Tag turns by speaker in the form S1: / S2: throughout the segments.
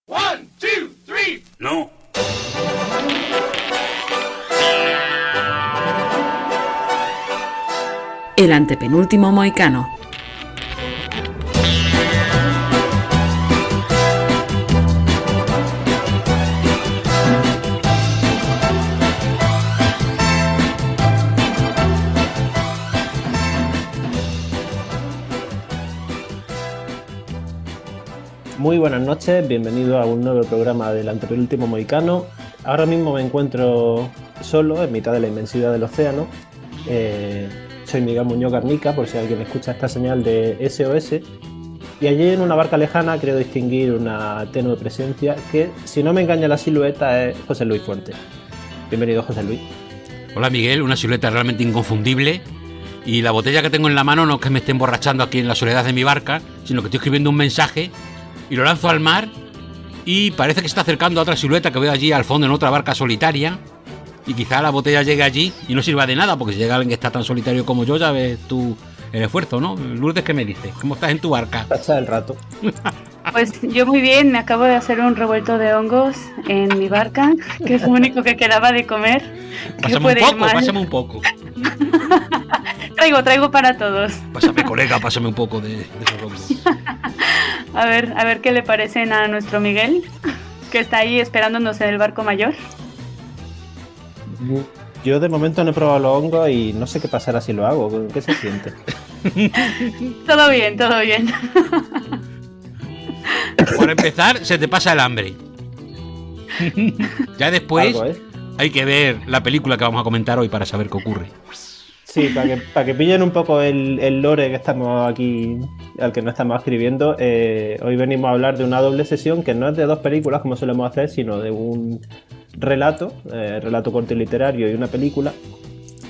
S1: One, two, three.
S2: No.
S3: El antepenúltimo mohicano.
S4: Muy buenas noches, bienvenidos a un nuevo programa del antepenúltimo mohicano. Ahora mismo me encuentro solo en mitad de la inmensidad del océano. Soy Miguel Muñoz Garnica, por si alguien escucha esta señal de SOS. Y allí en una barca lejana creo distinguir una tenue presencia que, si no me engaña la silueta, es José Luis Fuentes. Bienvenido, José Luis.
S2: Hola Miguel, una silueta realmente inconfundible. Y la botella que tengo en la mano no es que me esté emborrachando aquí en la soledad de mi barca, sino que estoy escribiendo un mensaje y lo lanzo al mar y parece que se está acercando a otra silueta que veo allí al fondo en otra barca solitaria, y quizá la botella llegue allí y no sirva de nada, porque si llega alguien que está tan solitario como yo, ya ves tú el esfuerzo, ¿no? Lourdes, ¿qué me dices? ¿Cómo estás en tu barca?
S4: Pasa el rato.
S5: Pues yo muy bien, me acabo de hacer un revuelto de hongos en mi barca, que es lo único que quedaba de comer.
S2: Pásame un poco.
S5: Traigo para todos.
S2: Pásame, colega, pásame un poco de esos hongos.
S5: A ver qué le parecen a nuestro Miguel, que está ahí esperándonos en el barco mayor.
S4: Yo de momento no he probado los hongos y no sé qué pasará si lo hago. ¿Qué se siente?
S5: Todo bien.
S2: Por empezar, se te pasa el hambre. Ya después hay que ver la película que vamos a comentar hoy para saber qué ocurre.
S4: Sí, para que pillen un poco el lore que estamos aquí, al que no estamos escribiendo, hoy venimos a hablar de una doble sesión que no es de dos películas como solemos hacer, sino de un relato corto y literario y una película.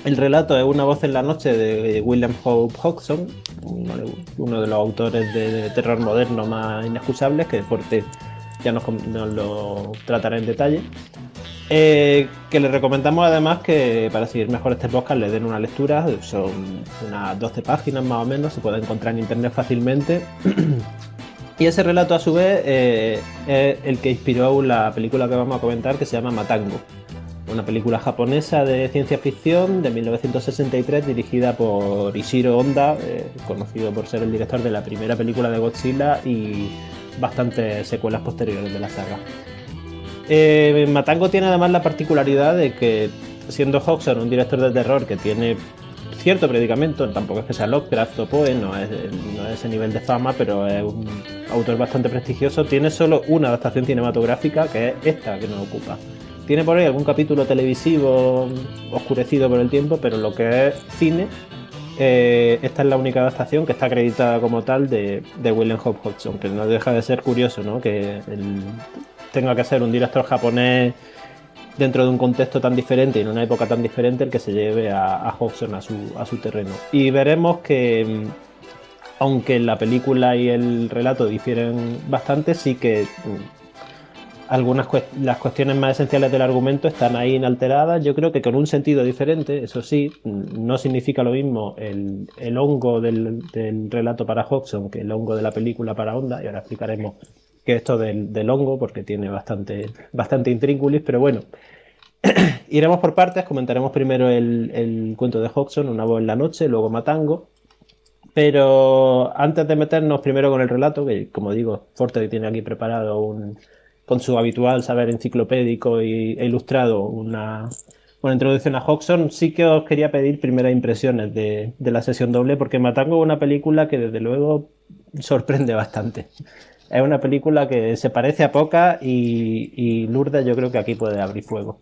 S4: El relato es Una voz en la noche de William Hope Hodgson, uno de los autores de terror moderno más inexcusables, que fuerte ya nos lo tratará en detalle. Que les recomendamos además que para seguir mejor este podcast le den una lectura. Son unas 12 páginas más o menos, se puede encontrar en internet fácilmente. Y ese relato a su vez es el que inspiró la película que vamos a comentar, que se llama Matango, una película japonesa de ciencia ficción de 1963 dirigida por Ishiro Honda, conocido por ser el director de la primera película de Godzilla y bastantes secuelas posteriores de la saga. Matango tiene además la particularidad de que, siendo Hodgson un director de terror que tiene cierto predicamento, tampoco es que sea Lovecraft o Poe, no es ese nivel de fama, pero es un autor bastante prestigioso, tiene solo una adaptación cinematográfica, que es esta que nos ocupa. Tiene por ahí algún capítulo televisivo oscurecido por el tiempo, pero lo que es cine, esta es la única adaptación que está acreditada como tal de William Hope Hodgson, que no deja de ser curioso, ¿no? Que tenga que ser un director japonés dentro de un contexto tan diferente y en una época tan diferente el que se lleve a Hodgson a su terreno. Y veremos que, aunque la película y el relato difieren bastante, sí que las cuestiones más esenciales del argumento están ahí inalteradas. Yo creo que con un sentido diferente, eso sí, no significa lo mismo el hongo del relato para Hodgson que el hongo de la película para Honda, y ahora explicaremos que esto del hongo, porque tiene bastante intrínculis, pero bueno, iremos por partes. Comentaremos primero el cuento de Hodgson, Una voz en la noche, luego Matango, pero antes de meternos primero con el relato, que como digo, Forte tiene aquí preparado con su habitual saber enciclopédico e ilustrado una introducción a Hodgson, sí que os quería pedir primeras impresiones de la sesión doble, porque Matango es una película que desde luego sorprende bastante. Es una película que se parece a pocas y Lourdes yo creo que aquí puede abrir fuego.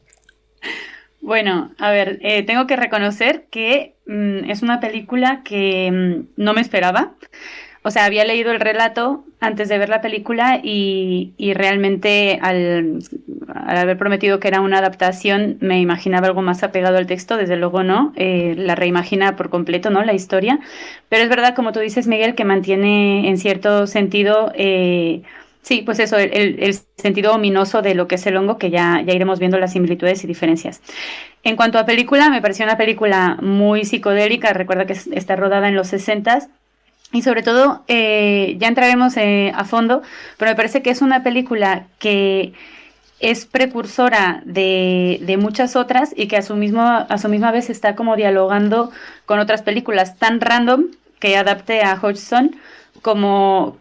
S5: Bueno, a ver, tengo que reconocer que es una película que no me esperaba. O sea, había leído el relato antes de ver la película y realmente al haber prometido que era una adaptación me imaginaba algo más apegado al texto, desde luego no, la reimagina por completo, ¿no?, la historia, pero es verdad, como tú dices, Miguel, que mantiene en cierto sentido, sí, pues eso, el sentido ominoso de lo que es el hongo, que ya iremos viendo las similitudes y diferencias. En cuanto a película, me pareció una película muy psicodélica. Recuerda que está rodada en los 60s. Y sobre todo, ya entraremos a fondo, pero me parece que es una película que es precursora de muchas otras y que a su misma vez está como dialogando con otras películas tan random que adapte a Hodgson como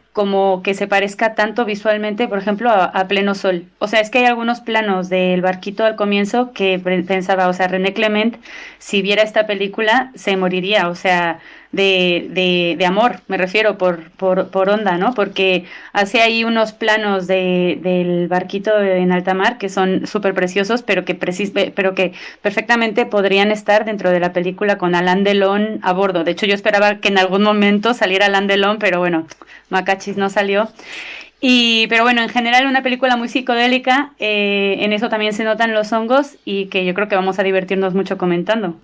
S5: que se parezca tanto visualmente, por ejemplo, a Pleno Sol. O sea, es que hay algunos planos del barquito al comienzo que pensaba, o sea, René Clement, si viera esta película, se moriría, o sea, de amor, me refiero, por onda, ¿no? Porque hace ahí unos planos del barquito en alta mar que son súper preciosos, pero que perfectamente podrían estar dentro de la película con Alain Delon a bordo. De hecho, yo esperaba que en algún momento saliera Alain Delon, pero bueno, Macachis no salió. Pero bueno, en general una película muy psicodélica, en eso también se notan los hongos y que yo creo que vamos a divertirnos mucho comentando.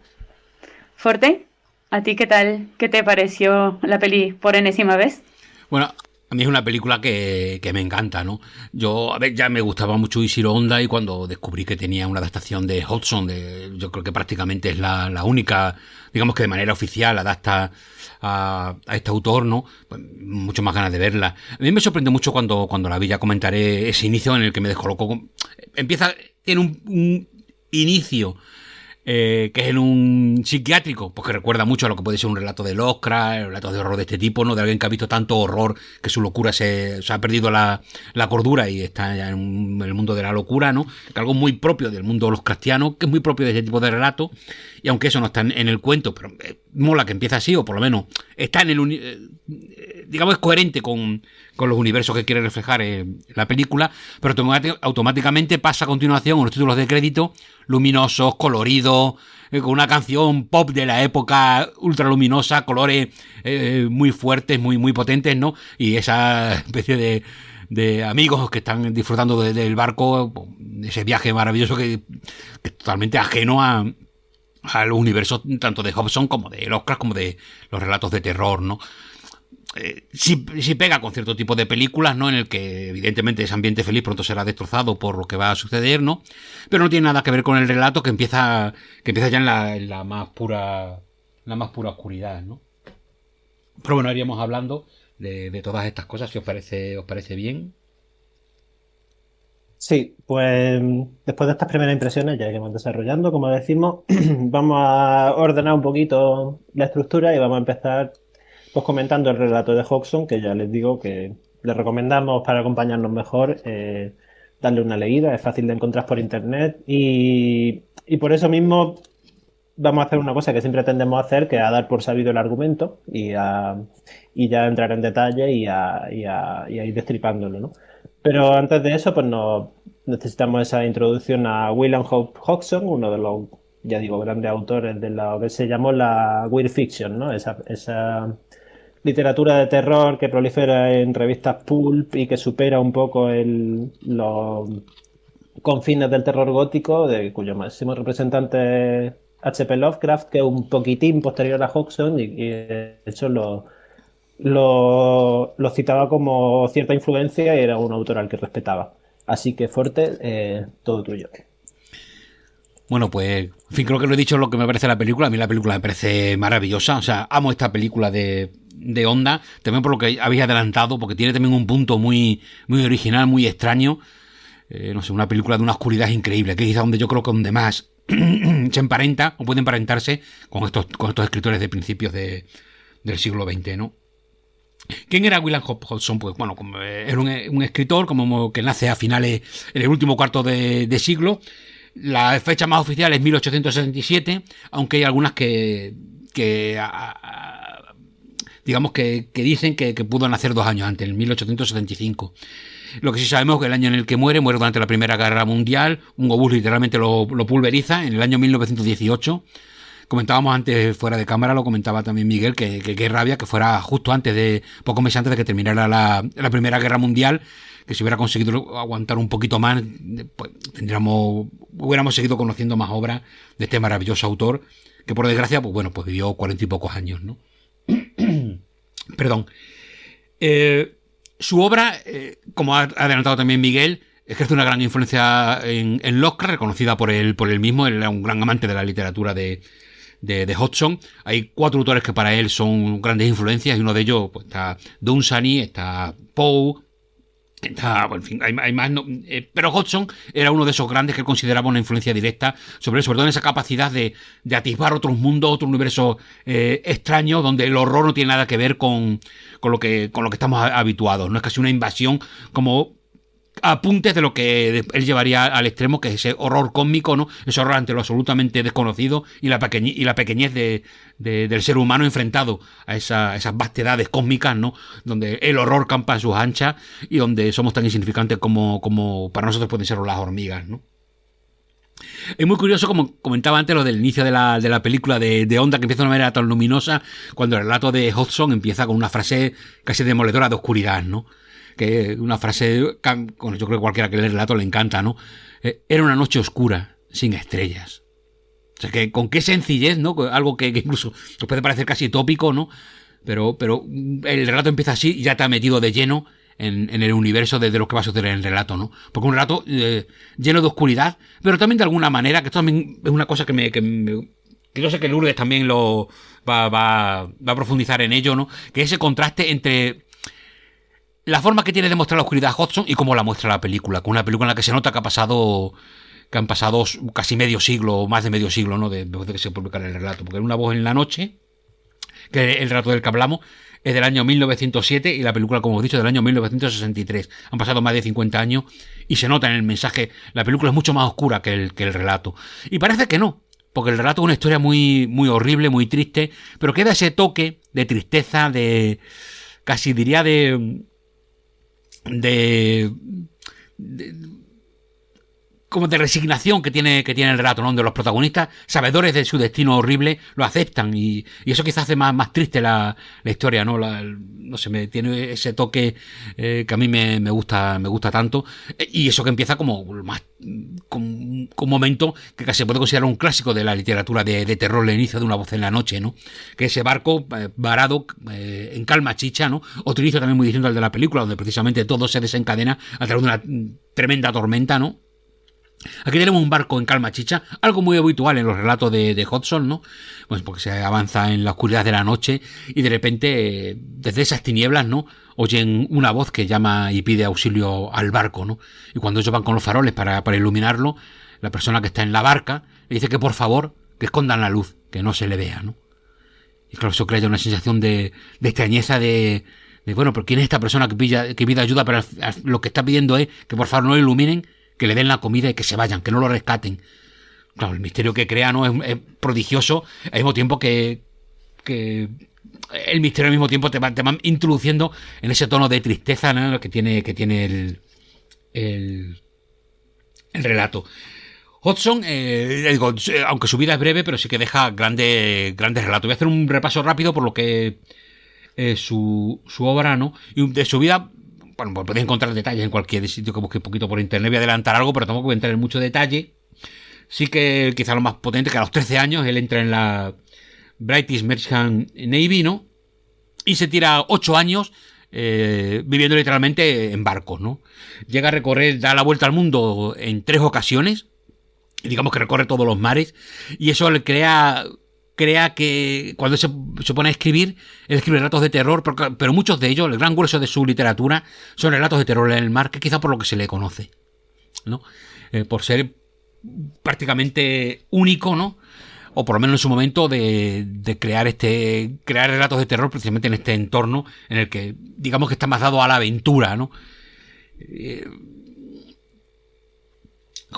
S5: Forte, ¿a ti qué tal? ¿Qué te pareció la peli por enésima vez?
S2: Bueno, a mí es una película que me encanta, ¿no? Yo, a ver, ya me gustaba mucho Ishiro Honda y cuando descubrí que tenía una adaptación de Hodgson, yo creo que prácticamente es la única, digamos que de manera oficial adapta a este autor, ¿no? Pues, mucho más ganas de verla. A mí me sorprendió mucho cuando la vi, ya comentaré ese inicio en el que me descolocó. Tiene un inicio que es en un psiquiátrico, pues que recuerda mucho a lo que puede ser un relato de Lovecraft, relatos de horror de este tipo, ¿no? De alguien que ha visto tanto horror que su locura se ha perdido la cordura y está ya en el mundo de la locura, ¿no? Que algo muy propio del mundo lovecraftiano, que es muy propio de este tipo de relato, y aunque eso no está en el cuento, pero mola que empieza así, o por lo menos está en digamos, es coherente con los universos que quiere reflejar la película, pero automáticamente pasa a continuación unos títulos de crédito luminosos, coloridos, con una canción pop de la época ultra luminosa, colores muy fuertes, muy potentes, ¿no? Y esa especie de amigos que están disfrutando del barco, ese viaje maravilloso que es totalmente ajeno a los universos tanto de Hobson como de Lovecraft como de los relatos de terror, ¿no? Sí pega con cierto tipo de películas, ¿no? En el que evidentemente ese ambiente feliz pronto será destrozado por lo que va a suceder, ¿no? Pero no tiene nada que ver con el relato que empieza ya en la más pura oscuridad, ¿no? Pero bueno, iríamos hablando de todas estas cosas, si os parece bien.
S4: Sí, pues después de estas primeras impresiones, ya que vamos desarrollando, como decimos, vamos a ordenar un poquito la estructura y vamos a empezar pues comentando el relato de Hodgson, que ya les digo que les recomendamos para acompañarnos mejor darle una leída, es fácil de encontrar por internet y por eso mismo vamos a hacer una cosa que siempre tendemos a hacer, que es a dar por sabido el argumento y ya entrar en detalle y a ir destripándolo, ¿no? Pero antes de eso, pues necesitamos esa introducción a William Hope Hodgson, uno de los, ya digo, grandes autores de lo que se llamó la Weird Fiction, ¿no? Esa literatura de terror que prolifera en revistas pulp y que supera un poco los confines del terror gótico, de cuyo máximo representante es H.P. Lovecraft, que es un poquitín posterior a Hodgson y de hecho lo citaba como cierta influencia y era un autor al que respetaba. Así que Forte, todo tuyo.
S2: Bueno, pues, en fin, creo que lo he dicho lo que me parece la película. A mí la película me parece maravillosa. O sea, amo esta película de Honda, también por lo que habéis adelantado, porque tiene también un punto muy original, muy extraño. No sé, una película de una oscuridad increíble, que es quizá donde yo creo que donde más se emparenta, o puede emparentarse con estos escritores de principios del siglo XX, ¿no? ¿Quién era William Hope Hodgson? Pues bueno, era un escritor como que nace a finales, en el último cuarto de siglo. La fecha más oficial es 1867, aunque hay algunas que digamos que dicen que pudo nacer 2 años antes, en 1875. Lo que sí sabemos es que el año en el que muere durante la Primera Guerra Mundial. Un obús literalmente lo pulveriza en el año 1918. Comentábamos antes, fuera de cámara, lo comentaba también Miguel, que qué rabia que fuera justo pocos meses antes de que terminara la Primera Guerra Mundial, que si hubiera conseguido aguantar un poquito más, pues hubiéramos seguido conociendo más obras de este maravilloso autor, que por desgracia, pues bueno, pues vivió 40 y pocos años, ¿no? Perdón. Su obra, como ha adelantado también Miguel, ejerce una gran influencia en Lovecraft, reconocida por él mismo. Él era un gran amante de la literatura de de Hodgson. Hay 4 autores que para él son grandes influencias, y uno de ellos pues, está Dunsany, está Poe, está, bueno, en fin, hay más, pero Hodgson era uno de esos grandes que él consideraba una influencia directa sobre todo en esa capacidad de atisbar otros mundos, otros universos extraños, donde el horror no tiene nada que ver con lo que estamos habituados, no es casi una invasión, como apuntes de lo que él llevaría al extremo, que es ese horror cósmico, ¿no? Ese horror ante lo absolutamente desconocido y la pequeñez del ser humano enfrentado a esas vastedades cósmicas, ¿no? Donde el horror campa en sus anchas y donde somos tan insignificantes como para nosotros pueden ser las hormigas, ¿no? Es muy curioso, como comentaba antes, lo del inicio de la película de Onda, que empieza de una manera tan luminosa, cuando el relato de Hodgson empieza con una frase casi demoledora de oscuridad, ¿no? Que una frase, bueno, yo creo que cualquiera que lee el relato le encanta, ¿no? Era una noche oscura, sin estrellas. O sea, que con qué sencillez, ¿no? Algo que incluso nos puede parecer casi tópico, ¿no? Pero el relato empieza así y ya te ha metido de lleno en el universo de lo que va a suceder en el relato, ¿no? Porque un relato lleno de oscuridad, pero también de alguna manera, que esto también es una cosa que yo sé que Lourdes también lo va a profundizar en ello, ¿no? Que ese contraste entre la forma que tiene de mostrar la oscuridad Hodgson y cómo la muestra la película, con una película en la que se nota que han pasado casi medio siglo o más de medio siglo, ¿no? Desde que se publicara el relato, porque Una voz en la noche, que es el relato del que hablamos, es del año 1907 y la película, como os he dicho, del año 1963. Han pasado más de 50 años y se nota en el mensaje, la película es mucho más oscura que el relato. Y parece que no, porque el relato es una historia muy, muy horrible, muy triste, pero queda ese toque de tristeza, casi diría como de resignación que tiene el relato, ¿no? Donde los protagonistas, sabedores de su destino horrible, lo aceptan y eso quizás hace más triste la historia, ¿no? No sé, tiene ese toque que a mí me gusta tanto, y eso que empieza como un momento que casi se puede considerar un clásico de la literatura de terror, el inicio de Una voz en la noche, ¿no? Que ese barco varado en calma chicha, ¿no? Otro inicio también muy distinto al de la película, donde precisamente todo se desencadena a través de una tremenda tormenta, ¿no? Aquí tenemos un barco en calma chicha, algo muy habitual en los relatos de Hodgson, ¿no? Pues porque se avanza en la oscuridad de la noche y de repente, desde esas tinieblas, ¿no? Oyen una voz que llama y pide auxilio al barco, ¿no? Y cuando ellos van con los faroles para iluminarlo, la persona que está en la barca le dice que por favor, que escondan la luz, que no se le vea, ¿no? Y claro, eso crea una sensación de extrañeza, de bueno, pero ¿quién es esta persona que pide ayuda? Pero lo que está pidiendo es que por favor no lo iluminen, que le den la comida y que se vayan, que no lo rescaten. Claro, el misterio que crea, ¿no? Es prodigioso, al mismo tiempo que el misterio al mismo tiempo te va introduciendo en ese tono de tristeza, ¿no? que tiene el relato. Hodgson, aunque su vida es breve, pero sí que deja grandes relatos. Voy a hacer un repaso rápido por lo que su obra, ¿no? Y de su vida, bueno, pues podéis encontrar detalles en cualquier sitio que busquéis un poquito por internet. Voy a adelantar algo, pero tampoco voy a entrar en mucho detalle. Sí que quizá lo más potente, que a los 13 años él entra en la British Merchant Navy, ¿no? Y se tira 8 años viviendo literalmente en barcos, ¿no? Llega a recorrer, da la vuelta al mundo en 3 ocasiones. Digamos que recorre todos los mares. Y eso le crea que cuando se pone a escribir, él escribe relatos de terror, pero muchos de ellos, el gran grueso de su literatura, son relatos de terror en el mar, que quizá por lo que se le conoce, ¿no? Por ser prácticamente único, ¿no? O por lo menos en su momento de crear relatos de terror precisamente en este entorno en el que digamos que está más dado a la aventura, ¿no?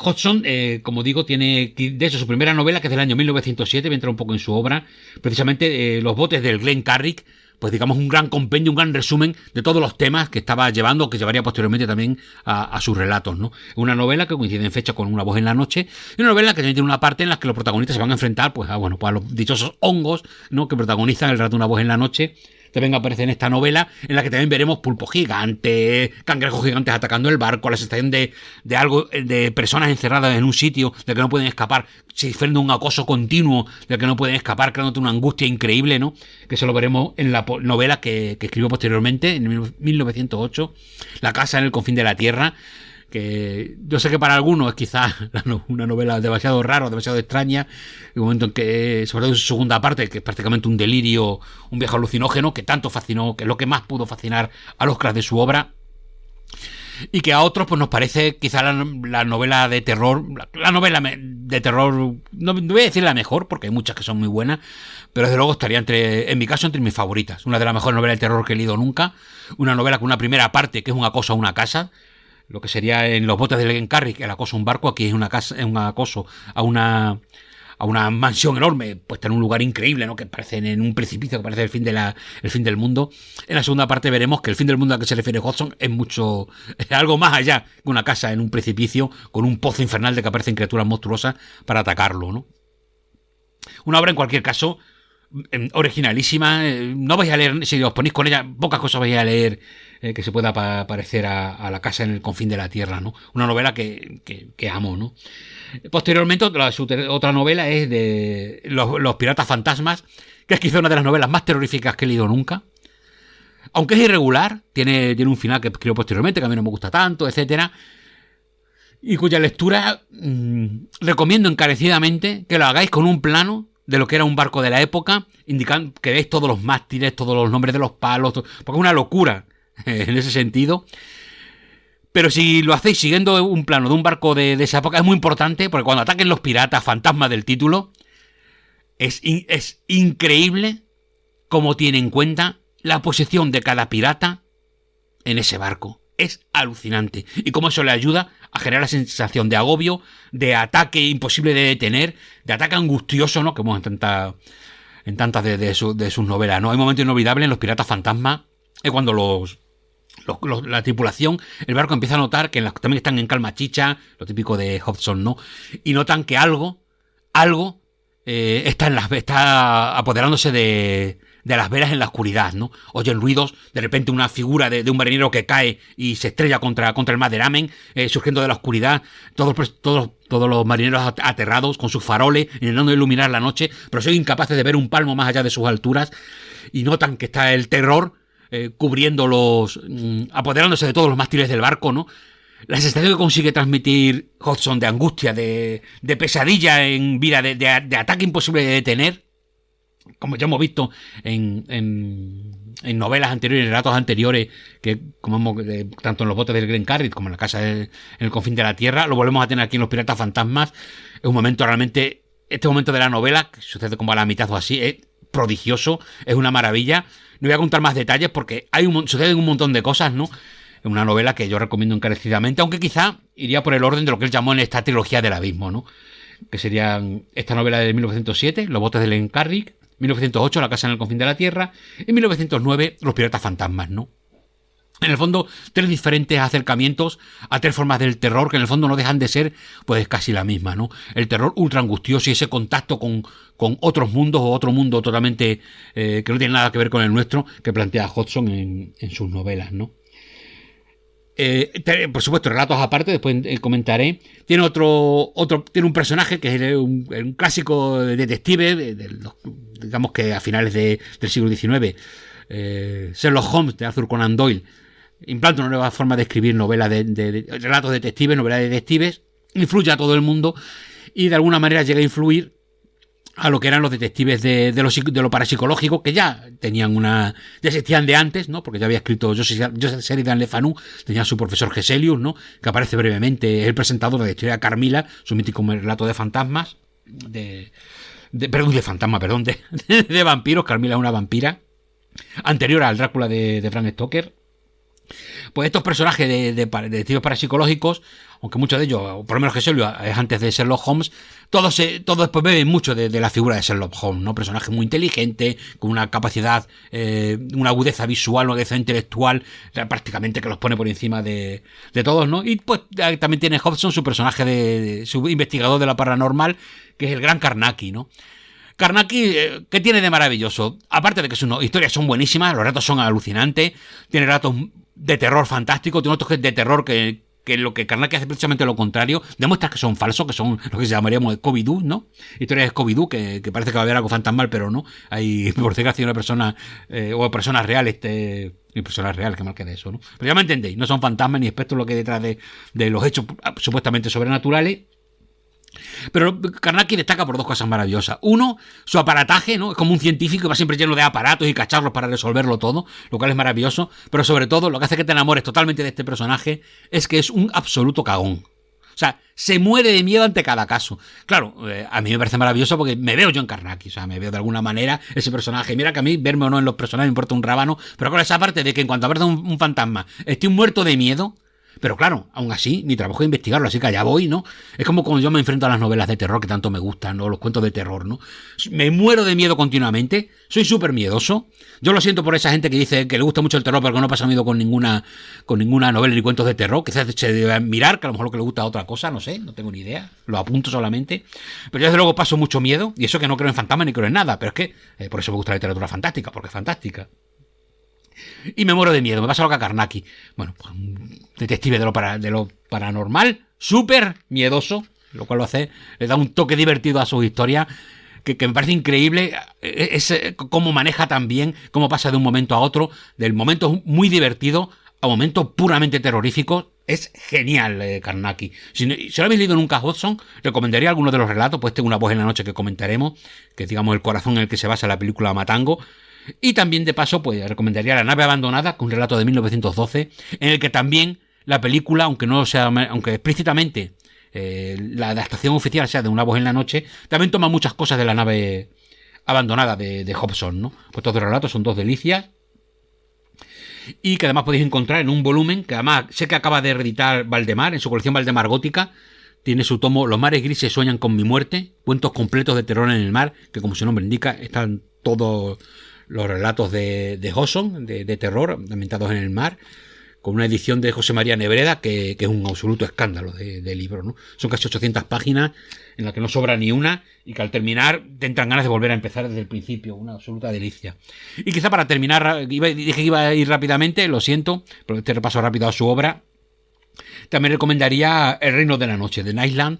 S2: Hodgson, como digo, tiene de hecho su primera novela, que es del año 1907, voy a entrar un poco en su obra, precisamente Los botes del Glen Carrick, pues digamos un gran compendio, un gran resumen de todos los temas que estaba llevando, que llevaría posteriormente también a sus relatos, ¿no? Una novela que coincide en fecha con Una voz en la noche, y una novela que también tiene una parte en la que los protagonistas se van a enfrentar pues a los dichosos hongos, ¿no? Que protagonizan el relato de Una voz en la noche. También aparece en esta novela, en la que también veremos pulpos gigantes, cangrejos gigantes atacando el barco, la sensación de personas encerradas en un sitio del que no pueden escapar, sufriendo un acoso continuo del que no pueden escapar, creándote una angustia increíble, ¿no? Que eso lo veremos en la novela que escribió posteriormente, en 1908, La casa en el confín de la tierra. que yo sé que para algunos es quizás una novela demasiado rara, demasiado extraña, en un momento en que, sobre todo en su segunda parte, que es prácticamente un delirio, un viaje alucinógeno, que tanto fascinó, que es lo que más pudo fascinar a los cracks de su obra, y que a otros pues nos parece quizá la novela de terror, la novela de terror, no voy a decir la mejor, porque hay muchas que son muy buenas, pero desde luego estaría en mi caso, entre mis favoritas. Una de las mejores novelas de terror que he leído nunca, una novela con una primera parte que es un acoso a una casa, lo que sería en Los botes de Glencarrick el acoso a un barco, aquí es un acoso a una mansión enorme, puesta en un lugar increíble, ¿no? Que parece en un precipicio, que parece el fin del mundo. En la segunda parte veremos que el fin del mundo a que se refiere Hodgson es algo más allá que una casa en un precipicio con un pozo infernal de que aparecen criaturas monstruosas para atacarlo, ¿no? Una obra en cualquier caso originalísima. No vais a leer, si os ponéis con ella, pocas cosas vais a leer que se pueda parecer a La casa en el confín de la tierra, ¿no? Una novela que amo, ¿no? Posteriormente, otra novela es de los piratas fantasmas, que es quizá una de las novelas más terroríficas que he leído nunca. Aunque es irregular, tiene un final que escribió posteriormente, que a mí no me gusta tanto, etcétera, y cuya lectura recomiendo encarecidamente que lo hagáis con un plano de lo que era un barco de la época, indicando que veis todos los mástiles, todos los nombres de los palos, porque es una locura en ese sentido. Pero si lo hacéis siguiendo un plano de un barco de esa época, es muy importante, porque cuando ataquen los piratas fantasmas del título, es increíble cómo tiene en cuenta la posición de cada pirata en ese barco. Es alucinante. Y cómo eso le ayuda a generar la sensación de agobio, de ataque imposible de detener, de ataque angustioso, ¿no? Que vemos en tantas de sus novelas, ¿no? Hay momentos inolvidables en Los piratas fantasmas, es cuando la tripulación, el barco empieza a notar que también están en calma chicha, lo típico de Hodgson, ¿no? Y notan que algo está apoderándose de las velas en la oscuridad, ¿no? Oyen ruidos, de repente una figura de un marinero que cae y se estrella contra el maderamen, surgiendo de la oscuridad, todos los marineros aterrados con sus faroles, intentando iluminar la noche, pero son incapaces de ver un palmo más allá de sus alturas, y notan que está el terror apoderándose de todos los mástiles del barco, ¿no? La sensación que consigue transmitir Hodgson de angustia, de pesadilla en vida, de ataque imposible de detener, como ya hemos visto en novelas anteriores, en relatos anteriores, que tanto en Los botes del Glencarrick como en La casa en el confín de la tierra, lo volvemos a tener aquí en Los piratas fantasmas. Es un momento realmente, este momento de la novela, que sucede como a la mitad o así, es prodigioso, es una maravilla. No voy a contar más detalles porque suceden un montón de cosas, ¿no? Es una novela que yo recomiendo encarecidamente, aunque quizá iría por el orden de lo que él llamó en esta trilogía del abismo, ¿no? Que serían esta novela de 1907, Los botes del Glencarrick, 1908, La casa en el confín de la tierra, y 1909, Los piratas fantasmas, ¿no? En el fondo, tres diferentes acercamientos a tres formas del terror que en el fondo no dejan de ser pues casi la misma, ¿no? El terror ultra angustioso y ese contacto con otros mundos o otro mundo totalmente que no tiene nada que ver con el nuestro que plantea Hodgson en sus novelas, ¿no? Por supuesto, relatos aparte, después comentaré. Tiene tiene un personaje que es un clásico detective, digamos que a finales del siglo XIX, Sherlock Holmes de Arthur Conan Doyle. Implanta una nueva forma de escribir novelas de relatos detectives, novelas de detectives, influye a todo el mundo y de alguna manera llega a influir a lo que eran los detectives de lo parapsicológico, que ya existían de antes, ¿no? Porque ya había escrito Joseph Sheridan Le Fanu, tenía su profesor Geselius, ¿no? Que aparece brevemente, es el presentador de la historia de Carmila, su mítico relato de fantasmas, de vampiros. Carmila es una vampira, anterior al Drácula de Bram Stoker. Pues estos personajes de detectives parapsicológicos, aunque muchos de ellos, o por lo menos Geselius es antes de Sherlock Holmes, todos después beben mucho de la figura de Sherlock Holmes, ¿no? Personaje muy inteligente, con una capacidad, una agudeza visual, una agudeza intelectual, prácticamente que los pone por encima de todos, ¿no? Y pues también tiene Hodgson su personaje su investigador de la paranormal, que es el gran Carnacki, ¿no? Carnacki, ¿qué tiene de maravilloso? Aparte de que sus historias son buenísimas, los relatos son alucinantes, tiene relatos de terror fantástico, tiene otros de terror que que lo que Carnacki hace precisamente lo contrario, demuestra que son falsos, que son lo que llamaríamos Scooby-Doo, ¿no? Historias de Scooby-Doo, que parece que va a haber algo fantasmal, pero no. Hay, por desgracia, una persona, o personas reales, y personas reales, que mal queda eso, ¿no? Pero ya me entendéis, no son fantasmas ni espectros lo que hay detrás de los hechos supuestamente sobrenaturales. Pero Carnacki destaca por dos cosas maravillosas. Uno, su aparataje, ¿no? Es como un científico que va siempre lleno de aparatos y cacharros para resolverlo todo, lo cual es maravilloso. Pero sobre todo, lo que hace que te enamores totalmente de este personaje es que es un absoluto cagón. O sea, se muere de miedo ante cada caso. Claro, a mí me parece maravilloso porque me veo yo en Carnacki. O sea, me veo de alguna manera ese personaje. Mira que a mí verme o no en los personajes me importa un rábano. Pero con esa parte de que en cuanto aparece un fantasma estoy muerto de miedo. Pero claro, aún así, mi trabajo es investigarlo, así que allá voy, ¿no? Es como cuando yo me enfrento a las novelas de terror que tanto me gustan, ¿no? Los cuentos de terror, ¿no? Me muero de miedo continuamente, soy súper miedoso. Yo lo siento por esa gente que dice que le gusta mucho el terror, pero que no pasa miedo con ninguna novela ni cuentos de terror. Quizás se debe mirar, que a lo mejor lo que le gusta a otra cosa, no sé, no tengo ni idea. Lo apunto solamente. Pero yo desde luego paso mucho miedo, y eso que no creo en fantasmas ni creo en nada, pero es que por eso me gusta la literatura fantástica, porque es fantástica. Y me muero de miedo, me pasa lo que a Carnacki. Bueno, pues un detective de lo paranormal, súper miedoso, lo cual lo hace, le da un toque divertido a sus historias, que me parece increíble, es cómo maneja también, cómo pasa de un momento a otro, del momento muy divertido a momentos puramente terroríficos. Es genial, Carnacki. Si no habéis leído nunca Hodgson, recomendaría algunos de los relatos, pues tengo Una voz en la noche que comentaremos, que es, digamos, el corazón en el que se basa la película Matango. Y también, de paso, pues recomendaría La nave abandonada, con un relato de 1912, en el que también la película, aunque explícitamente la adaptación oficial sea de Una voz en la noche, también toma muchas cosas de La nave abandonada de Hobson, ¿no? Pues estos dos relatos son dos delicias, y que además podéis encontrar en un volumen que además sé que acaba de reeditar Valdemar, en su colección Valdemar Gótica. Tiene su tomo Los mares grises sueñan con mi muerte, cuentos completos de terror en el mar, que como su nombre indica, están todos los relatos de Hodgson, de terror, ambientados en el mar, con una edición de José María Nebreda, que es un absoluto escándalo de libro, ¿no? Son casi 800 páginas, en las que no sobra ni una, y que al terminar te entran ganas de volver a empezar desde el principio, una absoluta delicia. Y quizá para terminar, dije que iba a ir rápidamente, lo siento, pero este repaso rápido a su obra, también recomendaría El reino de la noche, de Nightland,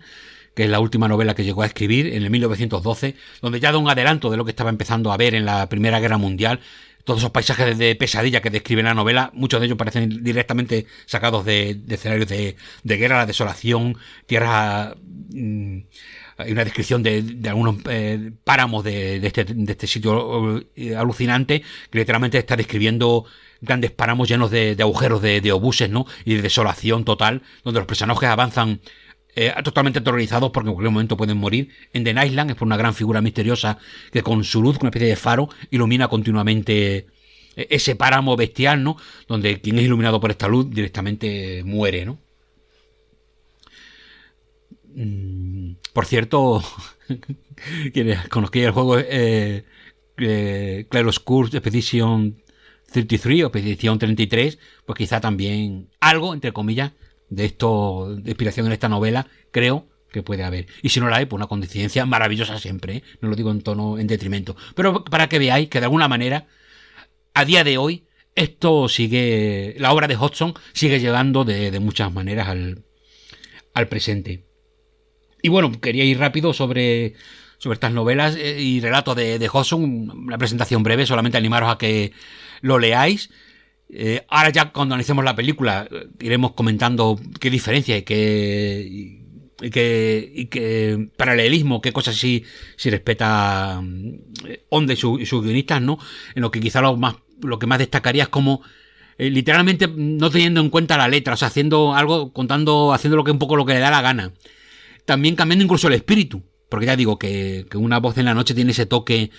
S2: que es la última novela que llegó a escribir en el 1912, donde ya da un adelanto de lo que estaba empezando a ver en la Primera Guerra Mundial. Todos esos paisajes de pesadilla que describe la novela, muchos de ellos parecen directamente sacados de escenarios de guerra, la desolación, tierra. Hay una descripción de algunos páramos de este sitio alucinante, que literalmente está describiendo grandes páramos llenos de agujeros de obuses, ¿no? Y de desolación total, donde los personajes avanzan totalmente aterrorizados porque en cualquier momento pueden morir. En The Nightland es por una gran figura misteriosa que con su luz, con una especie de faro, ilumina continuamente ese páramo bestial, ¿no? Donde quien es iluminado por esta luz directamente muere, ¿no? Por cierto, quienes conozquéis el juego, Claroscur's Expedition 33 o Expedición 33, pues quizá también algo, entre comillas, de esto, de inspiración en esta novela, creo que puede haber. Y si no la hay, pues una coincidencia maravillosa siempre, ¿eh? No lo digo en detrimento. Pero para que veáis que de alguna manera, a día de hoy, esto sigue, la obra de Hodgson sigue llegando de muchas maneras al presente. Y bueno, quería ir rápido sobre estas novelas y relatos de Hodgson, una presentación breve, solamente animaros a que lo leáis. Ahora ya cuando analicemos la película iremos comentando qué diferencia y qué paralelismo, qué cosas sí respeta Onda y sus guionistas, ¿no? En lo que quizá lo que más destacaría es como literalmente no teniendo en cuenta la letra, o sea, haciendo algo, haciendo un poco lo que le da la gana. También cambiando incluso el espíritu, porque ya digo que Una voz en la noche tiene ese toque.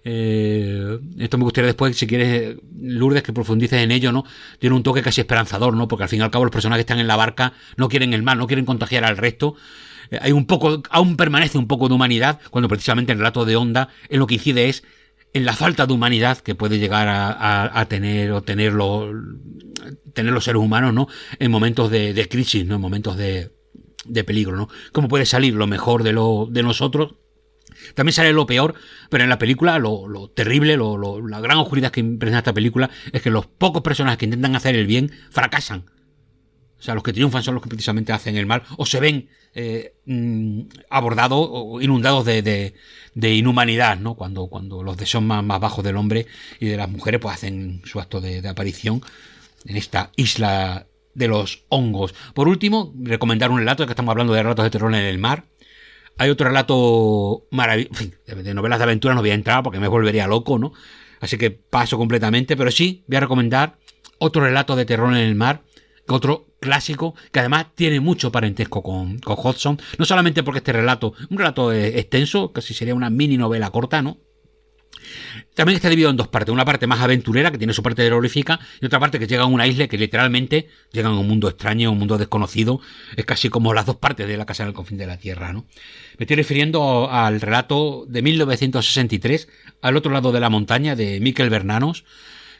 S2: Esto me gustaría después, si quieres, Lourdes, que profundices en ello, ¿no? Tiene un toque casi esperanzador, ¿no? Porque al fin y al cabo los personajes que están en la barca no quieren el mal, no quieren contagiar al resto. Hay aún permanece un poco de humanidad, cuando precisamente el relato de Onda en lo que incide es en la falta de humanidad que puede llegar a tener los seres humanos, ¿no? En momentos de crisis, ¿no? En momentos de peligro, ¿no? Cómo puede salir lo mejor de nosotros. También sale lo peor, pero en la película lo terrible, la gran oscuridad que presenta esta película es que los pocos personajes que intentan hacer el bien fracasan. O O sea, los que triunfan son los que precisamente hacen el mal o se ven abordados o inundados de inhumanidad, ¿no? Cuando los deseos más bajos del hombre y de las mujeres pues hacen su acto de aparición en esta isla de los hongos. Por último, recomendar un relato, ya que estamos hablando de relatos de terror en el mar. Hay otro relato maravilloso, en fin, de novelas de aventura no voy a entrar porque me volvería loco, ¿no? Así que paso completamente, pero sí voy a recomendar otro relato de terror en el mar, otro clásico, que además tiene mucho parentesco con Hodgson, no solamente porque este relato, un relato extenso, casi sería una mini novela corta, ¿no? También está dividido en dos partes, una parte más aventurera, que tiene su parte terrorífica, y otra parte que llega a una isla que literalmente llega a un mundo extraño, un mundo desconocido, es casi como las dos partes de La casa en el confín de la tierra, ¿no? Me estoy refiriendo al relato de 1963, Al otro lado de la montaña, de Miquel Bernanos,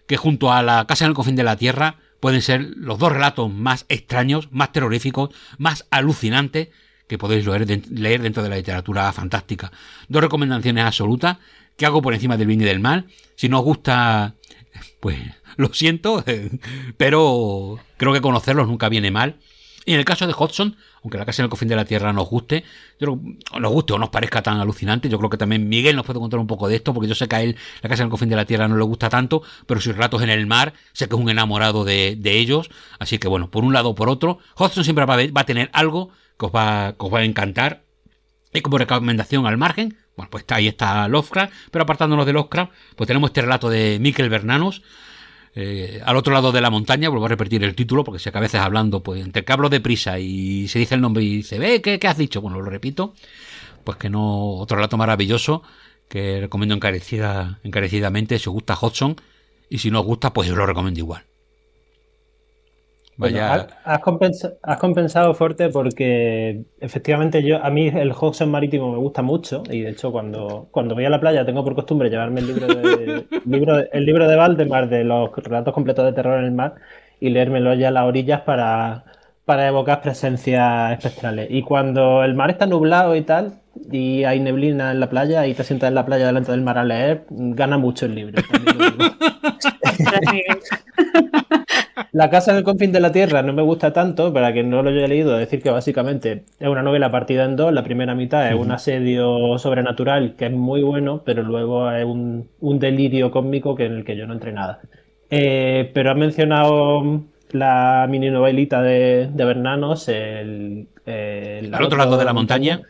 S2: que junto a La casa en el confín de la tierra pueden ser los dos relatos más extraños, más terroríficos, más alucinantes que podéis leer dentro de la literatura fantástica. Dos recomendaciones absolutas que hago por encima del bien y del mal. Si no os gusta, pues lo siento, pero creo que conocerlos nunca viene mal. Y en el caso de Hodgson, aunque La casa en el confín de la tierra nos guste, o nos parezca tan alucinante, yo creo que también Miguel nos puede contar un poco de esto, porque yo sé que a él La casa en el confín de la tierra no le gusta tanto, pero sus relatos en el mar, sé que es un enamorado de ellos, así que bueno, por un lado o por otro, Hodgson siempre va a tener algo que os va a encantar. Y como recomendación al margen, bueno, pues ahí está Lovecraft, pero apartándonos de Lovecraft, pues tenemos este relato de Miquel Bernanos, Al otro lado de la montaña. Vuelvo a repetir el título porque sé que a veces hablando, pues entre que hablo deprisa y se dice el nombre y dice, ¿qué has dicho? Bueno, lo repito, pues que no, otro relato maravilloso que recomiendo encarecidamente si os gusta Hodgson, y si no os gusta, pues yo lo recomiendo igual.
S4: Vaya. Bueno, has compensado fuerte porque efectivamente a mí el Hodgson marítimo me gusta mucho, y de hecho cuando voy a la playa tengo por costumbre llevarme el libro de Valdemar de los relatos completos de terror en el mar y leérmelo ya a las orillas para evocar presencias espectrales. Y cuando el mar está nublado y tal, y hay neblina en la playa y te sientas en la playa delante del mar a leer, gana mucho el libro. La casa en el confín de la tierra no me gusta tanto, para quien no lo haya leído, decir que básicamente es una novela partida en dos. La primera mitad es un asedio sobrenatural que es muy bueno, pero luego es un delirio cósmico en el que yo no entré nada. Pero has mencionado la mini novelita de Bernanos, Al
S2: otro lado de la montaña,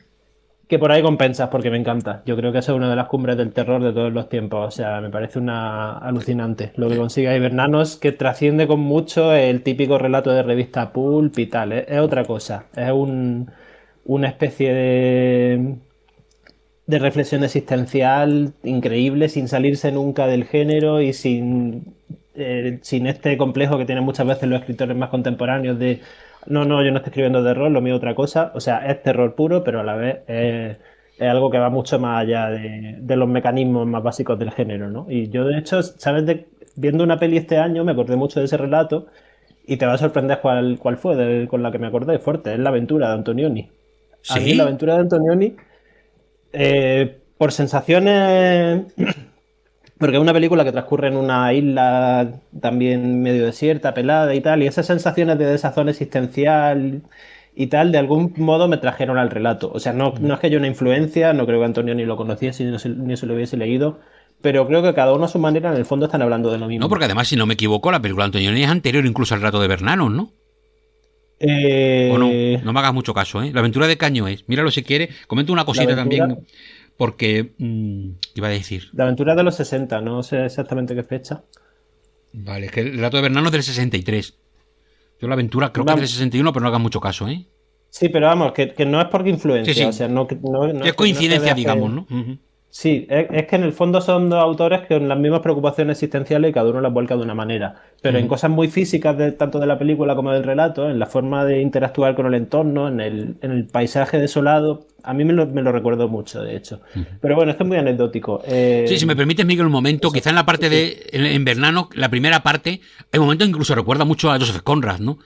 S4: que por ahí compensas porque me encanta. Yo creo que esa es una de las cumbres del terror de todos los tiempos. O sea, me parece una alucinante lo que consigue ahí Bernanos, que trasciende con mucho el típico relato de revista pulp y tal. Es otra cosa. Es una especie de reflexión existencial increíble, sin salirse nunca del género y sin este complejo que tienen muchas veces los escritores más contemporáneos de no, yo no estoy escribiendo terror, lo mío es otra cosa. O sea, es terror puro, pero a la vez es algo que va mucho más allá de los mecanismos más básicos del género, ¿no? Y yo, de hecho, ¿sabes? Viendo una peli este año me acordé mucho de ese relato y te va a sorprender cuál fue con la que me acordé fuerte. Es La aventura de Antonioni.
S2: ¿Sí?
S4: A mí La aventura de Antonioni, por sensaciones... Porque es una película que transcurre en una isla también medio desierta, pelada y tal, y esas sensaciones de desazón existencial y tal, de algún modo me trajeron al relato. O sea, no es que haya una influencia, no creo que Antonio ni lo conociese ni se lo hubiese leído, pero creo que cada uno a su manera en el fondo están hablando de lo mismo.
S2: No, porque además, si no me equivoco, la película de Antonioni es anterior incluso al relato de Bernanos, ¿no? O no me hagas mucho caso, ¿eh? La aventura de Caño es. Míralo si quieres. Comento una cosita también... Porque, iba a decir...
S4: La aventura de los 60, no sé exactamente qué fecha.
S2: Vale, es que el relato de Bernanos es del 63. Yo la aventura creo que es del 61, pero no hagas mucho caso, ¿eh?
S4: Sí, pero vamos, que no es porque influencia. Sí. O sea, no
S2: es coincidencia, digamos, ¿no? Uh-huh.
S4: Sí, es que en el fondo son dos autores con las mismas preocupaciones existenciales y cada uno las vuelca de una manera. Pero en cosas muy físicas, tanto de la película como del relato, en la forma de interactuar con el entorno, en el paisaje desolado, a mí me lo recuerdo mucho, de hecho. Pero bueno, esto es muy anecdótico.
S2: Sí, si me permites, Miguel, un momento, quizá en la parte en Bernanos, la primera parte, hay momentos incluso recuerda mucho a Joseph Conrad, ¿no?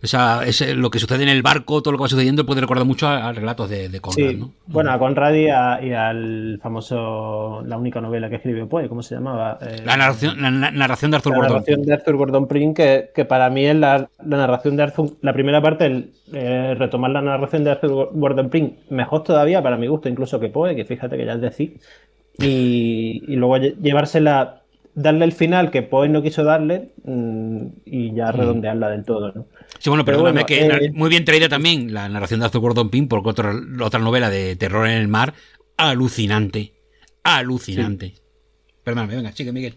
S2: Lo que sucede en el barco, todo lo que va sucediendo, puede recordar mucho a relatos de Conrad,
S4: Sí,
S2: ¿no?
S4: bueno, a Conrad y al famoso, la única novela que escribió Poe, ¿cómo se llamaba?
S2: La narración de Arthur
S4: La
S2: Gordon
S4: narración
S2: Pym.
S4: de Arthur Gordon Pym, que para mí es la narración de Arthur, la primera parte, retomar la narración de Arthur Gordon Pym, mejor todavía para mi gusto, incluso que Poe, que fíjate que ya es decir, y luego llevársela, darle el final que Poe no quiso darle, y ya redondearla del todo, ¿no?
S2: Sí, bueno,
S4: Pero
S2: perdóname,
S4: bueno,
S2: que muy bien traída también la narración de Arthur Gordon Pym, porque otra novela de terror en el mar, alucinante. Alucinante. Sí. Perdóname, venga, sigue, Miguel.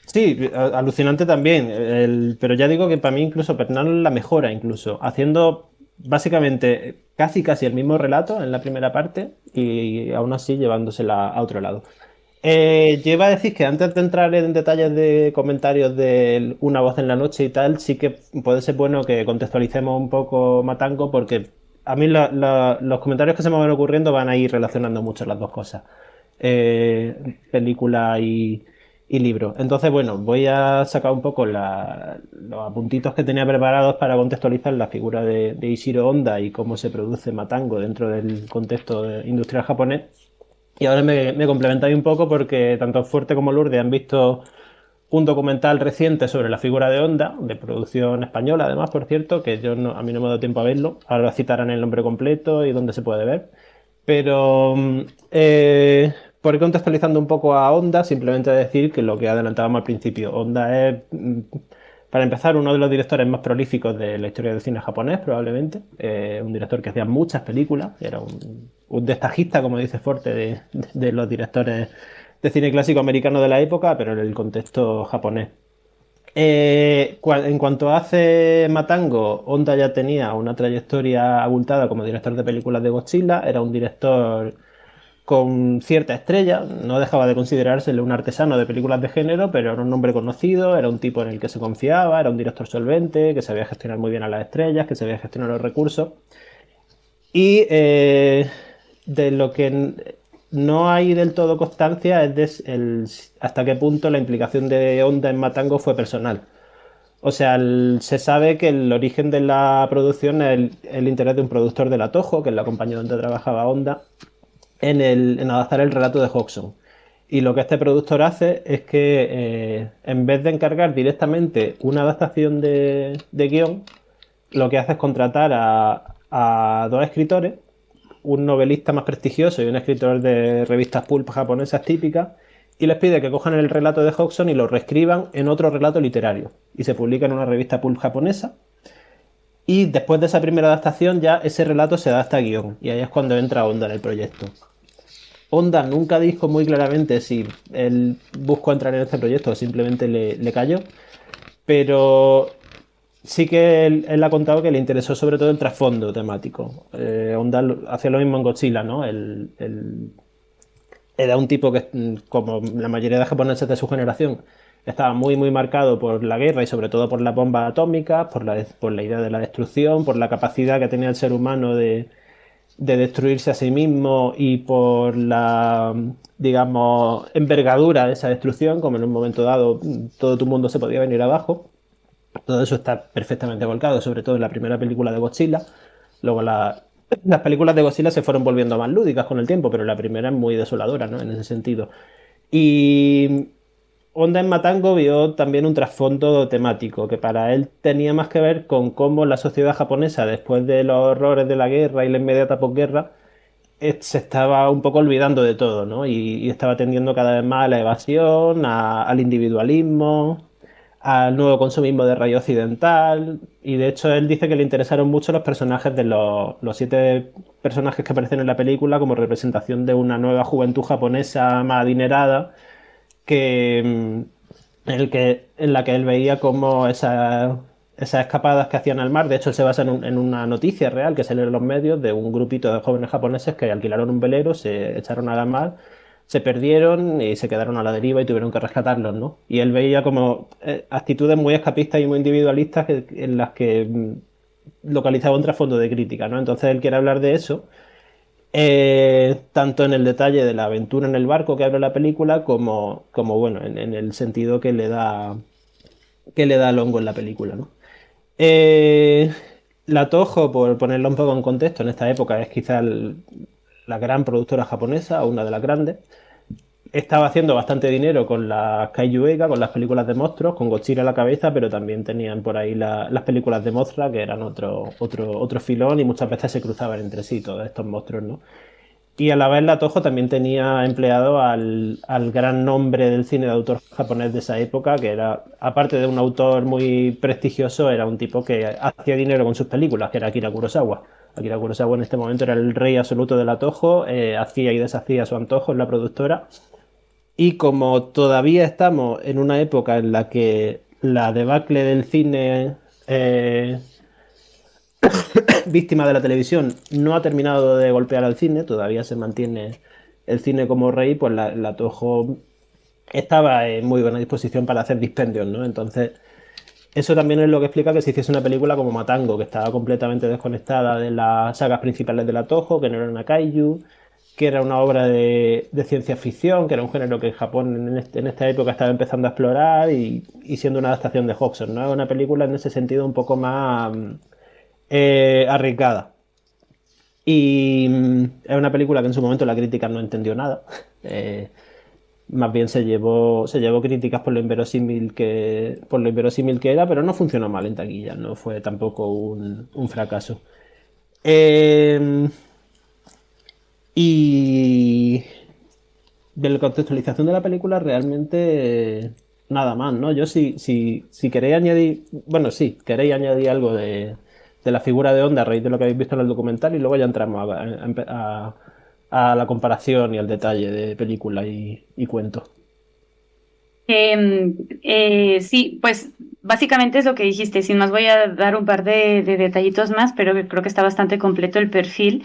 S4: Sí, alucinante también, pero ya digo que para mí incluso Pernal la mejora, incluso, haciendo básicamente casi el mismo relato en la primera parte y aún así llevándosela a otro lado. Lleva a decir que antes de entrar en detalles de comentarios de Una voz en la noche y tal, sí que puede ser bueno que contextualicemos un poco Matango, porque a mí los comentarios que se me van ocurriendo van a ir relacionando mucho las dos cosas, película y libro. Entonces, bueno, voy a sacar un poco los apuntitos que tenía preparados para contextualizar la figura de Ishiro Honda y cómo se produce Matango dentro del contexto industrial japonés. Y ahora me complementáis un poco porque tanto Fuerte como Lourdes han visto un documental reciente sobre la figura de Honda, de producción española además, por cierto, que a mí no me ha dado tiempo a verlo. Ahora citarán el nombre completo y dónde se puede ver. Pero por ir contextualizando un poco a Honda, simplemente decir que lo que adelantábamos al principio, Honda es, para empezar, uno de los directores más prolíficos de la historia del cine japonés, probablemente. Un director que hacía muchas películas, era un destajista, como dice Forte, de los directores de cine clásico americano de la época, pero en el contexto japonés. En cuanto hace Matango, Honda ya tenía una trayectoria abultada como director de películas de Godzilla, era un director con cierta estrella, no dejaba de considerársele un artesano de películas de género, pero era un hombre conocido, era un tipo en el que se confiaba, era un director solvente, que sabía gestionar muy bien a las estrellas, que sabía gestionar los recursos. Y de lo que no hay del todo constancia es hasta qué punto la implicación de Honda en Matango fue personal. O sea, se sabe que el origen de la producción es el interés de un productor de la Toho, que es la compañía donde trabajaba Honda, en adaptar el relato de Hodgson. Y lo que este productor hace es que en vez de encargar directamente una adaptación de guión, lo que hace es contratar a dos escritores, un novelista más prestigioso y un escritor de revistas pulp japonesas típicas, y les pide que cojan el relato de Hodgson y lo reescriban en otro relato literario. Y se publica en una revista pulp japonesa. Y después de esa primera adaptación ya ese relato se adapta a guión. Y ahí es cuando entra Honda en el proyecto. Honda nunca dijo muy claramente si él buscó entrar en este proyecto o simplemente le cayó. Pero sí que él ha contado que le interesó sobre todo el trasfondo temático. Honda hacía lo mismo en Godzilla, ¿no? Era un tipo que, como la mayoría de japoneses de su generación, estaba muy marcado por la guerra y sobre todo por las bombas atómicas, por la idea de la destrucción, por la capacidad que tenía el ser humano de destruirse a sí mismo y por la, digamos, envergadura de esa destrucción, como en un momento dado todo tu mundo se podía venir abajo. Todo eso está perfectamente volcado, sobre todo en la primera película de Godzilla. Luego las películas de Godzilla se fueron volviendo más lúdicas con el tiempo, pero la primera es muy desoladora, ¿no? En ese sentido. Y Honda en Matango vio también un trasfondo temático, que para él tenía más que ver con cómo la sociedad japonesa, después de los horrores de la guerra y la inmediata posguerra, se estaba un poco olvidando de todo, ¿no? Y estaba tendiendo cada vez más a la evasión, al individualismo, al nuevo consumismo de rayo occidental. Y de hecho él dice que le interesaron mucho los personajes de los 7 personajes que aparecen en la película como representación de una nueva juventud japonesa más adinerada, en la que él veía como esas escapadas que hacían al mar. De hecho, él se basa en una noticia real que salió en los medios de un grupito de jóvenes japoneses que alquilaron un velero, se echaron a la mar, se perdieron y se quedaron a la deriva y tuvieron que rescatarlos, ¿no? Y él veía como actitudes muy escapistas y muy individualistas en las que localizaba un trasfondo de crítica, ¿no? Entonces él quiere hablar de eso. Tanto en el detalle de la aventura en el barco que abre la película, como bueno, en el sentido que le da al hongo en la película, ¿no? Eh, la Toho, por ponerlo un poco en contexto, en esta época es quizá la gran productora japonesa, o una de las grandes. Estaba haciendo bastante dinero con las Kaiju Ega, con las películas de monstruos, con Godzilla a la cabeza, pero también tenían por ahí las películas de Mothra, que eran otro filón y muchas veces se cruzaban entre sí todos estos monstruos, ¿no? Y a la vez la Toho también tenía empleado al gran nombre del cine de autor japonés de esa época, que era, aparte de un autor muy prestigioso, era un tipo que hacía dinero con sus películas, que era Akira Kurosawa. Akira Kurosawa en este momento era el rey absoluto de la Toho, hacía y deshacía a su antojo en la productora. Y como todavía estamos en una época en la que la debacle del cine víctima de la televisión no ha terminado de golpear al cine, todavía se mantiene el cine como rey, pues la Toho estaba en muy buena disposición para hacer dispendios, ¿no? Entonces, eso también es lo que explica que se hiciese una película como Matango, que estaba completamente desconectada de las sagas principales de la Toho, que no era una kaiju, que era una obra de ciencia ficción, que era un género que Japón en esta época estaba empezando a explorar y siendo una adaptación de Hobson, ¿no? Es una película en ese sentido un poco más arriesgada. Y es una película que en su momento la crítica no entendió nada. Más bien se llevó críticas por lo inverosímil que era, pero no funcionó mal en taquilla, no fue tampoco un fracaso. Eh, y de la contextualización de la película realmente nada más, ¿no? Yo si queréis añadir, bueno, sí, queréis añadir algo de la figura de Honda a raíz de lo que habéis visto en el documental y luego ya entramos a la comparación y al detalle de película y cuento.
S5: Sí, pues básicamente es lo que dijiste. Sin más voy a dar un par de detallitos más, pero creo que está bastante completo el perfil.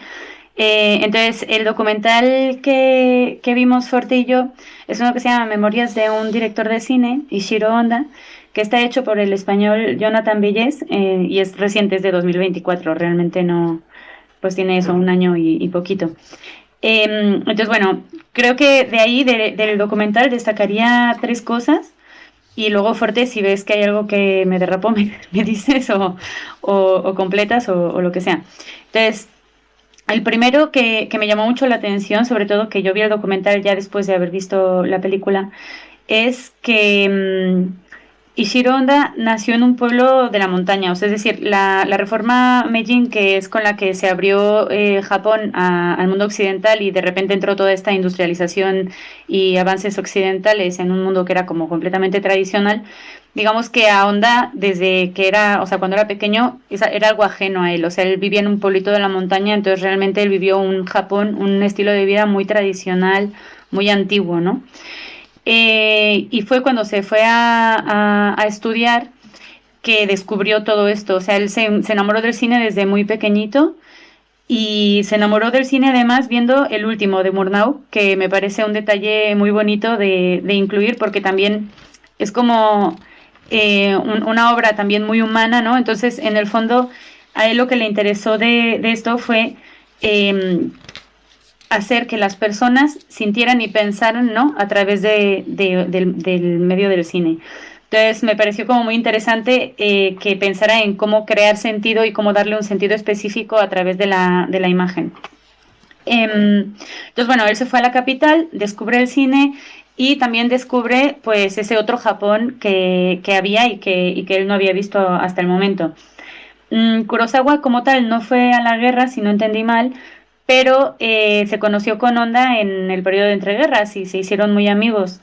S5: Entonces, el documental que vimos Forte y yo es uno que se llama Memorias de un director de cine, Ishiro Honda, que está hecho por el español Jonathan Villés y es reciente, es de 2024. Realmente no, pues tiene eso, un año y poquito. Entonces, bueno, creo que de ahí, del documental, destacaría tres cosas. Y luego, Fuerte, si ves que hay algo que me derrapó, me dices o completas o lo que sea. Entonces, el primero que me llamó mucho la atención, sobre todo que yo vi el documental ya después de haber visto la película, es que Ishiro Honda nació en un pueblo de la montaña, o sea, es decir, la reforma Meijin, que es con la que se abrió Japón al mundo occidental y de repente entró toda esta industrialización y avances occidentales en un mundo que era como completamente tradicional, digamos que a Honda, desde que era, o sea, cuando era pequeño, era algo ajeno a él, o sea, él vivía en un pueblito de la montaña, entonces realmente él vivió un Japón, un estilo de vida muy tradicional, muy antiguo, ¿no? Y fue cuando se fue a estudiar que descubrió todo esto. O sea, él se enamoró del cine desde muy pequeñito y se enamoró del cine además viendo el último de Murnau, que me parece un detalle muy bonito de incluir porque también es como una obra también muy humana, ¿no? Entonces, en el fondo, a él lo que le interesó de esto fue hacer que las personas sintieran y pensaran, ¿no? A través del medio del cine. Entonces me pareció como muy interesante que pensara en cómo crear sentido y cómo darle un sentido específico a través de la imagen. Entonces, bueno, él se fue a la capital, descubre el cine y también descubre pues ese otro Japón que había y que él no había visto hasta el momento. Kurosawa como tal no fue a la guerra, si no entendí mal, pero se conoció con Honda en el periodo de entreguerras y se hicieron muy amigos.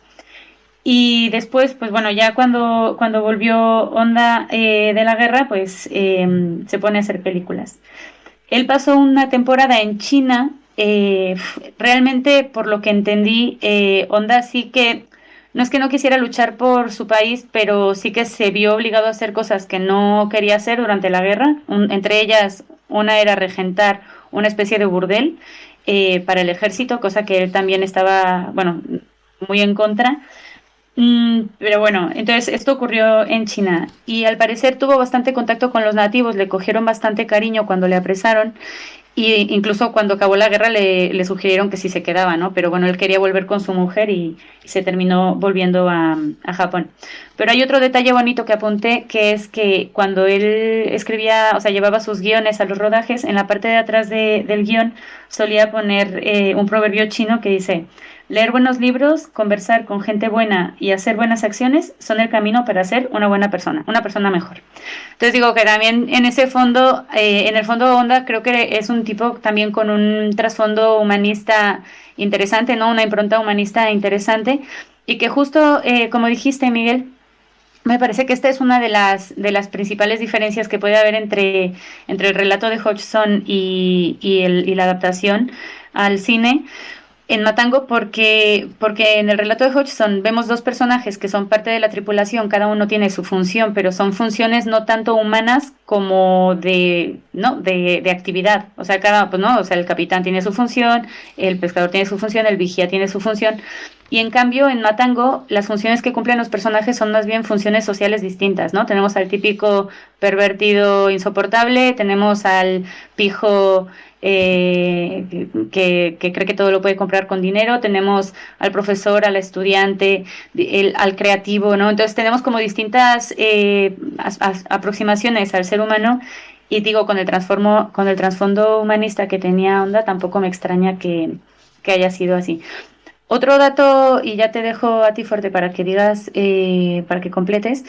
S5: Y después, pues bueno, ya cuando volvió Honda de la guerra, pues se pone a hacer películas. Él pasó una temporada en China, realmente por lo que entendí, Honda sí no es que no quisiera luchar por su país, pero sí que se vio obligado a hacer cosas que no quería hacer durante la guerra. Entre ellas, una era regentar una especie de burdel para el ejército, cosa que él también estaba, bueno, muy en contra. Pero bueno, entonces esto ocurrió en China y al parecer tuvo bastante contacto con los nativos, le cogieron bastante cariño cuando le apresaron Y incluso cuando acabó la guerra le sugirieron que sí se quedaba, ¿no? Pero bueno, él quería volver con su mujer y se terminó volviendo a Japón. Pero hay otro detalle bonito que apunté, que es que cuando él escribía, o sea, llevaba sus guiones a los rodajes, en la parte de atrás del guión solía poner un proverbio chino que dice: leer buenos libros, conversar con gente buena y hacer buenas acciones son el camino para ser una buena persona, una persona mejor. Entonces digo que también en ese fondo, en el fondo Honda creo que es un tipo también con un trasfondo humanista interesante, ¿no? Una impronta humanista interesante y que justo, como dijiste, Miguel, me parece que esta es una de las principales diferencias que puede haber entre el relato de Hodgson y la adaptación al cine en Matango, porque en el relato de Hodgson vemos dos personajes que son parte de la tripulación, cada uno tiene su función, pero son funciones no tanto humanas como de actividad. O sea, pues no, o sea, el capitán tiene su función, el pescador tiene su función, el vigía tiene su función. Y en cambio, en Matango, las funciones que cumplen los personajes son más bien funciones sociales distintas, ¿no? Tenemos al típico pervertido insoportable, tenemos al pijo que cree que todo lo puede comprar con dinero, tenemos al profesor, al estudiante, al creativo, ¿no? Entonces tenemos como distintas aproximaciones al ser humano y digo, con el trasfondo humanista que tenía Honda, tampoco me extraña que haya sido así. Otro dato, y ya te dejo a ti fuerte para que digas, para que completes,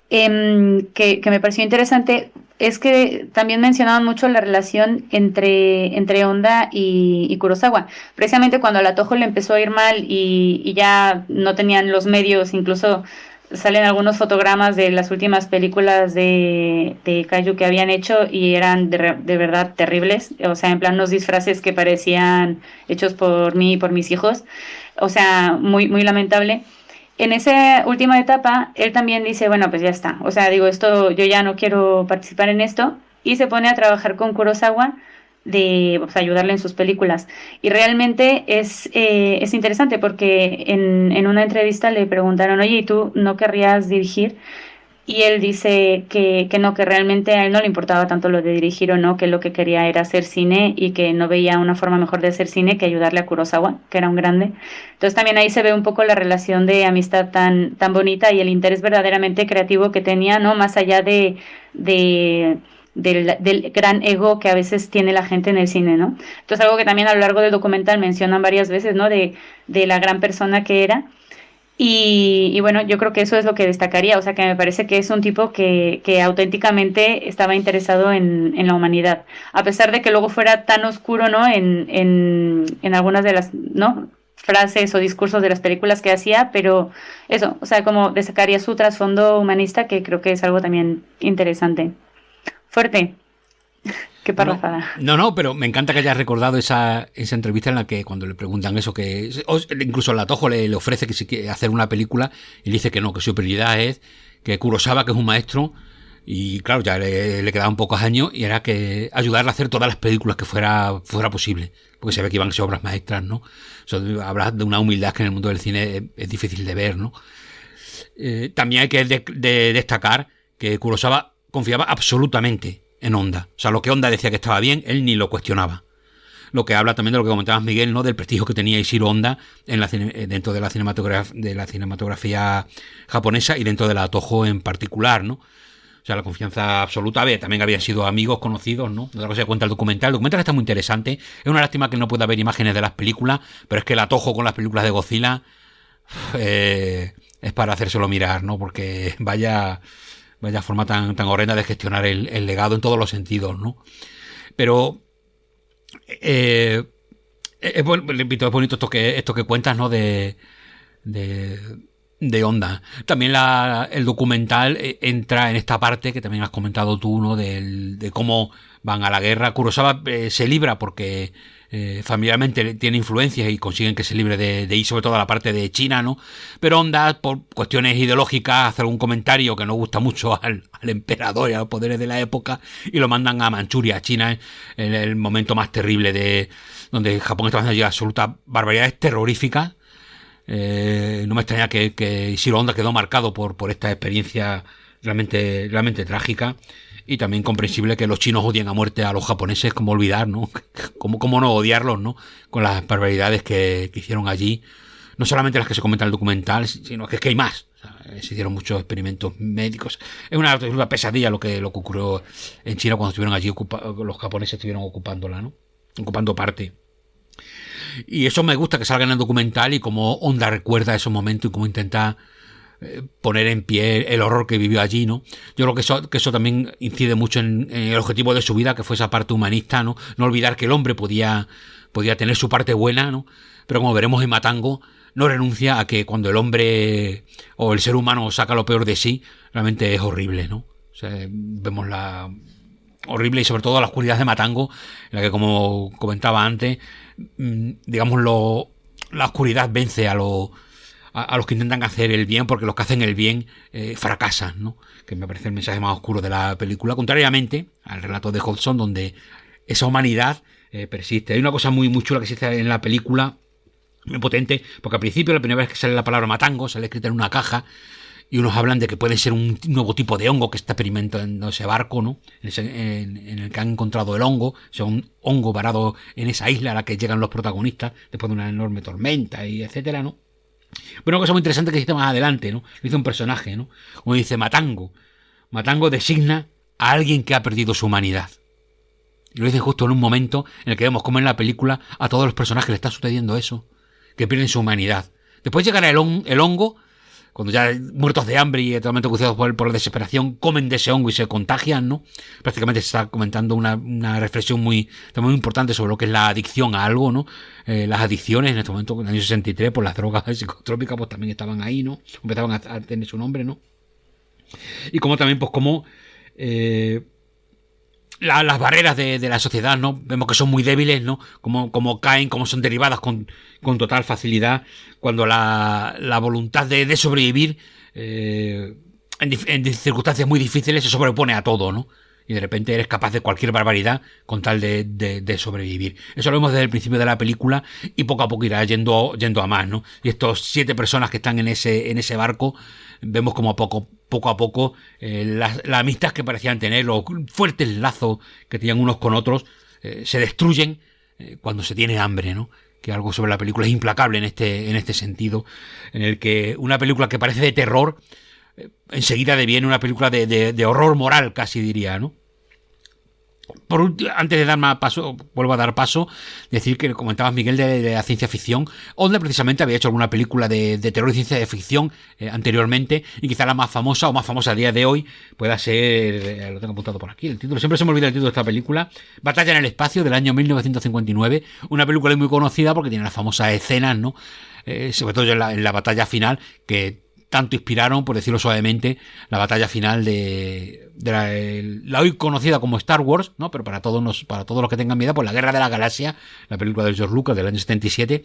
S5: que me pareció interesante, es que también mencionaban mucho la relación entre Honda y Kurosawa. Precisamente cuando a la Toho le empezó a ir mal y ya no tenían los medios, incluso salen algunos fotogramas de las últimas películas de Kaiju que habían hecho y eran de verdad terribles, o sea, en plan unos disfraces que parecían hechos por mí y por mis hijos, o sea, muy, muy lamentable. En esa última etapa, él también dice, bueno, pues ya está, o sea, digo, esto, yo ya no quiero participar en esto, y se pone a trabajar con Kurosawa de pues, ayudarle en sus películas. Y realmente es interesante porque en una entrevista le preguntaron, oye, ¿y tú no querrías dirigir? Y él dice que no, que realmente a él no le importaba tanto lo de dirigir o no, que lo que quería era hacer cine y que no veía una forma mejor de hacer cine que ayudarle a Kurosawa, que era un grande. Entonces también ahí se ve un poco la relación de amistad tan bonita y el interés verdaderamente creativo que tenía, ¿no? Más allá del gran ego que a veces tiene la gente en el cine, ¿no? Entonces algo que también a lo largo del documental mencionan varias veces, ¿no? De la gran persona que era. Y bueno, yo creo que eso es lo que destacaría, o sea que me parece que es un tipo que auténticamente estaba interesado en la humanidad, a pesar de que luego fuera tan oscuro, ¿no? En algunas de las, ¿no? frases o discursos de las películas que hacía, pero eso, o sea, como destacaría su trasfondo humanista, que creo que es algo también interesante. Fuerte. Qué parrafada.
S2: No, pero me encanta que hayas recordado esa entrevista en la que cuando le preguntan eso, que incluso la Toho le ofrece que si quiere hacer una película y le dice que no, que su prioridad es que Kurosawa, que es un maestro, y claro, ya le quedaban pocos años y era que ayudarle a hacer todas las películas que fuera posible, porque se ve que iban a ser obras maestras, ¿no? Hablas de una humildad que en el mundo del cine es difícil de ver, ¿no? También hay que destacar que Kurosawa confiaba absolutamente en Honda. O sea, lo que Honda decía que estaba bien, él ni lo cuestionaba. Lo que habla también de lo que comentabas, Miguel, ¿no? Del prestigio que tenía Ishiro Honda dentro de la cinematografía japonesa y dentro de la Toho en particular, ¿no? O sea, la confianza absoluta. También habían sido amigos, conocidos, ¿no? Otra cosa que cuenta el documental. El documental está muy interesante. Es una lástima que no pueda haber imágenes de las películas, pero es que la Toho con las películas de Godzilla es para hacérselo mirar, ¿no? Porque vaya forma tan horrenda de gestionar el legado en todos los sentidos, ¿no? Pero es bonito esto que cuentas, ¿no? De Honda. También el documental entra en esta parte que también has comentado tú, ¿no? De cómo van a la guerra. Kurosawa se libra porque familiarmente tiene influencias y consiguen que se libre de ir sobre todo a la parte de China, ¿no? Pero Honda, por cuestiones ideológicas, hace algún comentario que no gusta mucho al emperador y a los poderes de la época y lo mandan a Manchuria, a China, en el momento más terrible donde Japón está haciendo absolutas barbaridades terroríficas. No me extraña que Ishiro Honda quedó marcado por esta experiencia realmente trágica. Y también comprensible que los chinos odien a muerte a los japoneses, como olvidar, ¿no? ¿Cómo no odiarlos, ¿no? Con las barbaridades que hicieron allí. No solamente las que se comentan en el documental, sino que es que hay más. O sea, se hicieron muchos experimentos médicos. Es una pesadilla lo que ocurrió en China cuando estuvieron allí, los japoneses estuvieron ocupándola, ¿no? Ocupando parte. Y eso me gusta que salga en el documental y cómo Honda recuerda esos momentos y cómo intenta poner en pie el horror que vivió allí, ¿no? Yo creo que eso también incide mucho en el objetivo de su vida, que fue esa parte humanista, ¿no? No olvidar que el hombre podía tener su parte buena, ¿no? Pero como veremos en Matango, no renuncia a que cuando el hombre o el ser humano saca lo peor de sí, realmente es horrible, ¿no? O sea, vemos la horrible y sobre todo la oscuridad de Matango, en la que, como comentaba antes, digamos, la oscuridad vence a los que intentan hacer el bien, porque los que hacen el bien fracasan, ¿no? Que me parece el mensaje más oscuro de la película, contrariamente al relato de Hodgson, donde esa humanidad persiste. Hay una cosa muy, muy chula que existe en la película, muy potente, porque al principio, la primera vez que sale la palabra Matango, sale escrita en una caja, y unos hablan de que puede ser un nuevo tipo de hongo que está experimentando ese barco, ¿no? En el que han encontrado el hongo, o sea, un hongo varado en esa isla a la que llegan los protagonistas después de una enorme tormenta y etcétera, ¿no? Pero una cosa muy interesante que dice más adelante, ¿no? Lo dice un personaje, ¿no? Como dice Matango. Matango designa a alguien que ha perdido su humanidad. Y lo dice justo en un momento en el que vemos cómo en la película a todos los personajes le está sucediendo eso, que pierden su humanidad. Después llegará el hongo, cuando ya muertos de hambre y totalmente cruzados por la desesperación, comen de ese hongo y se contagian, ¿no? Prácticamente se está comentando una reflexión muy importante sobre lo que es la adicción a algo, ¿no? Las adicciones en este momento, en el año 63, pues las drogas psicotrópicas pues también estaban ahí, ¿no? Empezaban a tener su nombre, ¿no? Y como también, pues como las barreras de la sociedad, ¿no? Vemos que son muy débiles, ¿no? Como caen, como son derribadas con total facilidad, cuando la voluntad de sobrevivir en circunstancias muy difíciles se sobrepone a todo, ¿no? Y de repente eres capaz de cualquier barbaridad con tal de sobrevivir. Eso lo vemos desde el principio de la película y poco a poco irá yendo a más, ¿no? Y estos 7 personas que están en ese barco, vemos como poco a poco la amistad que parecían tener, los fuertes lazos que tenían unos con otros, se destruyen cuando se tiene hambre, ¿no? Que algo sobre la película es implacable en este sentido, en el que una película que parece de terror enseguida deviene una película de horror moral, casi diría, ¿no? Antes de dar más paso, vuelvo a dar paso, decir que comentabas, Miguel, de la ciencia ficción. Onda precisamente había hecho alguna película de terror y ciencia de ficción anteriormente, y quizá la más famosa a día de hoy pueda ser, lo tengo apuntado por aquí, el título, siempre se me olvida el título de esta película, Batalla en el espacio, del año 1959, una película muy conocida porque tiene las famosas escenas, ¿no? Sobre todo en la batalla final, que tanto inspiraron, por decirlo suavemente, la batalla final de la hoy conocida como Star Wars, ¿no? Pero para todos los que tengan miedo, pues la Guerra de la Galaxia, la película de George Lucas del año 77,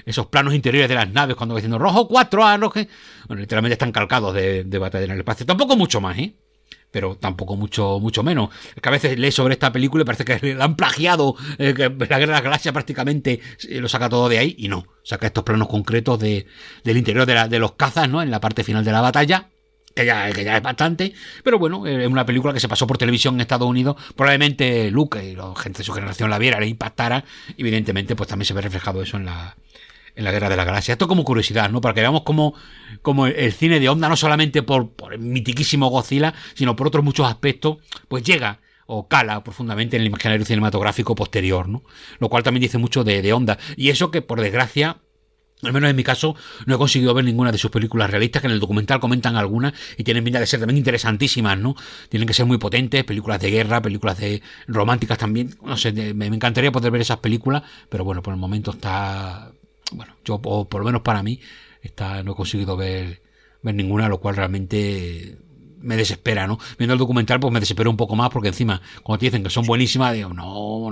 S2: esos planos interiores de las naves cuando va diciendo rojo 4 a rojo, bueno, literalmente están calcados de batalla en el espacio. Tampoco mucho más, pero tampoco mucho menos. Es que a veces lees sobre esta película y parece que la han plagiado, que la Guerra de la Galaxia prácticamente lo saca todo de ahí, y no, saca estos planos concretos del interior de los cazas, ¿no? En la parte final de la batalla, que ya es bastante, pero bueno, es una película que se pasó por televisión en Estados Unidos, probablemente Luke y la gente de su generación la viera, le impactara, y evidentemente pues también se ve reflejado eso en la Guerra de la Galaxia. Esto como curiosidad, ¿no? Para que veamos cómo el cine de Onda, no solamente por el mitiquísimo Godzilla, sino por otros muchos aspectos, pues llega o cala profundamente en el imaginario cinematográfico posterior, ¿no? Lo cual también dice mucho de Onda. Y eso que, por desgracia, al menos en mi caso, no he conseguido ver ninguna de sus películas realistas, que en el documental comentan algunas y tienen pinta de ser también interesantísimas, ¿no? Tienen que ser muy potentes, películas de guerra, películas románticas también. No sé, me encantaría poder ver esas películas, pero bueno, por el momento está... Bueno, yo, o por lo menos para mí, no he conseguido ver ninguna, lo cual realmente me desespera, ¿no? Viendo el documental, pues me desespero un poco más, porque encima, cuando te dicen que son buenísimas, digo, no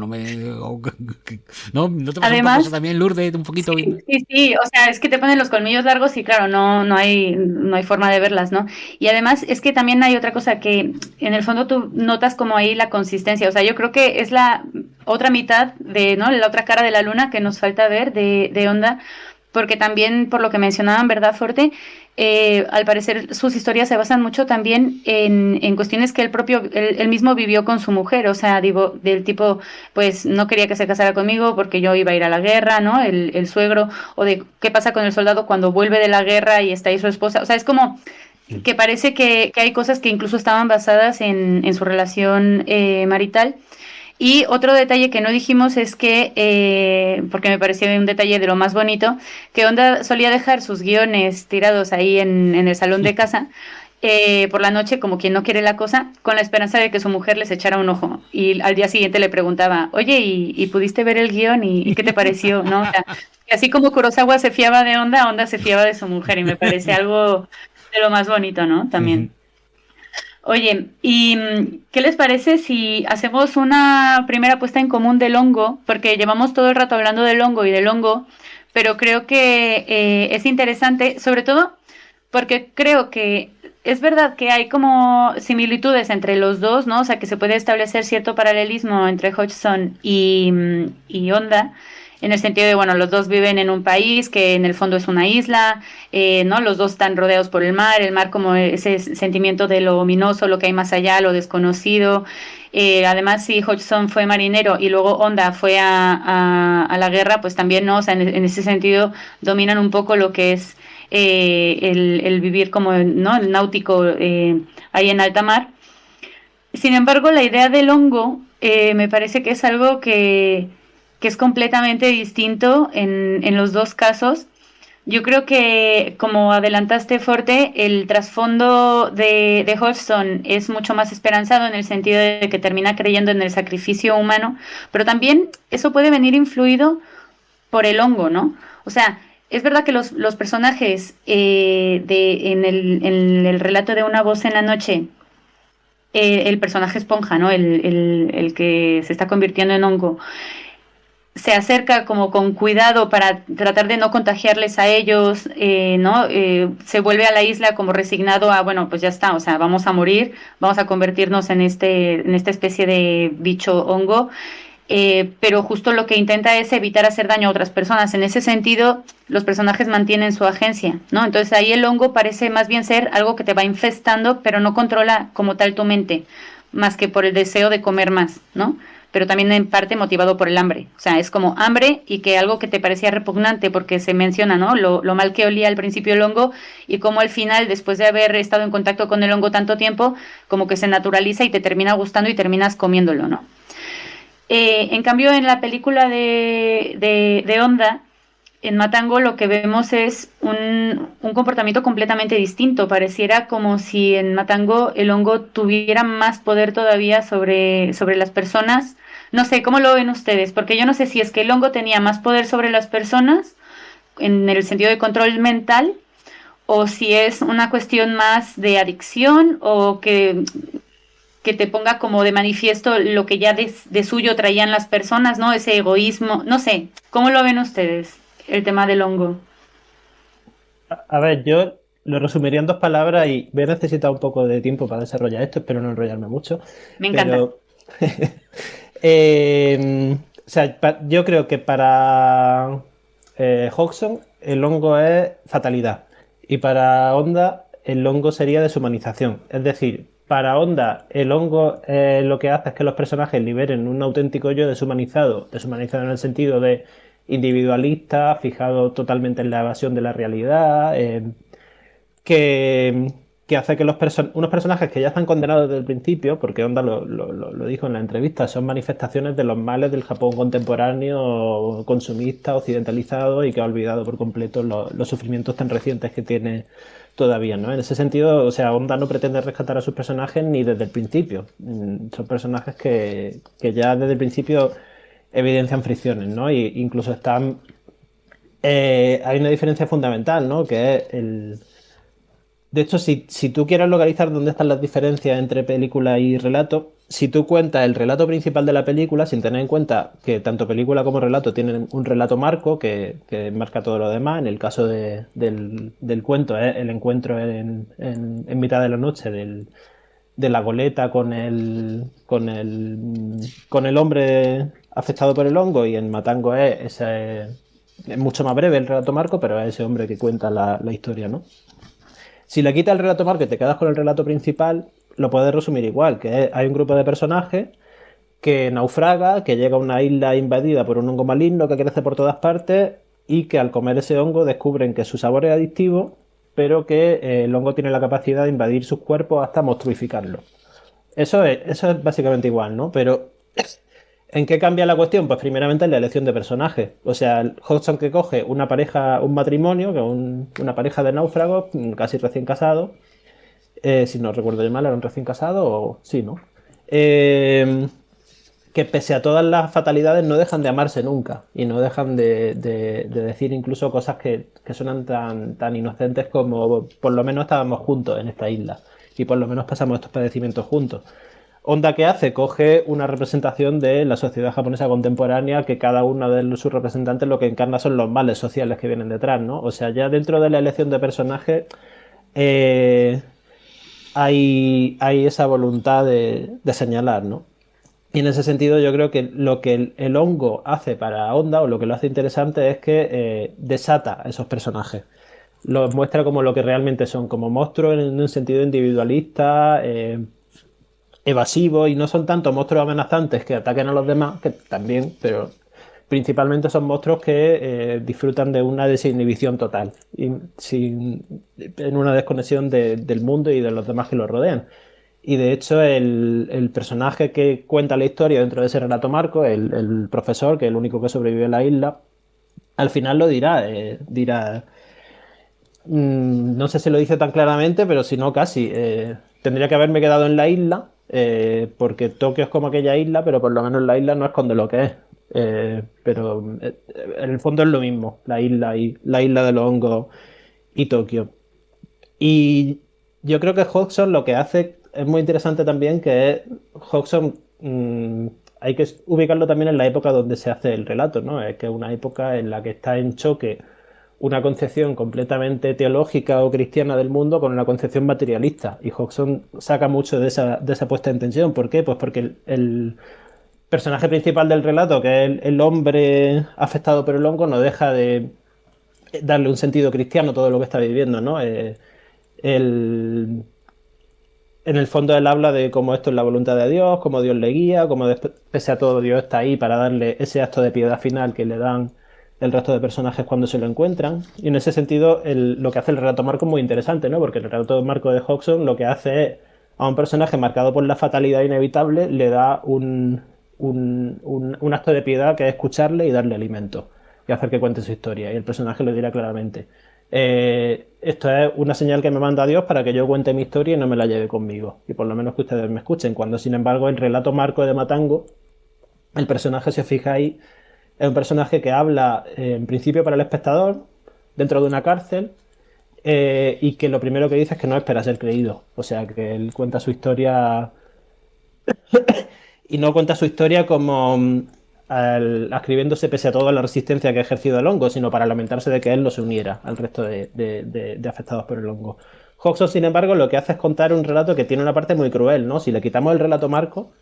S2: te pasa
S5: Además,
S2: un poco también, Lourdes, un poquito.
S5: Sí, o sea, es que te ponen los colmillos largos y claro, no hay forma de verlas, ¿no? Y además es que también hay otra cosa que en el fondo tú notas como ahí la consistencia, o sea, yo creo que es la otra mitad ¿no? La otra cara de la luna que nos falta ver de Onda, porque también, por lo que mencionaban, ¿verdad, Forte? al parecer sus historias se basan mucho también en cuestiones que él mismo vivió con su mujer, o sea, digo, del tipo, pues no quería que se casara conmigo porque yo iba a ir a la guerra, ¿no? El suegro, o de qué pasa con el soldado cuando vuelve de la guerra y está ahí su esposa, o sea, es como que parece que hay cosas que incluso estaban basadas en su relación marital. Y otro detalle que no dijimos es que, porque me pareció un detalle de lo más bonito, que Onda solía dejar sus guiones tirados ahí en el salón de casa por la noche, como quien no quiere la cosa, con la esperanza de que su mujer les echara un ojo. Y al día siguiente le preguntaba, oye, ¿y pudiste ver el guión? ¿Y qué te pareció? ¿No? O sea, así como Kurosawa se fiaba de Onda, Onda se fiaba de su mujer y me parece algo de lo más bonito, ¿no? También. Oye, ¿y qué les parece si hacemos una primera puesta en común del hongo? Porque llevamos todo el rato hablando del hongo y del hongo, pero creo que es interesante, sobre todo porque creo que es verdad que hay como similitudes entre los dos, ¿no? O sea, que se puede establecer cierto paralelismo entre Hodgson y Onda, en el sentido de, bueno, los dos viven en un país que en el fondo es una isla, ¿no? Los dos están rodeados por el mar como ese sentimiento de lo ominoso, lo que hay más allá, lo desconocido. Además, si Hodgson fue marinero y luego Onda fue a la guerra, pues también, ¿no? O sea, en ese sentido dominan un poco lo que es el vivir como, ¿no? El náutico ahí en alta mar. Sin embargo, la idea del hongo me parece que es algo que es completamente distinto en los dos casos. Yo creo que, como adelantaste, Forte, el trasfondo de Hodgson es mucho más esperanzado en el sentido de que termina creyendo en el sacrificio humano, pero también eso puede venir influido por el hongo, ¿no? O sea, es verdad que los personajes en el relato de Una voz en la noche, el personaje esponja, ¿no? El que se está convirtiendo en hongo, se acerca como con cuidado para tratar de no contagiarles a ellos, ¿no? Se vuelve a la isla como resignado a, bueno, pues ya está, o sea, vamos a morir, vamos a convertirnos en esta especie de bicho hongo, pero justo lo que intenta es evitar hacer daño a otras personas. En ese sentido, los personajes mantienen su agencia, ¿no? Entonces ahí el hongo parece más bien ser algo que te va infestando, pero no controla como tal tu mente, más que por el deseo de comer más, ¿no? Pero también en parte motivado por el hambre. O sea, es como hambre y que algo que te parecía repugnante, porque se menciona, ¿no? Lo mal que olía al principio el hongo y cómo al final, después de haber estado en contacto con el hongo tanto tiempo, como que se naturaliza y te termina gustando y terminas comiéndolo, ¿no? En cambio, en la película de Onda, en Matango lo que vemos es un comportamiento completamente distinto. Pareciera como si en Matango el hongo tuviera más poder todavía sobre las personas. No sé, ¿cómo lo ven ustedes? Porque yo no sé si es que el hongo tenía más poder sobre las personas en el sentido de control mental, o si es una cuestión más de adicción o que te ponga como de manifiesto lo que ya de suyo traían las personas, ¿no? Ese egoísmo. No sé, ¿cómo lo ven ustedes? El tema del hongo.
S4: A ver, yo lo resumiría en dos palabras y voy a necesitar un poco de tiempo para desarrollar esto, espero no enrollarme mucho.
S5: Me encanta.
S4: Pero, o sea, yo creo que para Hodgson el hongo es fatalidad y para Onda el hongo sería deshumanización. Es decir, para Onda el hongo lo que hace es que los personajes liberen un auténtico yo deshumanizado en el sentido de individualista, fijado totalmente en la evasión de la realidad, que hace que unos personajes que ya están condenados desde el principio, porque Onda lo dijo en la entrevista, son manifestaciones de los males del Japón contemporáneo, consumista, occidentalizado y que ha olvidado por completo los sufrimientos tan recientes que tiene todavía, ¿no? En ese sentido, o sea, Onda no pretende rescatar a sus personajes ni desde el principio. Son personajes que ya desde el principio evidencian fricciones, ¿no? Y incluso están... hay una diferencia fundamental, ¿no? Que es el... De hecho, si tú quieres localizar dónde están las diferencias entre película y relato, si tú cuentas el relato principal de la película, sin tener en cuenta que tanto película como relato tienen un relato marco que marca todo lo demás, en el caso del cuento es el encuentro en mitad de la noche de la goleta con el hombre afectado por el hongo, y en Matango es mucho más breve el relato marco, pero es ese hombre que cuenta la historia, ¿no? Si le quitas el relato marco y te quedas con el relato principal, lo puedes resumir igual, que hay un grupo de personajes que naufraga, que llega a una isla invadida por un hongo maligno que crece por todas partes y que al comer ese hongo descubren que su sabor es adictivo, pero que el hongo tiene la capacidad de invadir sus cuerpos hasta monstruificarlos. Eso es básicamente igual, ¿no? Pero ¿en qué cambia la cuestión? Pues primeramente en la elección de personajes. O sea, el Hodgson que coge una pareja, un matrimonio, una pareja de náufragos, casi recién casados, si no recuerdo yo mal, eran recién casados o sí, ¿no? Que pese a todas las fatalidades no dejan de amarse nunca y no dejan de decir incluso cosas que suenan tan inocentes como por lo menos estábamos juntos en esta isla y por lo menos pasamos estos padecimientos juntos. Honda, ¿qué hace? Coge una representación de la sociedad japonesa contemporánea que cada uno de sus representantes lo que encarna son los males sociales que vienen detrás, ¿no? O sea, ya dentro de la elección de personajes hay esa voluntad de señalar, ¿no? Y en ese sentido yo creo que lo que el hongo hace para Honda, o lo que lo hace interesante, es que desata a esos personajes. Los muestra como lo que realmente son, como monstruos en un sentido individualista, evasivos, y no son tanto monstruos amenazantes que ataquen a los demás, que también, pero principalmente son monstruos que disfrutan de una desinhibición total, y en una desconexión del mundo y de los demás que los rodean. Y de hecho el personaje que cuenta la historia dentro de ese relato marco, el profesor, que es el único que sobrevive en la isla, al final lo dirá, no sé si lo dice tan claramente, pero si no casi, tendría que haberme quedado en la isla, porque Tokio es como aquella isla, pero por lo menos la isla no esconde lo que es. Pero en el fondo es lo mismo, la isla de los hongos y Tokio. Y yo creo que Hodgson lo que hace es muy interesante también, que es Hodgson, hay que ubicarlo también en la época donde se hace el relato, ¿no? Es que es una época en la que está en choque una concepción completamente teológica o cristiana del mundo con una concepción materialista. Y Hodgson saca mucho de esa puesta en tensión. ¿Por qué? Pues porque el personaje principal del relato, que es el hombre afectado por el hongo, no deja de darle un sentido cristiano a todo lo que está viviendo, ¿no? En el fondo él habla de cómo esto es la voluntad de Dios, cómo Dios le guía, cómo pese a todo Dios está ahí para darle ese acto de piedad final que le dan el resto de personajes cuando se lo encuentran. Y en ese sentido lo que hace el relato marco es muy interesante, ¿no? Porque el relato marco de Hodgson lo que hace es a un personaje marcado por la fatalidad inevitable le da un acto de piedad, que es escucharle y darle alimento y hacer que cuente su historia. Y el personaje lo dirá claramente. Esto es una señal que me manda Dios para que yo cuente mi historia y no me la lleve conmigo, y por lo menos que ustedes me escuchen. Cuando sin embargo el relato marco de Matango, el personaje, se fija ahí, es un personaje que habla en principio para el espectador dentro de una cárcel, y que lo primero que dice es que no espera ser creído. O sea, que él cuenta su historia y no cuenta su historia como ascribiéndose pese a toda la resistencia que ha ejercido el hongo, sino para lamentarse de que él no se uniera al resto de afectados por el hongo. Hodgson, sin embargo, lo que hace es contar un relato que tiene una parte muy cruel, ¿no? Si le quitamos el relato marco,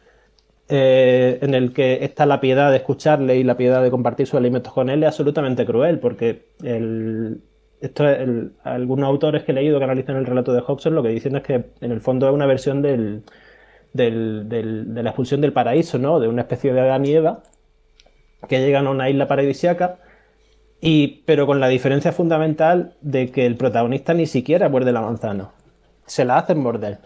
S4: en el que está la piedad de escucharle y la piedad de compartir sus alimentos con él, es absolutamente cruel, porque algunos autores que he leído que analizan el relato de Hodgson lo que dicen es que en el fondo es una versión de la expulsión del paraíso, ¿no? De una especie de Adán y Eva que llegan a una isla paradisíaca, pero con la diferencia fundamental de que el protagonista ni siquiera muerde la manzana, se la hacen morder.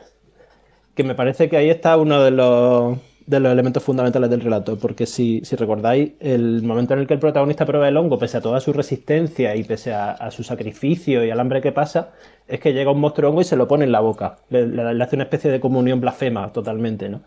S4: Que me parece que ahí está uno de los elementos fundamentales del relato, porque si recordáis, el momento en el que el protagonista prueba el hongo, pese a toda su resistencia y pese a su sacrificio y al hambre que pasa, es que llega un monstruo hongo y se lo pone en la boca. Le hace una especie de comunión blasfema totalmente, ¿no?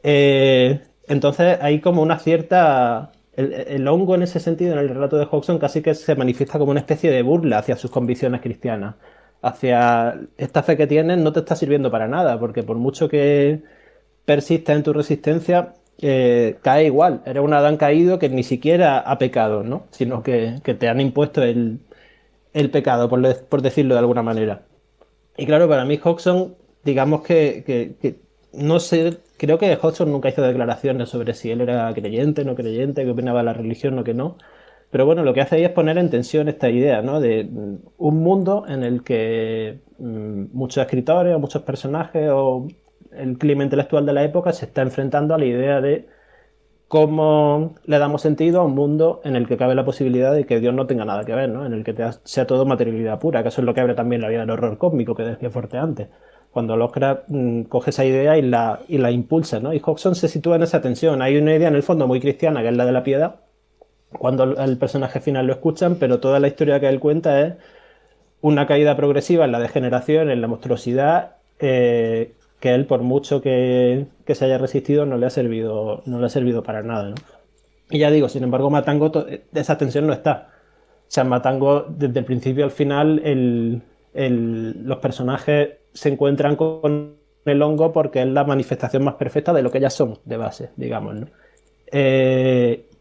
S4: Entonces hay como una cierta... El hongo en ese sentido, en el relato de Hodgson, casi que se manifiesta como una especie de burla hacia sus convicciones cristianas. Hacia esta fe que tienes no te está sirviendo para nada, porque por mucho que persistas en tu resistencia, cae igual. Eres un Adán caído que ni siquiera ha pecado, ¿no? Sino que te han impuesto el pecado, por decirlo de alguna manera. Y claro, para mí Hodgson, digamos que no sé, creo que Hodgson nunca hizo declaraciones sobre si él era creyente, no creyente, qué opinaba de la religión o que no. Pero bueno, lo que hace ahí es poner en tensión esta idea, ¿no? De un mundo en el que muchos escritores o muchos personajes o el clima intelectual de la época se está enfrentando a la idea de cómo le damos sentido a un mundo en el que cabe la posibilidad de que Dios no tenga nada que ver, ¿no? En el que sea todo materialidad pura, que eso es lo que abre también la vida del horror cósmico que decía Forte antes. Cuando Lovecraft coge esa idea y la impulsa, ¿no? Y Hodgson se sitúa en esa tensión. Hay una idea en el fondo muy cristiana, que es la de la piedad, cuando el personaje final lo escuchan, pero toda la historia que él cuenta es una caída progresiva en la degeneración, en la monstruosidad, que él, por mucho que se haya resistido, no le ha servido para nada, ¿no? Y ya digo, sin embargo, Matango, esa tensión no está. O sea, en Matango, desde el principio al final, los personajes se encuentran con el hongo porque es la manifestación más perfecta de lo que ellas son, de base, digamos, ¿no?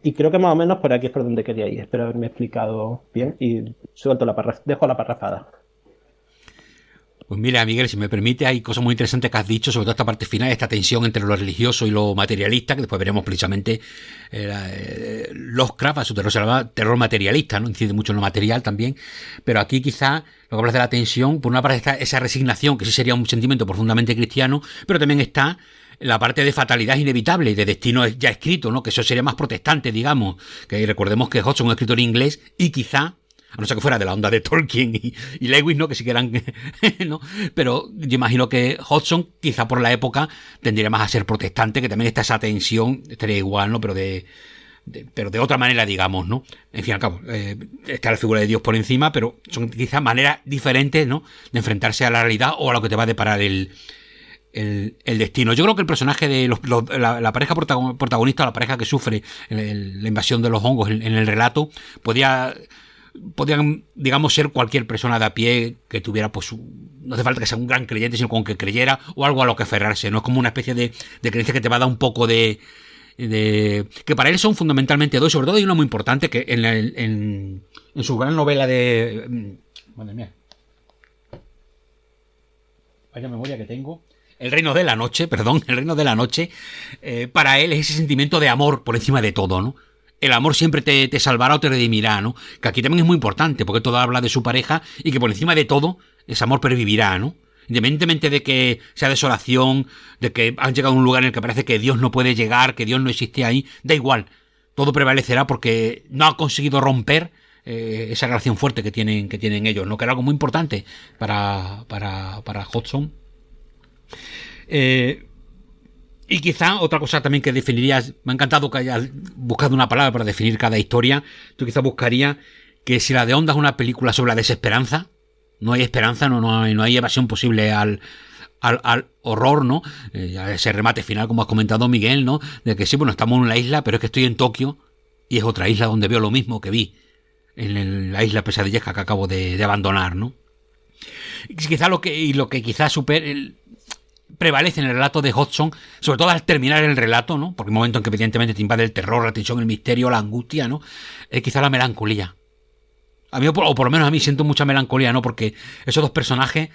S4: Y creo que más o menos por aquí es por donde quería ir. Espero haberme explicado bien y dejo la parrafada.
S2: Pues mira, Miguel, si me permite, hay cosas muy interesantes que has dicho, sobre todo esta parte final, esta tensión entre lo religioso y lo materialista, que después veremos precisamente Lovecraft, a su terror se llama terror materialista, ¿no? Incide mucho en lo material también, pero aquí quizá lo que hablas de la tensión, por una parte está esa resignación, que sí sería un sentimiento profundamente cristiano, pero también está la parte de fatalidad inevitable y de destino ya escrito, ¿no? Que eso sería más protestante, digamos, que recordemos que Hodgson es un escritor inglés y quizá, a no ser que fuera de la onda de Tolkien y Lewis, ¿no? Que sí que eran, ¿no? Pero yo imagino que Hodgson, quizá por la época, tendería más a ser protestante, que también está esa tensión, estaría igual, ¿no? Pero de otra manera, digamos, ¿no? En fin, al cabo, está la figura de Dios por encima, pero son quizá maneras diferentes, ¿no? De enfrentarse a la realidad o a lo que te va a deparar el destino. Yo creo que el personaje de la pareja protagonista, la pareja que sufre la invasión de los hongos en el relato, podían, digamos, ser cualquier persona de a pie que tuviera, pues, no hace falta que sea un gran creyente, sino con que creyera o algo a lo que aferrarse, ¿no? Es como una especie de creencia que te va a dar un poco que para él son fundamentalmente dos, y sobre todo hay una muy importante que en su gran novela de... Madre mía. Vaya memoria que tengo. El reino de la noche, para él es ese sentimiento de amor por encima de todo, ¿no? El amor siempre te salvará o te redimirá, ¿no? Que aquí también es muy importante, porque todo habla de su pareja y que por encima de todo, ese amor pervivirá, ¿no? Independientemente de que sea desolación, de que han llegado a un lugar en el que parece que Dios no puede llegar, que Dios no existe ahí, da igual. Todo prevalecerá porque no ha conseguido romper esa relación fuerte que tienen ellos, ¿no? Que era algo muy importante para Hodgson. Y quizá otra cosa también que definirías, me ha encantado que hayas buscado una palabra para definir cada historia. Yo quizá buscaría que si la de Onda es una película sobre la desesperanza, no hay esperanza, no hay evasión posible al horror, ¿no? Ese remate final, como has comentado, Miguel, ¿no? De que sí, bueno, estamos en una isla, pero es que estoy en Tokio y es otra isla donde veo lo mismo que vi en la isla pesadillesca que acabo de abandonar, ¿no? Y quizá lo que quizá prevalece en el relato de Hodgson, sobre todo al terminar el relato, ¿no? Porque el momento en que evidentemente te invade el terror, la tensión, el misterio, la angustia, ¿no? Es quizá la melancolía. A mí, o por lo menos a mí, siento mucha melancolía, ¿no? Porque esos dos personajes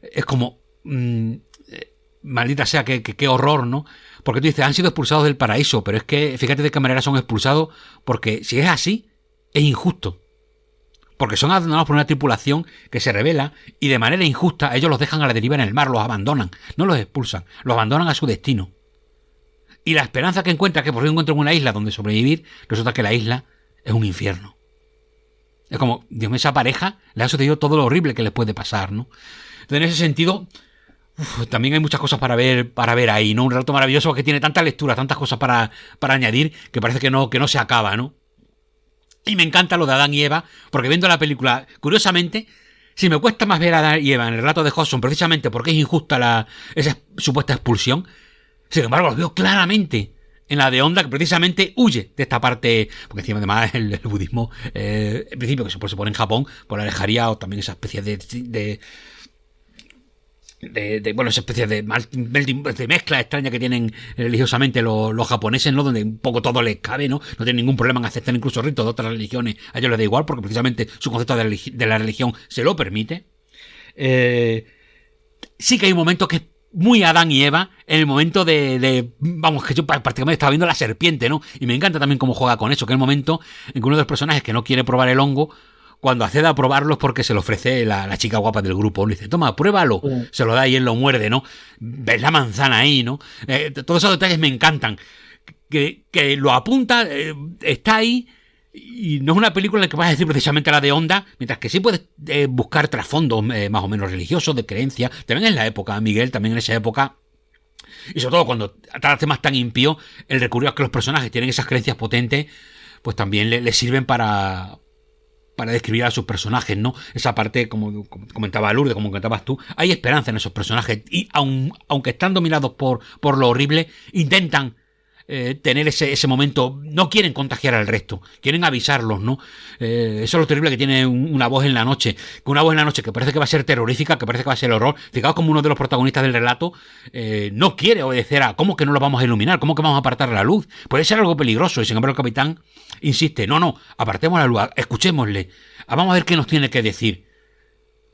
S2: es como... maldita sea, qué horror, ¿no? Porque tú dices, han sido expulsados del paraíso, pero es que fíjate de qué manera son expulsados, porque si es así, es injusto. Porque son abandonados por una tripulación que se rebela y de manera injusta ellos los dejan a la deriva en el mar, los abandonan, no los expulsan, los abandonan a su destino. Y la esperanza que encuentra, que por fin encuentran una isla donde sobrevivir, resulta que la isla es un infierno. Es como, Dios mío, esa pareja le ha sucedido todo lo horrible que les puede pasar, ¿no? Entonces, en ese sentido, también hay muchas cosas para ver ahí, ¿no? Un relato maravilloso que tiene tanta lectura, tantas cosas para añadir, que parece que no se acaba, ¿no? Y me encanta lo de Adán y Eva, porque viendo la película, curiosamente, si me cuesta más ver a Adán y Eva en el relato de Hodgson, precisamente porque es injusta esa supuesta expulsión, sin embargo, lo veo claramente en la de Onda, que precisamente huye de esta parte, porque encima además el budismo, en principio, que se pone en Japón, por la alejaría, o también esa especie de esa especie de mezcla extraña que tienen religiosamente los japoneses, ¿no? Donde un poco todo les cabe, ¿no? No tienen ningún problema en aceptar incluso ritos de otras religiones. A ellos les da igual porque precisamente su concepto de la religión se lo permite. Sí que hay un momento que es muy Adán y Eva en el momento vamos, que yo prácticamente estaba viendo la serpiente, ¿no? Y me encanta también cómo juega con eso, que es el momento en que uno de los personajes que no quiere probar el hongo, cuando accede a probarlo es porque se lo ofrece la chica guapa del grupo, ¿no? Le dice, toma, pruébalo. Sí. Se lo da y él lo muerde, ¿no? Ves la manzana ahí, ¿no? Todos esos detalles me encantan. Que lo apunta, está ahí, y no es una película en la que vas a decir precisamente la de onda, mientras que sí puedes buscar trasfondos más o menos religiosos, de creencia. También en la época, Miguel, también en esa época, y sobre todo cuando trata temas tan impíos, el recurrir a que los personajes tienen esas creencias potentes, pues también le sirven para describir a sus personajes, ¿no? Esa parte, como comentaba Lourdes, como comentabas tú, hay esperanza en esos personajes, y aunque están dominados por lo horrible, intentan tener ese momento, no quieren contagiar al resto, quieren avisarlos, ¿no? Eso es lo terrible que tiene una voz en la noche, que parece que va a ser terrorífica, que parece que va a ser horror. Fijaos como uno de los protagonistas del relato no quiere obedecer a ¿cómo que no lo vamos a iluminar? ¿Cómo que vamos a apartar la luz? Puede ser algo peligroso, y sin embargo el capitán insiste, no, apartemos la luz, escuchémosle, vamos a ver qué nos tiene que decir.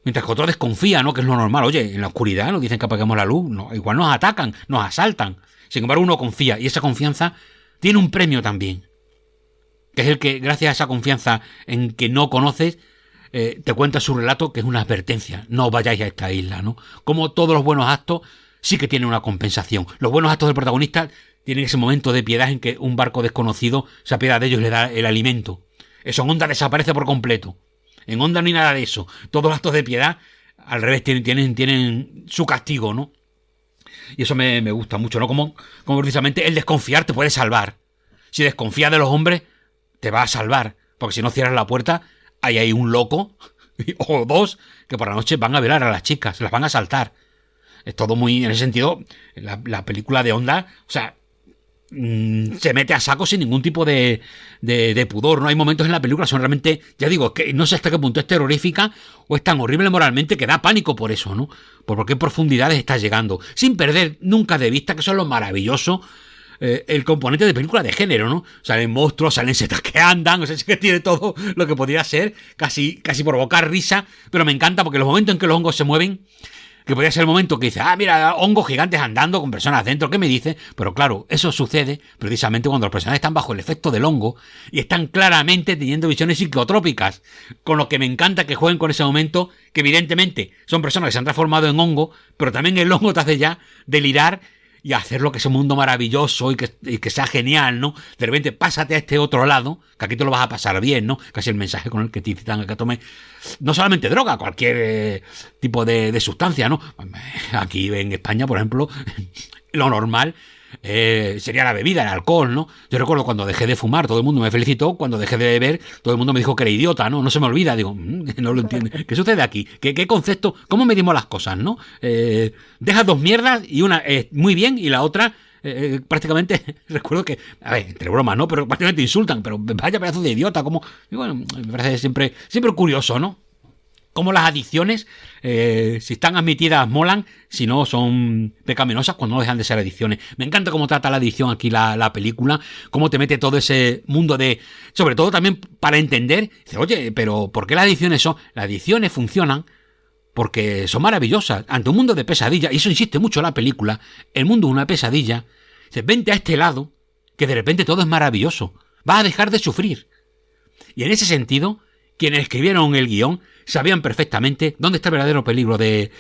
S2: Mientras que otro desconfía, ¿no? Que es lo normal. Oye, en la oscuridad nos dicen que apaguemos la luz, no, igual nos atacan, nos asaltan. Sin embargo, uno confía, y esa confianza tiene un premio también, que es el que, gracias a esa confianza en que no conoces, te cuenta su relato, que es una advertencia: no vayáis a esta isla, ¿no? Como todos los buenos actos sí que tienen una compensación. Los buenos actos del protagonista tienen ese momento de piedad en que un barco desconocido se apiada de ellos y les da el alimento. Eso en Onda desaparece por completo. En Onda no hay nada de eso. Todos los actos de piedad, al revés, tienen su castigo, ¿no? Y eso me gusta mucho, ¿no? Como precisamente el desconfiar te puede salvar. Si desconfías de los hombres, te va a salvar. Porque si no cierras la puerta, hay un loco o dos que por la noche van a violar a las chicas, las van a asaltar. Es todo muy, en ese sentido, la película de Onda, o sea, se mete a saco sin ningún tipo de pudor, ¿no? Hay momentos en la película son realmente, ya digo, que no sé hasta qué punto es terrorífica o es tan horrible moralmente que da pánico por eso, ¿no? Por qué profundidades está llegando, sin perder nunca de vista que eso es lo maravilloso, el componente de película de género, ¿no? Salen monstruos, salen setas que andan, o sea, es que tiene todo lo que podría ser, casi provocar risa, pero me encanta porque los momentos en que los hongos se mueven, que podría ser el momento que dice, mira, hongos gigantes andando con personas dentro, ¿qué me dice? Pero claro, eso sucede precisamente cuando los personajes están bajo el efecto del hongo y están claramente teniendo visiones psicotrópicas, con lo que me encanta que jueguen con ese momento, que evidentemente son personas que se han transformado en hongo, pero también el hongo te hace ya delirar y hacer lo que es un mundo maravilloso y que sea genial, ¿no? De repente, pásate a este otro lado, que aquí te lo vas a pasar bien, ¿no? Casi el mensaje con el que te incitan a que tomes no solamente droga, cualquier tipo de sustancia, ¿no? Aquí en España, por ejemplo, lo normal sería la bebida, el alcohol, ¿no? Yo recuerdo cuando dejé de fumar, todo el mundo me felicitó, cuando dejé de beber, todo el mundo me dijo que era idiota, ¿no? No se me olvida, digo, no lo entiendo. ¿Qué sucede aquí? ¿Qué concepto? ¿Cómo medimos las cosas, no? Dejas dos mierdas y una muy bien y la otra prácticamente, recuerdo que, a ver, entre bromas, ¿no? Pero prácticamente insultan, pero vaya pedazo de idiota, como, y bueno, me parece siempre curioso, ¿no? Cómo las adicciones, si están admitidas, molan, si no, son pecaminosas cuando no dejan de ser adicciones. Me encanta cómo trata la adicción aquí la película, cómo te mete todo ese mundo de... Sobre todo también para entender, dice, oye, pero ¿por qué las adicciones son...? Las adicciones funcionan porque son maravillosas, ante un mundo de pesadilla, y eso insiste mucho la película, el mundo es una pesadilla. Dice, vente a este lado, que de repente todo es maravilloso, vas a dejar de sufrir. Y en ese sentido, quienes escribieron el guión sabían perfectamente dónde está el verdadero peligro de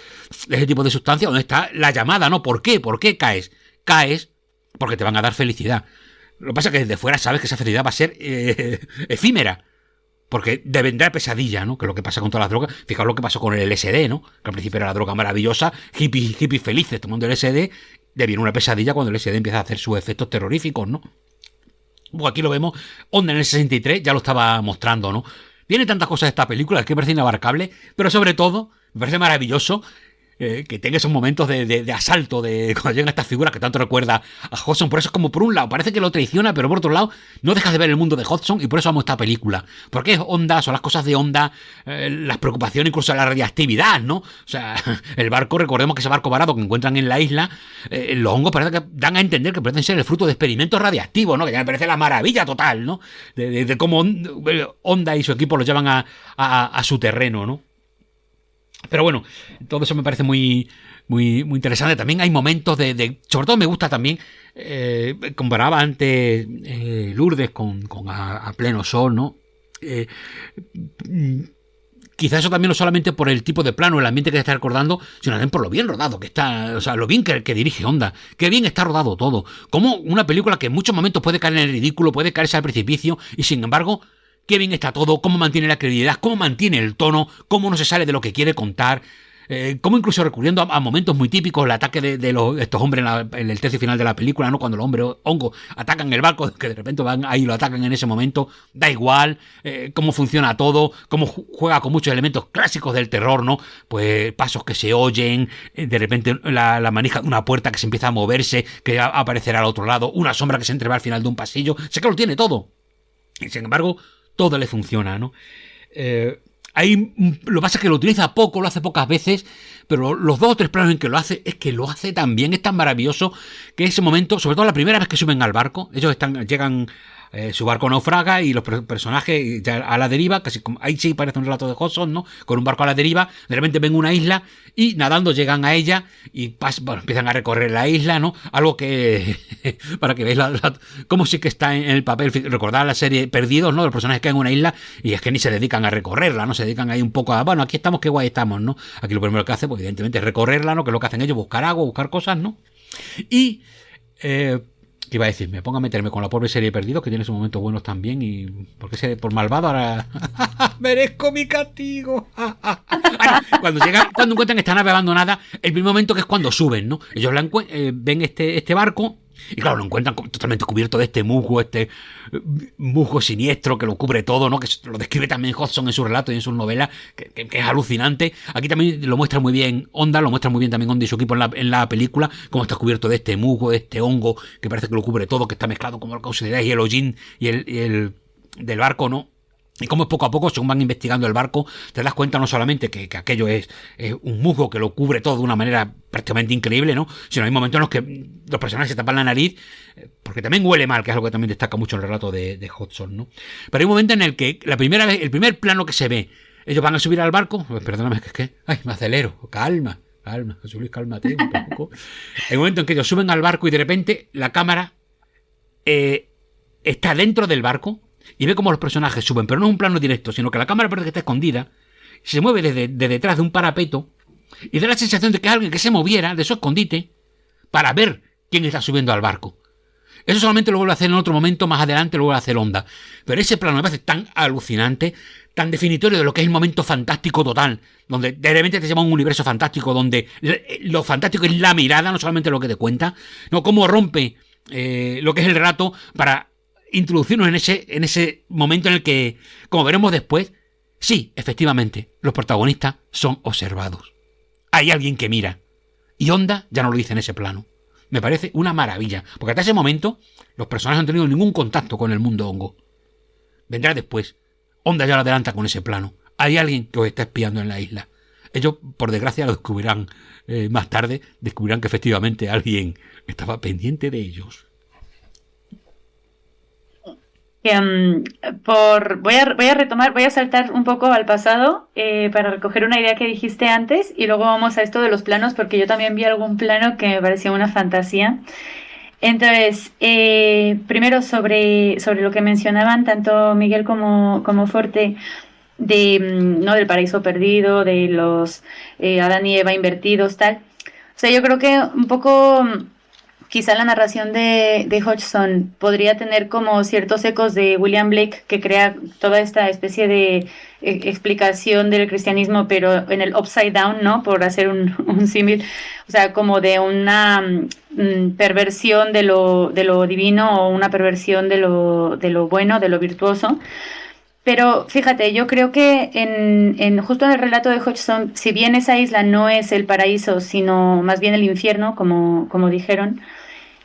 S2: ese tipo de sustancia, dónde está la llamada, ¿no? ¿Por qué? ¿Por qué caes? Caes porque te van a dar felicidad. Lo que pasa es que desde fuera sabes que esa felicidad va a ser efímera, porque te vendrá pesadilla, ¿no? Que es lo que pasa con todas las drogas. Fijaos lo que pasó con el LSD, ¿no? Que al principio era la droga maravillosa, hippies felices tomando LSD, le viene una pesadilla cuando el LSD empieza a hacer sus efectos terroríficos, ¿no? Pues aquí lo vemos, Onda en el 63 ya lo estaba mostrando, ¿no? Tiene tantas cosas esta película que me parece inabarcable, pero sobre todo me parece maravilloso que tenga esos momentos de asalto, de cuando llegan estas figuras que tanto recuerda a Hodgson. Por eso es como, por un lado, parece que lo traiciona, pero por otro lado, no dejas de ver el mundo de Hodgson, y por eso amo esta película. Porque es Onda, son las cosas de Onda, las preocupaciones, incluso la radiactividad, ¿no? O sea, el barco, recordemos que ese barco varado que encuentran en la isla, los hongos parece que dan a entender que pueden ser el fruto de experimentos radiactivos, ¿no? Que ya me parece la maravilla total, ¿no? De cómo Onda y su equipo lo llevan a su terreno, ¿no? Pero bueno, todo eso me parece muy interesante. También hay momentos sobre todo me gusta también, comparaba antes Lourdes con a pleno sol, ¿no? Quizás eso también no solamente por el tipo de plano, el ambiente que está recordando, sino también por lo bien rodado que está, o sea, lo bien que dirige Honda, qué bien está rodado todo. Como una película que en muchos momentos puede caer en el ridículo, puede caerse al precipicio, y sin embargo, qué bien está todo, cómo mantiene la credibilidad, cómo mantiene el tono, cómo no se sale de lo que quiere contar. Como incluso recurriendo a momentos muy típicos, el ataque de estos hombres en el tercio final de la película, ¿no? Cuando los hombres hongos atacan el barco, que de repente van ahí y lo atacan en ese momento, da igual, cómo funciona todo, cómo juega con muchos elementos clásicos del terror, ¿no? Pues pasos que se oyen, de repente la manija de una puerta que se empieza a moverse, que aparecerá al otro lado, una sombra que se entreva al final de un pasillo, sé que lo tiene todo, y sin embargo, todo le funciona, ¿no? Ahí lo que pasa es que lo utiliza poco, lo hace pocas veces, pero los 2 o 3 planos en que lo hace, es que lo hace tan bien, es tan maravilloso, que ese momento, sobre todo la primera vez que suben al barco, ellos llegan, su barco naufraga y los personajes ya a la deriva, casi como, ahí sí parece un relato de Hodgson, ¿no? Con un barco a la deriva, de repente ven una isla y nadando llegan a ella y empiezan a recorrer la isla, ¿no? Algo que, para que veáis cómo sí que está en el papel, recordar la serie Perdidos, ¿no? Los personajes que en una isla y es que ni se dedican a recorrerla, ¿no? Se dedican ahí un poco a, bueno, aquí estamos, qué guay estamos, ¿no? Aquí lo primero que hace, pues evidentemente es recorrerla, ¿no? Que es lo que hacen ellos, buscar agua, buscar cosas, ¿no? Y, ¿qué iba a decir? Me pongo a meterme con la pobre serie Perdidos, que tiene sus momentos buenos también, y porque por malvado ahora merezco mi castigo. Cuando encuentran esta nave abandonada, el primer momento que es cuando suben, ¿no? Ellos ven este barco y claro, lo encuentran totalmente cubierto de este musgo siniestro que lo cubre todo, ¿no? Que lo describe también Hodgson en su relato y en sus novelas, que es alucinante. Aquí también lo muestra muy bien Honda, lo muestra muy bien también Honda y su equipo en la película, cómo está cubierto de este musgo, de este hongo, que parece que lo cubre todo, que está mezclado con la causalidad y el hollín y el del barco, ¿no? Y como poco a poco, según van investigando el barco, te das cuenta no solamente que aquello es un musgo que lo cubre todo de una manera prácticamente increíble, ¿no? Sino hay momentos en los que los personajes se tapan la nariz, porque también huele mal, que es algo que también destaca mucho en el relato de Hodgson, ¿no? Pero hay un momento en el que la primera vez, el primer plano que se ve, ellos van a subir al barco, pues, perdóname, que es que, ay, me acelero, calma, José Luis, cálmate un poco. Hay un momento en que ellos suben al barco y de repente la cámara está dentro del barco, y ve cómo los personajes suben, pero no es un plano directo, sino que la cámara parece que está escondida, se mueve de detrás de un parapeto y da la sensación de que es alguien que se moviera de su escondite para ver quién está subiendo al barco. Eso solamente lo vuelve a hacer en otro momento, más adelante lo vuelve a hacer Honda. Pero ese plano me parece tan alucinante, tan definitorio de lo que es el momento fantástico total, donde de repente te lleva a un universo fantástico, donde lo fantástico es la mirada, no solamente lo que te cuenta, no cómo rompe lo que es el relato para introducirnos en ese momento en el que, como veremos después, sí, efectivamente, los protagonistas son observados. Hay alguien que mira. Y Honda ya no lo dice en ese plano. Me parece una maravilla, porque hasta ese momento los personajes no han tenido ningún contacto con el mundo hongo. Vendrá después. Honda ya lo adelanta con ese plano. Hay alguien que os está espiando en la isla. Ellos, por desgracia, lo descubrirán más tarde. Descubrirán que efectivamente alguien estaba pendiente de ellos.
S5: Voy a retomar, voy a saltar un poco al pasado para recoger una idea que dijiste antes y luego vamos a esto de los planos porque yo también vi algún plano que me parecía una fantasía. Entonces, primero sobre lo que mencionaban tanto Miguel como Forte ¿no? Del paraíso perdido, de los Adán y Eva invertidos, tal. O sea, yo creo que un poco quizá la narración de Hodgson podría tener como ciertos ecos de William Blake, que crea toda esta especie de explicación del cristianismo, pero en el upside down, ¿no? Por hacer un símil, o sea, como de una perversión de lo divino o una perversión de lo bueno, de lo virtuoso. Pero fíjate, yo creo que justo en el relato de Hodgson, si bien esa isla no es el paraíso, sino más bien el infierno, como dijeron,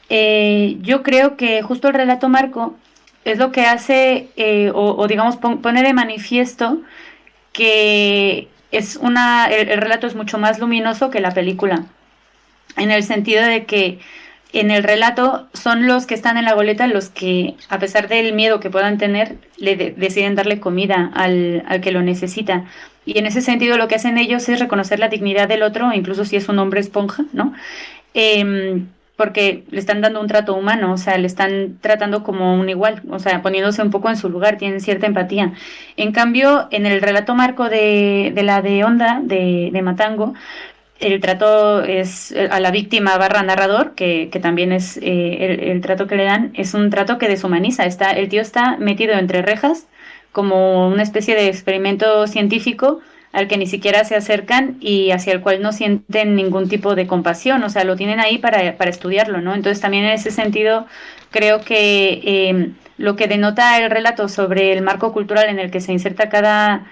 S5: yo creo que justo el relato marco es lo que hace, o digamos, pone de manifiesto que el relato es mucho más luminoso que la película, en el sentido de que en el relato son los que están en la goleta los que, a pesar del miedo que puedan tener, deciden darle comida al que lo necesita. Y en ese sentido lo que hacen ellos es reconocer la dignidad del otro, incluso si es un hombre esponja, ¿no? Porque le están dando un trato humano, o sea, le están tratando como un igual, o sea, poniéndose un poco en su lugar, tienen cierta empatía. En cambio, en el relato marco de la de Onda, de Matango, el trato es a la víctima / narrador, que también es el trato que le dan, es un trato que deshumaniza. El tío está metido entre rejas como una especie de experimento científico al que ni siquiera se acercan y hacia el cual no sienten ningún tipo de compasión, o sea, lo tienen ahí para estudiarlo, ¿no? Entonces también en ese sentido creo que lo que denota el relato sobre el marco cultural en el que se inserta cada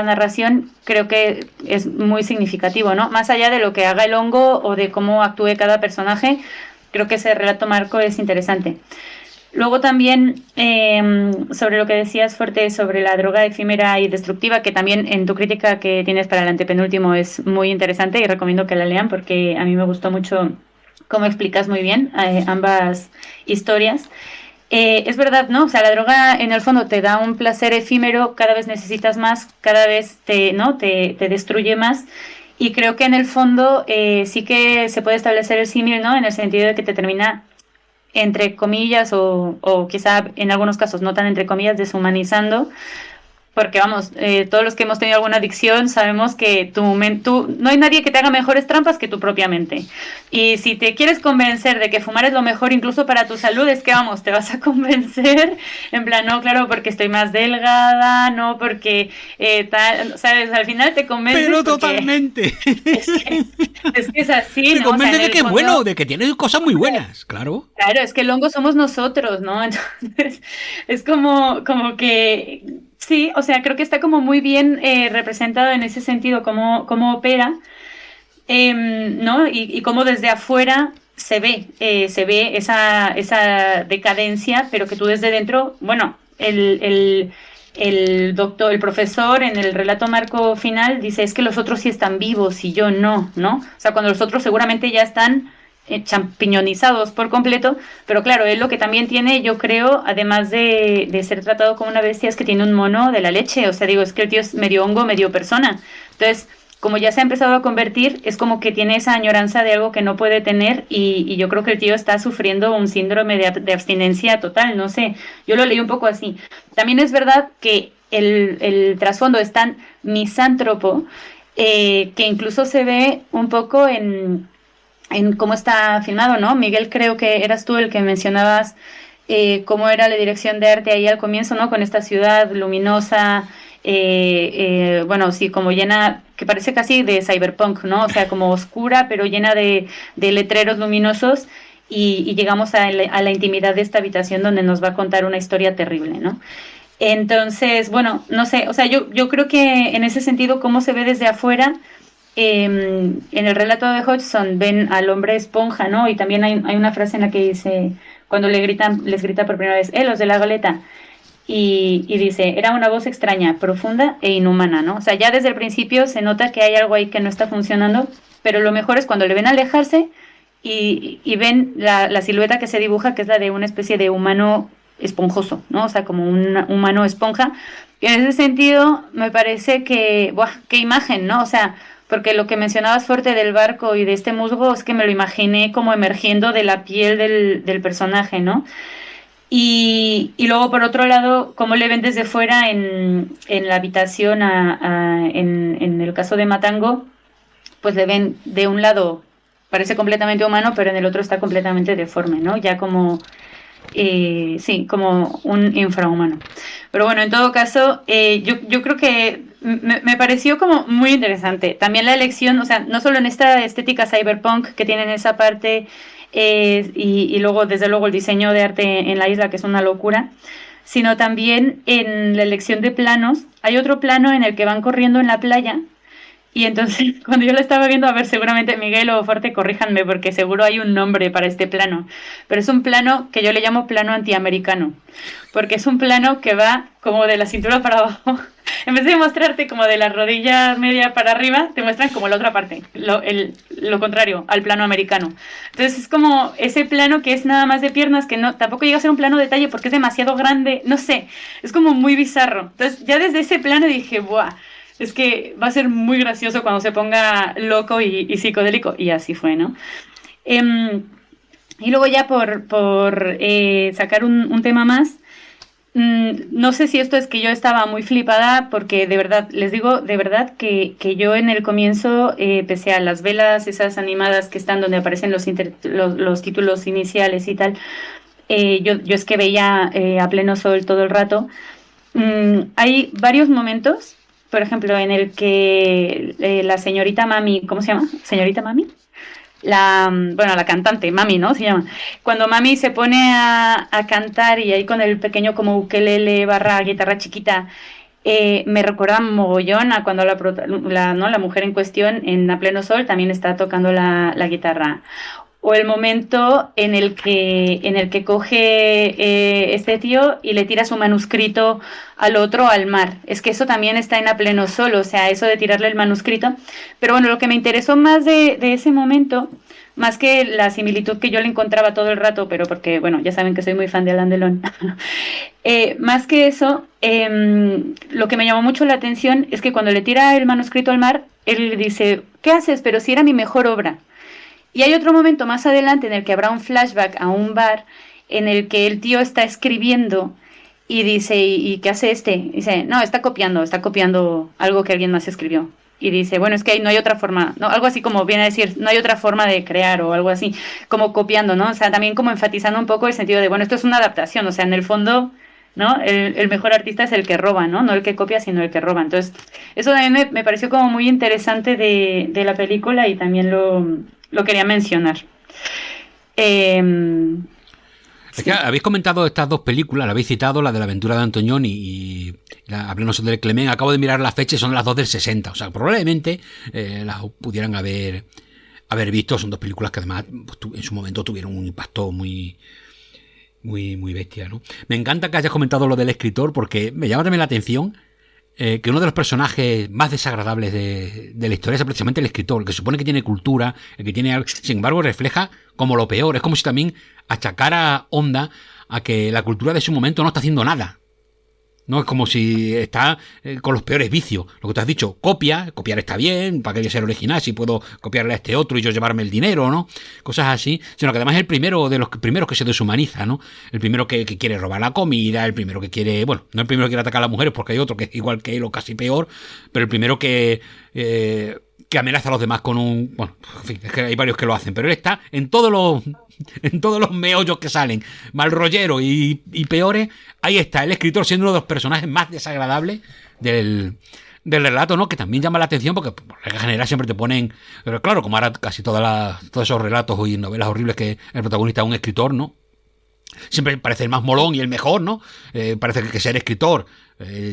S5: narración, creo que es muy significativo, ¿no? Más allá de lo que haga el hongo o de cómo actúe cada personaje, creo que ese relato marco es interesante. Luego también sobre lo que decías, Fuerte, sobre la droga efímera y destructiva, que también en tu crítica que tienes para el antepenúltimo es muy interesante y recomiendo que la lean porque a mí me gustó mucho cómo explicas muy bien ambas historias. Es verdad, ¿no? O sea, la droga en el fondo te da un placer efímero, cada vez necesitas más, cada vez te destruye más. Y creo que en el fondo sí que se puede establecer el símil, ¿no? En el sentido de que te termina, entre comillas, o quizá en algunos casos no tan entre comillas, deshumanizando. Porque vamos, todos los que hemos tenido alguna adicción sabemos que no hay nadie que te haga mejores trampas que tu propia mente. Y si te quieres convencer de que fumar es lo mejor incluso para tu salud, es que vamos, te vas a convencer en plan, no, claro, porque estoy más delgada, no, porque ¿sabes? Al final te convences.
S2: Pero totalmente.
S5: Es que es así,
S2: te
S5: ¿no?
S2: convence
S5: O sea,
S2: de que es bueno, de que tiene cosas muy buenas, claro.
S5: Claro, es que el hongo somos nosotros, ¿no? Entonces, es como que sí, o sea, creo que está como muy bien representado en ese sentido cómo opera, ¿no? Y cómo desde afuera se ve esa decadencia, pero que tú desde dentro, bueno, el doctor, el profesor en el relato marco final dice, es que los otros sí están vivos y yo no, ¿no? O sea, cuando los otros seguramente ya están champiñonizados por completo, pero claro, él lo que también tiene, yo creo, además de ser tratado como una bestia, es que tiene un mono de la leche, o sea, digo, es que el tío es medio hongo, medio persona, entonces, como ya se ha empezado a convertir, es como que tiene esa añoranza de algo que no puede tener y yo creo que el tío está sufriendo un síndrome de abstinencia total, no sé, yo lo leí un poco así. También es verdad que el trasfondo es tan misántropo que incluso se ve un poco en cómo está filmado, ¿no? Miguel, creo que eras tú el que mencionabas cómo era la dirección de arte ahí al comienzo, ¿no? Con esta ciudad luminosa, bueno, sí, como llena, que parece casi de cyberpunk, ¿no? O sea, como oscura, pero llena de letreros luminosos y llegamos a la intimidad de esta habitación donde nos va a contar una historia terrible, ¿no? Entonces, bueno, no sé, o sea, yo creo que en ese sentido, cómo se ve desde afuera. En el relato de Hodgson ven al hombre esponja, ¿no? Y también hay una frase en la que dice, cuando les grita por primera vez, los de la goleta, y dice, era una voz extraña, profunda e inhumana, ¿no? O sea, ya desde el principio se nota que hay algo ahí que no está funcionando, pero lo mejor es cuando le ven alejarse y ven la silueta que se dibuja, que es la de una especie de humano esponjoso, ¿no? O sea, como un humano esponja. Y en ese sentido, me parece que, ¡buah! ¡Qué imagen!, ¿no? O sea, porque lo que mencionabas, Fuerte, del barco y de este musgo, es que me lo imaginé como emergiendo de la piel del personaje, ¿no? Y luego, por otro lado, cómo le ven desde fuera en la habitación, en el caso de Matango, pues le ven de un lado, parece completamente humano, pero en el otro está completamente deforme, ¿no? Ya como... sí, como un infrahumano. Pero bueno, en todo caso, yo creo que me pareció como muy interesante. También la elección, o sea, no solo en esta estética cyberpunk que tienen esa parte, y luego, desde luego, el diseño de arte en la isla, que es una locura, sino también en la elección de planos. Hay otro plano en el que van corriendo en la playa. Y entonces, cuando yo lo estaba viendo, a ver, seguramente Miguel o Forte, corríjanme, porque seguro hay un nombre para este plano, pero es un plano que yo le llamo plano antiamericano, porque es un plano que va como de la cintura para abajo en vez de mostrarte como de las rodillas media para arriba, te muestran como la otra parte, lo contrario, al plano americano. Entonces es como ese plano que es nada más de piernas, que no tampoco llega a ser un plano detalle porque es demasiado grande, no sé, es como muy bizarro. Entonces ya desde ese plano dije, ¡buah! Es que va a ser muy gracioso cuando se ponga loco y psicodélico, y así fue, ¿no? Y luego ya por sacar un tema más, no sé si esto es que yo estaba muy flipada, porque de verdad, les digo, de verdad que yo en el comienzo, pese a las velas esas animadas que están donde aparecen los títulos iniciales y tal, yo es que veía a pleno sol todo el rato. Hay varios momentos, por ejemplo, en el que la señorita Mami, ¿cómo se llama? ¿Señorita Mami? La cantante, Mami, ¿no? Se llama. Cuando Mami se pone a cantar y ahí con el pequeño como ukelele barra guitarra chiquita, me recuerda mogollón a cuando la mujer en cuestión en A Pleno Sol también está tocando la guitarra. O el momento en el que coge este tío y le tira su manuscrito al otro al mar. Es que eso también está en A Pleno Sol, o sea, eso de tirarle el manuscrito. Pero bueno, lo que me interesó más de ese momento, más que la similitud que yo le encontraba todo el rato, pero porque, bueno, ya saben que soy muy fan de Alain Delon, más que eso, lo que me llamó mucho la atención es que cuando le tira el manuscrito al mar, él le dice, ¿qué haces? Pero si era mi mejor obra. Y hay otro momento más adelante en el que habrá un flashback a un bar en el que el tío está escribiendo y dice, ¿y qué hace este? Y dice, no, está copiando algo que alguien más escribió. Y dice, bueno, es que no hay otra forma, no, algo así como viene a decir, no hay otra forma de crear o algo así, como copiando, ¿no? O sea, también como enfatizando un poco el sentido de, bueno, esto es una adaptación, o sea, en el fondo, ¿no? El mejor artista es el que roba, ¿no? No el que copia, sino el que roba. Entonces, eso también me pareció como muy interesante de la película y también lo quería mencionar.
S2: Es que habéis comentado estas dos películas, la habéis citado, la de La aventura de Antonioni y la A Pleno Sol del Clement. Acabo de mirar la fecha y son las dos del 60. O sea, probablemente las pudieran haber visto. Son dos películas que además en su momento tuvieron un impacto muy bestia, ¿no? Me encanta que hayas comentado lo del escritor, porque me llama también la atención que uno de los personajes más desagradables de la historia es precisamente el escritor, el que supone que tiene cultura, el que tiene algo, sin embargo refleja como lo peor. Es como si también achacara onda a que la cultura de su momento no está haciendo nada. No es como si está con los peores vicios. Lo que te has dicho, copiar está bien, para que yo sea original, si puedo copiarle a este otro y yo llevarme el dinero, ¿no? Cosas así, sino que además es el primero de los primeros que se deshumaniza, ¿no? El primero que quiere robar la comida, el primero que quiere, bueno, no el primero que quiere atacar a las mujeres porque hay otro que es igual que él o casi peor, pero el primero que amenaza a los demás con un... Bueno, en fin, es que hay varios que lo hacen, pero él está en todos los meollos que salen, mal rollero y peores. Ahí está el escritor siendo uno de los personajes más desagradables del relato, ¿no? Que también llama la atención porque por regla general siempre te ponen... Pero claro, como ahora casi todos esos relatos y novelas horribles que el protagonista es un escritor, ¿no? Siempre parece el más molón y el mejor, ¿no? Parece que ser escritor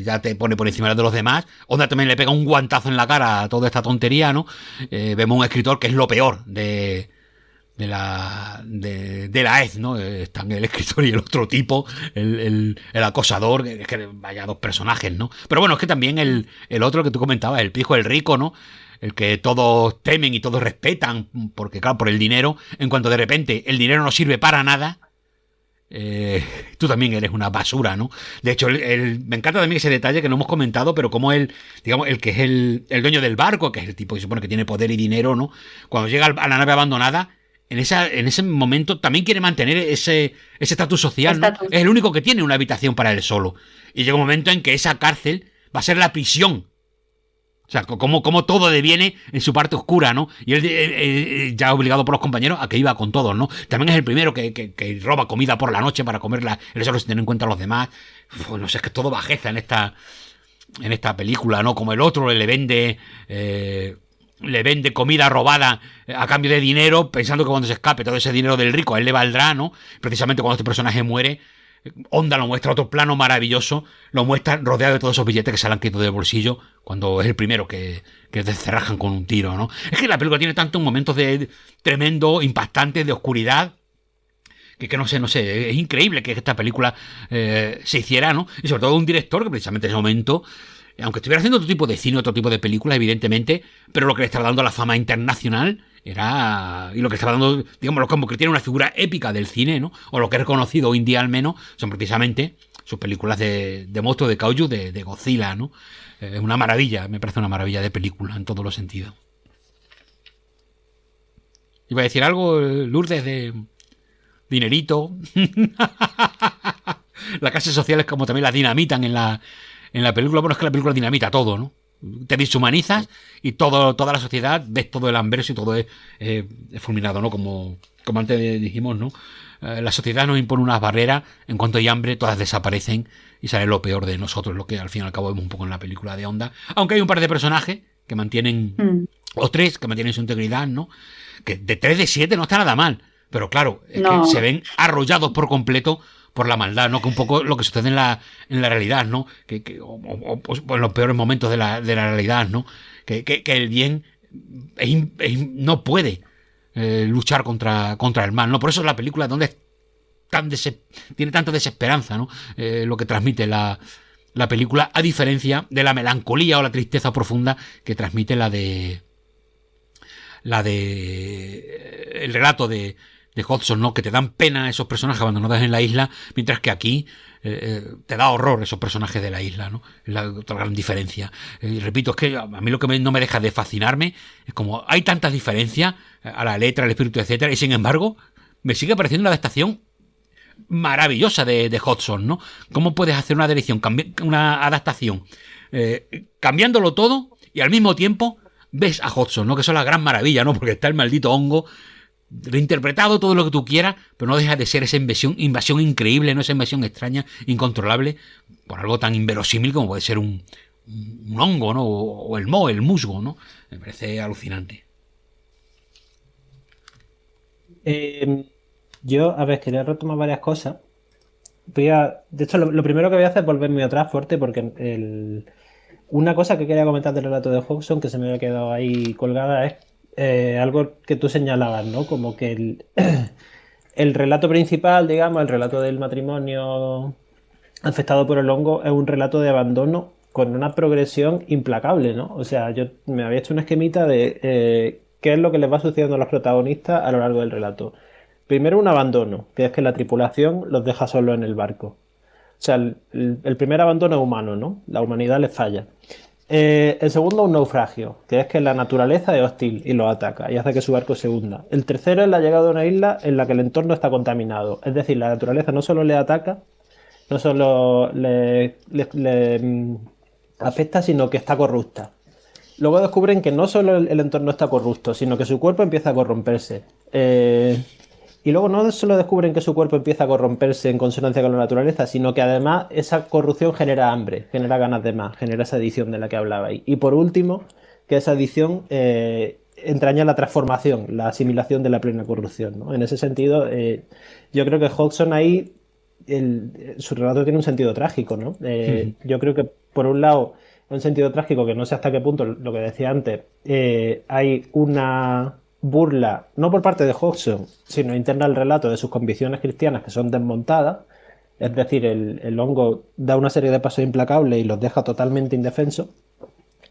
S2: ya te pone por encima de los demás. Onda también le pega un guantazo en la cara a toda esta tontería, ¿no? Vemos un escritor que es lo peor de la EZ, ¿no? Están el escritor y el otro tipo, el acosador, que vaya dos personajes, ¿no? Pero bueno, es que también el otro que tú comentabas, el pijo, el rico, ¿no? El que todos temen y todos respetan, porque claro, por el dinero, en cuanto de repente el dinero no sirve para nada, tú también eres una basura, ¿no? De hecho, me encanta también ese detalle que no hemos comentado, pero como digamos, el que es el dueño del barco, que es el tipo que se supone que tiene poder y dinero, ¿no? Cuando llega a la nave abandonada, en ese momento también quiere mantener ese estatus social, ¿no? Es el único que tiene una habitación para él solo. Y llega un momento en que esa cárcel va a ser la prisión. O sea, como todo deviene en su parte oscura, ¿no? Y él ya obligado por los compañeros a que iba con todos, ¿no? También es el primero que roba comida por la noche para comerla, él solo sin tener en cuenta a los demás. Pues no sé, es que todo bajeza en esta película, ¿no? Como el otro le vende comida robada a cambio de dinero, pensando que cuando se escape todo ese dinero del rico a él le valdrá, ¿no? Precisamente cuando este personaje muere, Onda lo muestra, otro plano maravilloso, lo muestra rodeado de todos esos billetes que se le han quitado del bolsillo, cuando es el primero que descerrajan con un tiro, ¿no? Es que la película tiene tantos momentos de tremendo, impactantes, de oscuridad, que no sé, es increíble que esta película se hiciera, ¿no? Y sobre todo un director que precisamente en ese momento aunque estuviera haciendo otro tipo de cine, otro tipo de películas, evidentemente, pero lo que le estaba dando la fama internacional era, y lo que estaba dando, digamos, como que tiene una figura épica del cine, ¿no? O lo que es reconocido hoy en día al menos, son precisamente sus películas de monstruos de kaiju, de Godzilla, ¿no? Es una maravilla, me parece una maravilla de película en todos los sentidos. Iba a decir algo, Lourdes, de dinerito. Las clases sociales como también las dinamitan en la película. Bueno, es que la película dinamita todo, ¿no? Te deshumanizas y toda la sociedad, ves todo el anverso y todo es fulminado, ¿no? Como antes dijimos, ¿no? La sociedad nos impone unas barreras, en cuanto hay hambre todas desaparecen y sale lo peor de nosotros, lo que al fin y al cabo vemos un poco en la película de Onda. Aunque hay un par de personajes que mantienen, o tres que mantienen su integridad, ¿no? Que de 3 de 7 no está nada mal, pero claro, es que se ven arrollados por completo por la maldad, ¿no? Que un poco lo que sucede en la realidad, ¿no? O en los peores momentos de la realidad, ¿no? Que el bien no puede luchar contra el mal, ¿no? Por eso la película donde tiene tanta desesperanza, ¿no? Lo que transmite la película, a diferencia de la melancolía o la tristeza profunda que transmite el relato de Hodgson, ¿no? Que te dan pena a esos personajes abandonados en la isla, mientras que aquí te da horror esos personajes de la isla, ¿no? Es la otra gran diferencia. Y repito, es que a mí lo que no me deja de fascinarme es como hay tantas diferencias a la letra, al espíritu, etcétera, y sin embargo me sigue pareciendo una adaptación maravillosa de Hodgson, ¿no? ¿Cómo puedes hacer una adaptación cambiándolo todo y al mismo tiempo ves a Hodgson, ¿no? Que eso es la gran maravilla, ¿no? Porque está el maldito hongo reinterpretado, todo lo que tú quieras, pero no deja de ser esa invasión increíble, ¿no? Esa invasión extraña, incontrolable, por algo tan inverosímil como puede ser un hongo, ¿no? O el musgo, ¿no? Me parece alucinante.
S4: Yo, a ver, quería retomar varias cosas. De hecho, lo primero que voy a hacer es volverme atrás fuerte, porque una cosa que quería comentar del relato de Hodgson que se me había quedado ahí colgada es algo que tú señalabas, ¿no? Como que el relato principal, digamos, el relato del matrimonio afectado por el hongo es un relato de abandono con una progresión implacable, ¿no? O sea, yo me había hecho una esquemita de qué es lo que les va sucediendo a los protagonistas a lo largo del relato. Primero, un abandono, que es que la tripulación los deja solos en el barco. O sea, el primer abandono es humano, ¿no? La humanidad les falla. El segundo, un naufragio, que es que la naturaleza es hostil y los ataca y hace que su barco se hunda. El tercero es la llegada a una isla en la que el entorno está contaminado. Es decir, la naturaleza no solo le ataca, no solo le afecta, sino que está corrupta. Luego descubren que no solo el entorno está corrupto, sino que su cuerpo empieza a corromperse. Y luego no solo descubren que su cuerpo empieza a corromperse en consonancia con la naturaleza, sino que además esa corrupción genera hambre, genera ganas de más, genera esa adicción de la que hablabais. Y por último, que esa adicción entraña la transformación, la asimilación de la plena corrupción, ¿no? En ese sentido, yo creo que Hodgson ahí, su relato tiene un sentido trágico, ¿no? Yo creo que, por un lado, un sentido trágico que no sé hasta qué punto, lo que decía antes, hay una burla, no por parte de Hodgson, sino interna al relato de sus convicciones cristianas que son desmontadas. Es decir, el hongo da una serie de pasos implacables y los deja totalmente indefensos.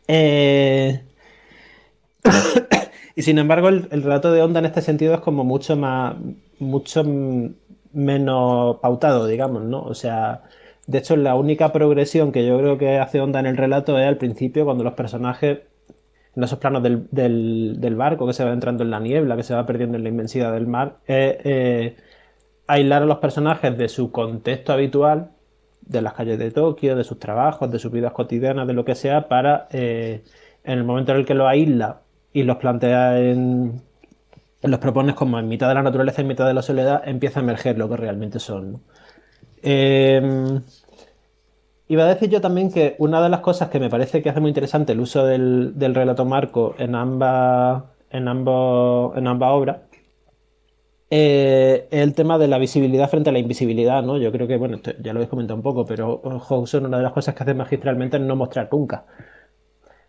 S4: Y sin embargo, el relato de Onda en este sentido es como mucho menos pautado, digamos, ¿no? O sea, de hecho, la única progresión que yo creo que hace Onda en el relato es al principio, cuando los personajes, en esos planos del barco que se va entrando en la niebla, que se va perdiendo en la inmensidad del mar, aislar a los personajes de su contexto habitual, de las calles de Tokio, de sus trabajos, de sus vidas cotidianas, de lo que sea, para en el momento en el que los aísla y los plantea los propones como en mitad de la naturaleza, en mitad de la soledad, empieza a emerger lo que realmente son, ¿no? Iba a decir yo también que una de las cosas que me parece que hace muy interesante el uso del relato marco en ambas obras es el tema de la visibilidad frente a la invisibilidad, ¿no? Yo creo que, bueno, esto ya lo habéis comentado un poco, pero Hodgson, una de las cosas que hace magistralmente es no mostrar nunca.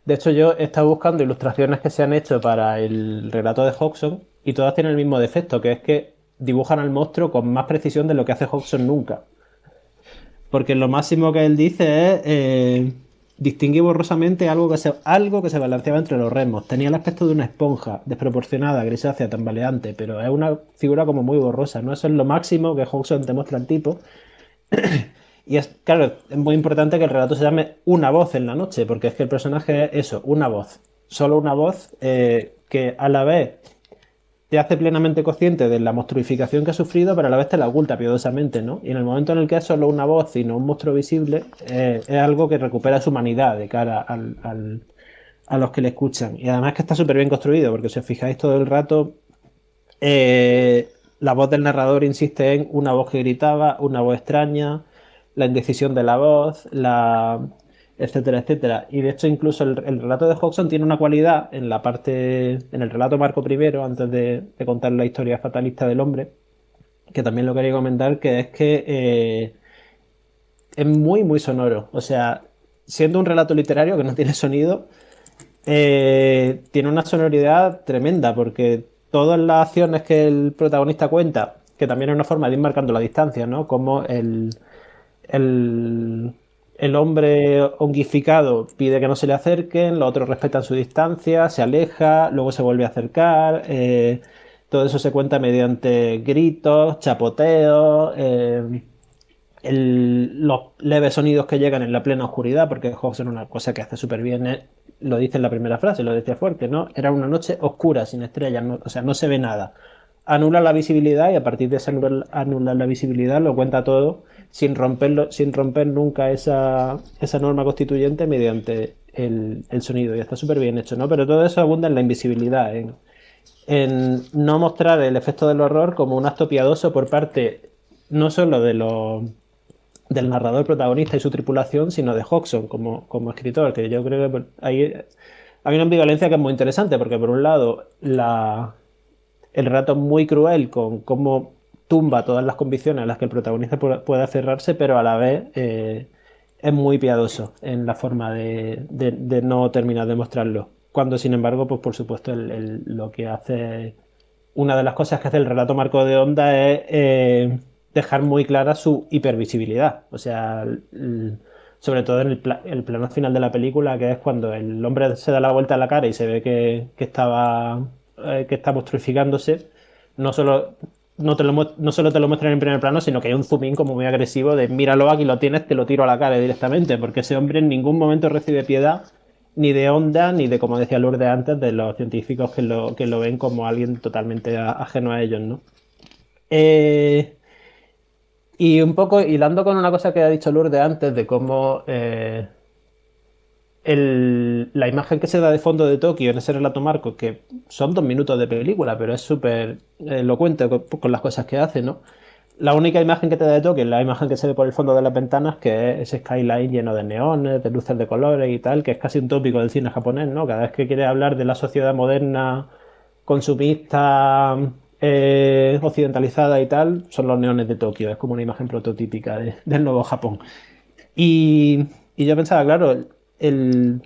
S4: De hecho, yo he estado buscando ilustraciones que se han hecho para el relato de Hodgson y todas tienen el mismo defecto, que es que dibujan al monstruo con más precisión de lo que hace Hodgson nunca. Porque lo máximo que él dice es distinguí borrosamente algo que se balanceaba entre los remos. Tenía el aspecto de una esponja, desproporcionada, grisácea, tambaleante, pero es una figura como muy borrosa, ¿no? Eso es lo máximo que Hodgson te muestra al tipo. Y es, claro, es muy importante que el relato se llame Una voz en la noche, porque es que el personaje es eso, una voz. Solo una voz que a la vez te hace plenamente consciente de la monstruificación que ha sufrido, pero a la vez te la oculta piadosamente, ¿no? Y en el momento en el que es solo una voz y no un monstruo visible, es algo que recupera su humanidad de cara a los que le escuchan. Y además que está súper bien construido, porque si os fijáis todo el rato, la voz del narrador insiste en una voz que gritaba, una voz extraña, la indecisión de la voz, etcétera, etcétera. Y de hecho incluso el relato de Hodgson tiene una cualidad en el relato Marco I, antes de contar la historia fatalista del hombre, que también lo quería comentar, que es que es muy, muy sonoro. O sea, siendo un relato literario que no tiene sonido, tiene una sonoridad tremenda, porque todas las acciones que el protagonista cuenta, que también es una forma de ir marcando la distancia, ¿no? Como el hombre honguificado pide que no se le acerquen, los otros respetan su distancia, se aleja, luego se vuelve a acercar. Todo eso se cuenta mediante gritos, chapoteos, los leves sonidos que llegan en la plena oscuridad, porque Hodgson una cosa que hace súper bien, lo dice en la primera frase, lo decía fuerte, ¿no? Era una noche oscura, sin estrellas, o sea, no se ve nada. Anula la visibilidad y a partir de ese anular la visibilidad lo cuenta todo sin romper nunca esa norma constituyente mediante el sonido. Y está súper bien hecho, ¿no? Pero todo eso abunda en la invisibilidad, en no mostrar el efecto del horror como un acto piadoso por parte no solo del narrador protagonista y su tripulación, sino de Hodgson como escritor, que yo creo que hay una ambivalencia que es muy interesante, porque por un lado el relato es muy cruel con cómo tumba todas las convicciones a las que el protagonista puede aferrarse, pero a la vez es muy piadoso en la forma de no terminar de mostrarlo. Cuando, sin embargo, pues por supuesto, lo que hace, una de las cosas que hace el relato Marco de Onda es dejar muy clara su hipervisibilidad. O sea, sobre todo en el plano final de la película, que es cuando el hombre se da la vuelta a la cara y se ve que está monstruificándose, no solo te lo muestran en primer plano, sino que hay un zoom in como muy agresivo de míralo, aquí lo tienes, te lo tiro a la cara directamente, porque ese hombre en ningún momento recibe piedad ni de Onda, ni de, como decía Lourdes antes, de los científicos que lo ven como alguien totalmente ajeno a ellos, ¿no? Y un poco hilando con una cosa que ha dicho Lourdes antes de cómo la imagen que se da de fondo de Tokio en ese relato Marco, que son 2 minutos de película, pero es súper elocuente con las cosas que hace, ¿no? La única imagen que te da de Tokio es la imagen que se ve por el fondo de las ventanas, que es ese skyline lleno de neones, de luces de colores y tal, que es casi un tópico del cine japonés, ¿no? Cada vez que quiere hablar de la sociedad moderna, consumista, occidentalizada y tal, son los neones de Tokio. Es como una imagen prototípica del nuevo Japón. Y yo pensaba, claro, en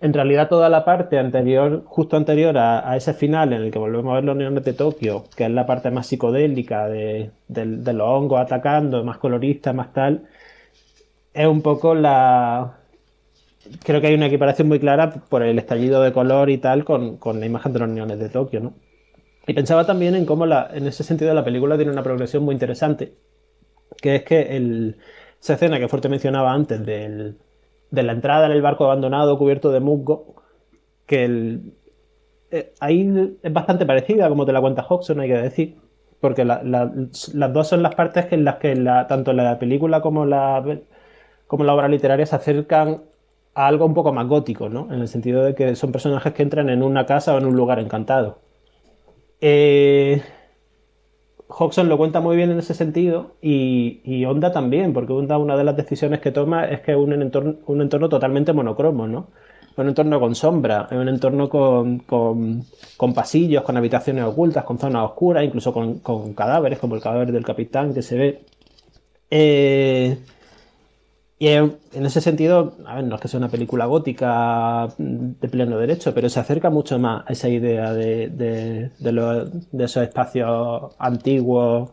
S4: realidad toda la parte anterior, justo anterior a ese final en el que volvemos a ver los neones de Tokio, que es la parte más psicodélica de los hongos atacando, más colorista, más tal, es un poco creo que hay una equiparación muy clara por el estallido de color y tal con la imagen de los neones de Tokio, ¿no? Y pensaba también en cómo en ese sentido la película tiene una progresión muy interesante, que es que esa escena que Fuerte mencionaba antes de la entrada en el barco abandonado cubierto de musgo, que ahí es bastante parecida como te la cuenta Hodgson, hay que decir, porque las dos son las partes en las que tanto la película como la obra literaria se acercan a algo un poco más gótico, ¿no? En el sentido de que son personajes que entran en una casa o en un lugar encantado. Hodgson lo cuenta muy bien en ese sentido y Onda también, porque Onda una de las decisiones que toma es que es un entorno totalmente monocromo, ¿no? Un entorno con sombra, un entorno con pasillos, con habitaciones ocultas, con zonas oscuras, incluso con cadáveres, como el cadáver del capitán que se ve. Y en ese sentido, a ver, no es que sea una película gótica de pleno derecho, pero se acerca mucho más a esa idea de esos espacios antiguos,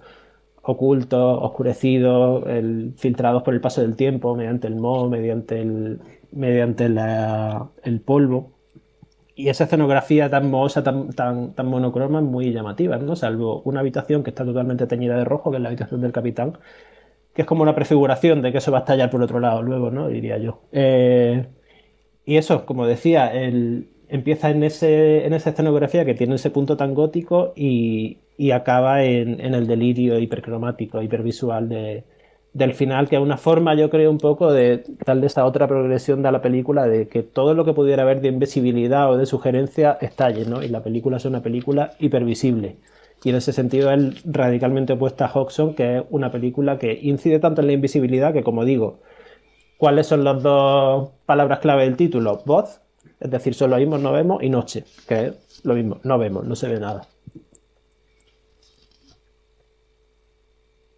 S4: ocultos, oscurecidos, filtrados por el paso del tiempo, mediante el moho, mediante el polvo. Y esa escenografía tan mohosa, tan monocroma, es muy llamativa, ¿no? Salvo una habitación que está totalmente teñida de rojo, que es la habitación del capitán, que es como una prefiguración de que eso va a estallar por otro lado luego, ¿no? Diría yo. Y eso, como decía, empieza en esa escenografía que tiene ese punto tan gótico y acaba en el delirio hipercromático, hipervisual del final, que es una forma, yo creo, un poco de darle esa otra progresión de la película, de que todo lo que pudiera haber de invisibilidad o de sugerencia estalle, ¿no? Y la película es una película hipervisible. Y en ese sentido es radicalmente opuesta a Hodgson, que es una película que incide tanto en la invisibilidad que, como digo, ¿cuáles son las dos palabras clave del título? Voz, es decir, solo oímos, no vemos, y noche, que es lo mismo, no vemos, no se ve nada.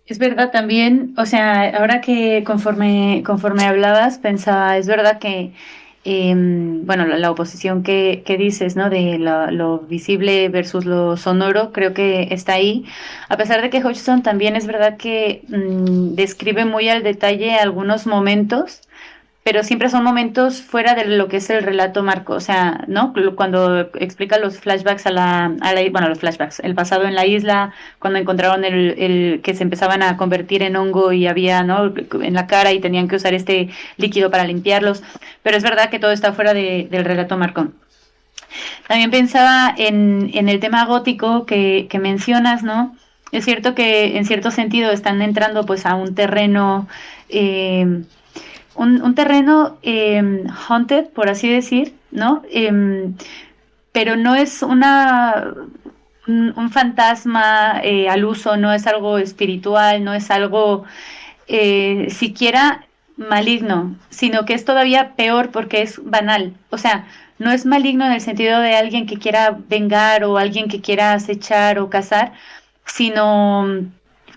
S5: Es verdad también, o sea, ahora que conforme hablabas, pensaba, es verdad que, bueno, la oposición que dices, ¿no? De lo visible versus lo sonoro, creo que está ahí. A pesar de que Hodgson también es verdad que describe muy al detalle algunos momentos, pero siempre son momentos fuera de lo que es el relato marco, o sea, ¿no? Cuando explica los flashbacks bueno, los flashbacks, el pasado en la isla, cuando encontraron el que se empezaban a convertir en hongo y había, ¿no? En la cara y tenían que usar este líquido para limpiarlos, pero es verdad que todo está fuera del relato marco. También pensaba en el tema gótico que mencionas, ¿no? Es cierto que en cierto sentido están entrando pues a un terreno... un terreno haunted, por así decir, ¿no? Pero no es un fantasma al uso, no es algo espiritual, no es algo siquiera maligno, sino que es todavía peor porque es banal. O sea, no es maligno en el sentido de alguien que quiera vengar o alguien que quiera acechar o cazar, sino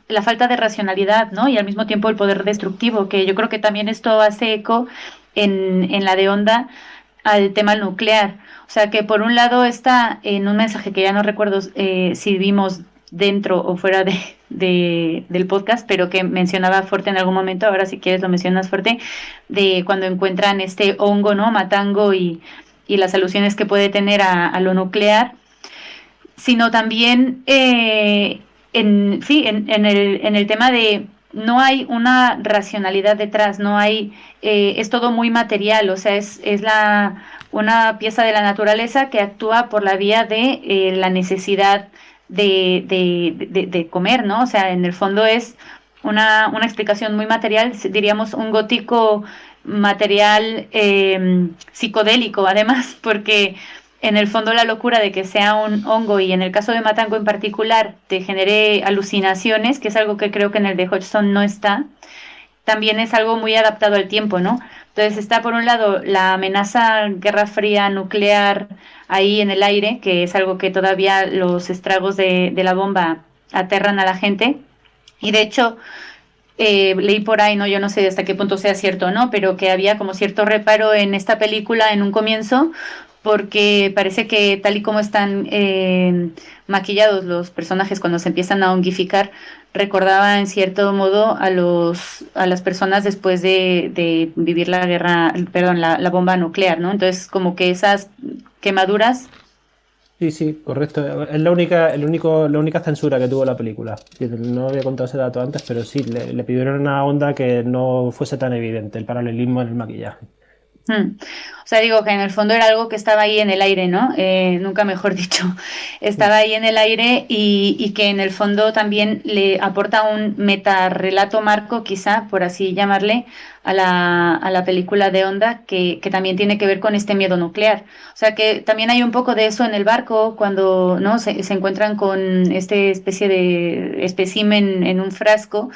S5: la falta de racionalidad, ¿no? Y al mismo tiempo el poder destructivo, que yo creo que también esto hace eco en la de Onda al tema nuclear. O sea, que por un lado está en un mensaje que ya no recuerdo si vimos dentro o fuera del podcast, pero que mencionaba fuerte en algún momento, ahora si quieres lo mencionas fuerte, de cuando encuentran este hongo, ¿no? Matango y las alusiones que puede tener a lo nuclear, sino también en el tema de no hay una racionalidad detrás, no hay, es todo muy material, o sea, es una pieza de la naturaleza que actúa por la vía de la necesidad de comer, ¿no? O sea, en el fondo es una explicación muy material, diríamos un gótico material psicodélico, además, porque en el fondo la locura de que sea un hongo y en el caso de Matango en particular te genere alucinaciones, que es algo que creo que en el de Hodgson no está, también es algo muy adaptado al tiempo, ¿no? Entonces está por un lado la amenaza guerra fría nuclear ahí en el aire, que es algo que todavía los estragos de la bomba aterran a la gente, y de hecho leí por ahí, no, yo no sé hasta qué punto sea cierto o no, pero que había como cierto reparo en esta película en un comienzo, porque parece que tal y como están maquillados los personajes cuando se empiezan a honguificar, recordaba en cierto modo a las personas después de vivir la guerra, perdón, la bomba nuclear, ¿no? Entonces como que esas quemaduras.
S4: Sí, sí, correcto. Es la única censura que tuvo la película. No había contado ese dato antes, pero sí, le pidieron una onda que no fuese tan evidente el paralelismo en el maquillaje.
S5: O sea, digo que en el fondo era algo que estaba ahí en el aire, ¿no? Nunca mejor dicho, estaba ahí en el aire y que en el fondo también le aporta un metarrelato marco, quizá, por así llamarle, a la película de Onda, que también tiene que ver con este miedo nuclear. O sea, que también hay un poco de eso en el barco, cuando no se encuentran con este especie de espécimen en un frasco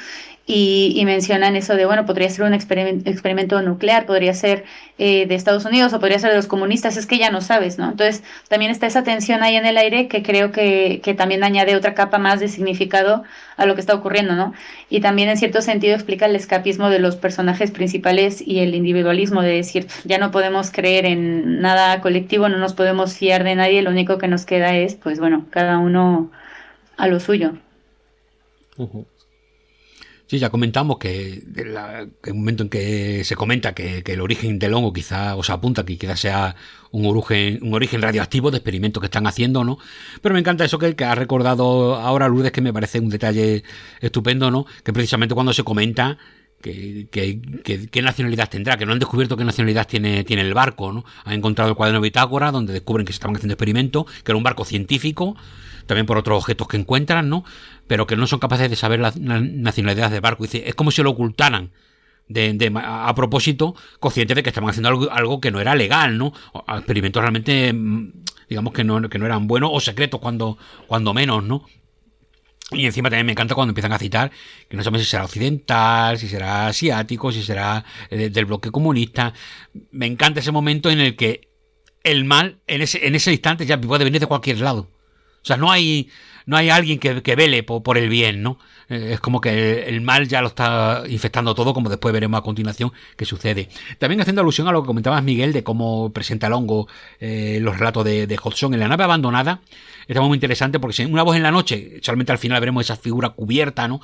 S5: y mencionan eso de, bueno, podría ser un experimento nuclear, podría ser de Estados Unidos o podría ser de los comunistas, es que ya no sabes, ¿no? Entonces también está esa tensión ahí en el aire que creo que también añade otra capa más de significado a lo que está ocurriendo, ¿no? Y también en cierto sentido explica el escapismo de los personajes principales y el individualismo de decir, ya no podemos creer en nada colectivo, no nos podemos fiar de nadie, lo único que nos queda es, pues bueno, cada uno a lo suyo.
S4: Uh-huh.
S2: Sí, ya comentamos que el momento en que se comenta que el origen del hongo quizá, o se apunta que quizá sea un origen radioactivo de experimentos que están haciendo, ¿no? Pero me encanta eso que ha recordado ahora Lourdes, que me parece un detalle estupendo, ¿no? Que precisamente cuando se comenta qué nacionalidad tendrá, que no han descubierto qué nacionalidad tiene el barco, ¿no? Han encontrado el cuaderno de bitácora donde descubren que se estaban haciendo experimentos, que era un barco científico, también por otros objetos que encuentran, ¿no? Pero que no son capaces de saber la nacionalidad del barco. Dice, es como si lo ocultaran a propósito, conscientes de que estaban haciendo algo que no era legal, ¿no? Experimentos realmente, digamos que no eran buenos o secretos cuando menos, ¿no? Y encima también me encanta cuando empiezan a citar que no sabemos si será occidental, si será asiático, si será del bloque comunista. Me encanta ese momento en el que el mal en ese instante ya puede venir de cualquier lado. O sea, no hay alguien que vele por el bien, ¿no? Es como que el mal ya lo está infectando todo, como después veremos a continuación qué sucede. También haciendo alusión a lo que comentabas, Miguel, de cómo presenta el hongo los relatos de Hodgson en La nave abandonada. Está muy interesante porque Una voz en la noche, solamente al final veremos esa figura cubierta, ¿no?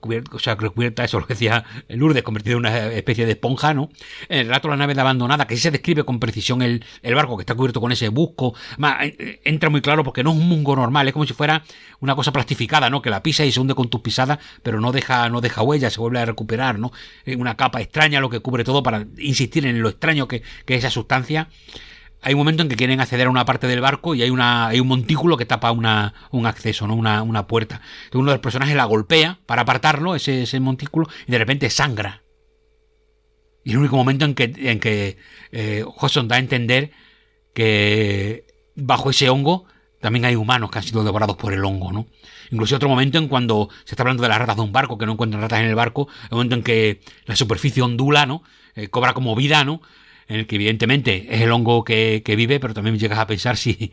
S2: Cubierta, eso lo decía Lourdes, convertida en una especie de esponja, ¿no? En el relato de La nave abandonada, que sí se describe con precisión el barco que está cubierto con ese busco. Entra muy claro porque no es un mungo normal, es como si fuera una cosa plastificada, ¿no? Que la pisa y se hunde con tus pisadas, pero no deja huella, se vuelve a recuperar, ¿no? Una capa extraña lo que cubre todo para insistir en lo extraño que es esa sustancia. Hay un momento en que quieren acceder a una parte del barco y hay un montículo que tapa un acceso, ¿no? Una puerta. Entonces uno de los personajes la golpea para apartarlo, ese montículo, y de repente sangra. Y es el único momento en que Hodgson da a entender que bajo ese hongo también hay humanos que han sido devorados por el hongo, ¿no? Incluso otro momento en cuando se está hablando de las ratas de un barco, que no encuentran ratas en el barco, el momento en que la superficie ondula, ¿no? Cobra como vida, ¿no? En el que evidentemente es el hongo que vive, pero también llegas a pensar si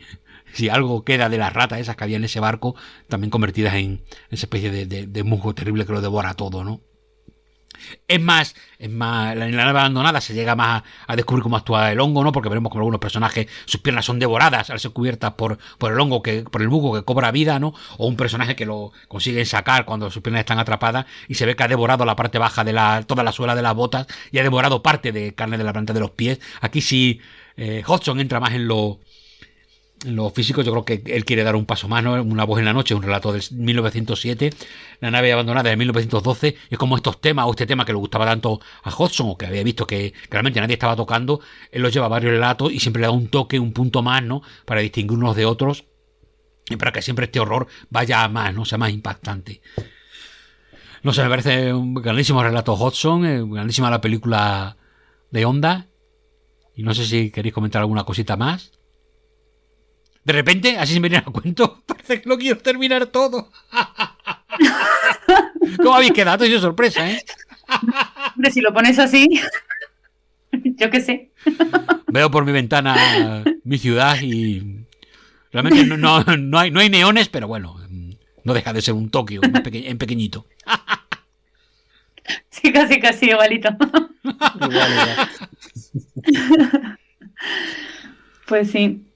S2: algo queda de las ratas esas que había en ese barco, también convertidas en esa especie de musgo terrible que lo devora todo, ¿no? Es más, en la nave abandonada se llega más a descubrir cómo actúa el hongo, ¿no? Porque veremos como algunos personajes, sus piernas son devoradas al ser cubiertas por el hongo, por el bugo que cobra vida, ¿no? O un personaje que lo consiguen sacar cuando sus piernas están atrapadas y se ve que ha devorado la parte baja de toda la suela de las botas y ha devorado parte de carne de la planta de los pies. Aquí sí, Hodgson entra más en lo físico. Yo creo que él quiere dar un paso más, ¿no? Una voz en la noche, un relato del 1907, La nave abandonada de 1912, y es como estos temas, o este tema que le gustaba tanto a Hodgson, o que había visto que realmente nadie estaba tocando, él los lleva a varios relatos y siempre le da un toque, un punto más, ¿no? Para distinguir unos de otros y para que siempre este horror vaya a más, ¿no? Sea más impactante. No sé, me parece un grandísimo relato Hodgson, grandísima la película de Onda, y no sé si queréis comentar alguna cosita más. De repente, así sin venir a cuento, parece que lo quiero terminar todo. ¿Cómo habéis quedado? Es sorpresa, ¿eh?
S5: Hombre, si lo pones así, yo qué sé.
S2: Veo por mi ventana mi ciudad y realmente no hay neones, pero bueno, no deja de ser un Tokio en pequeñito.
S5: Sí, casi igualito.
S4: Igual.
S5: Pues sí.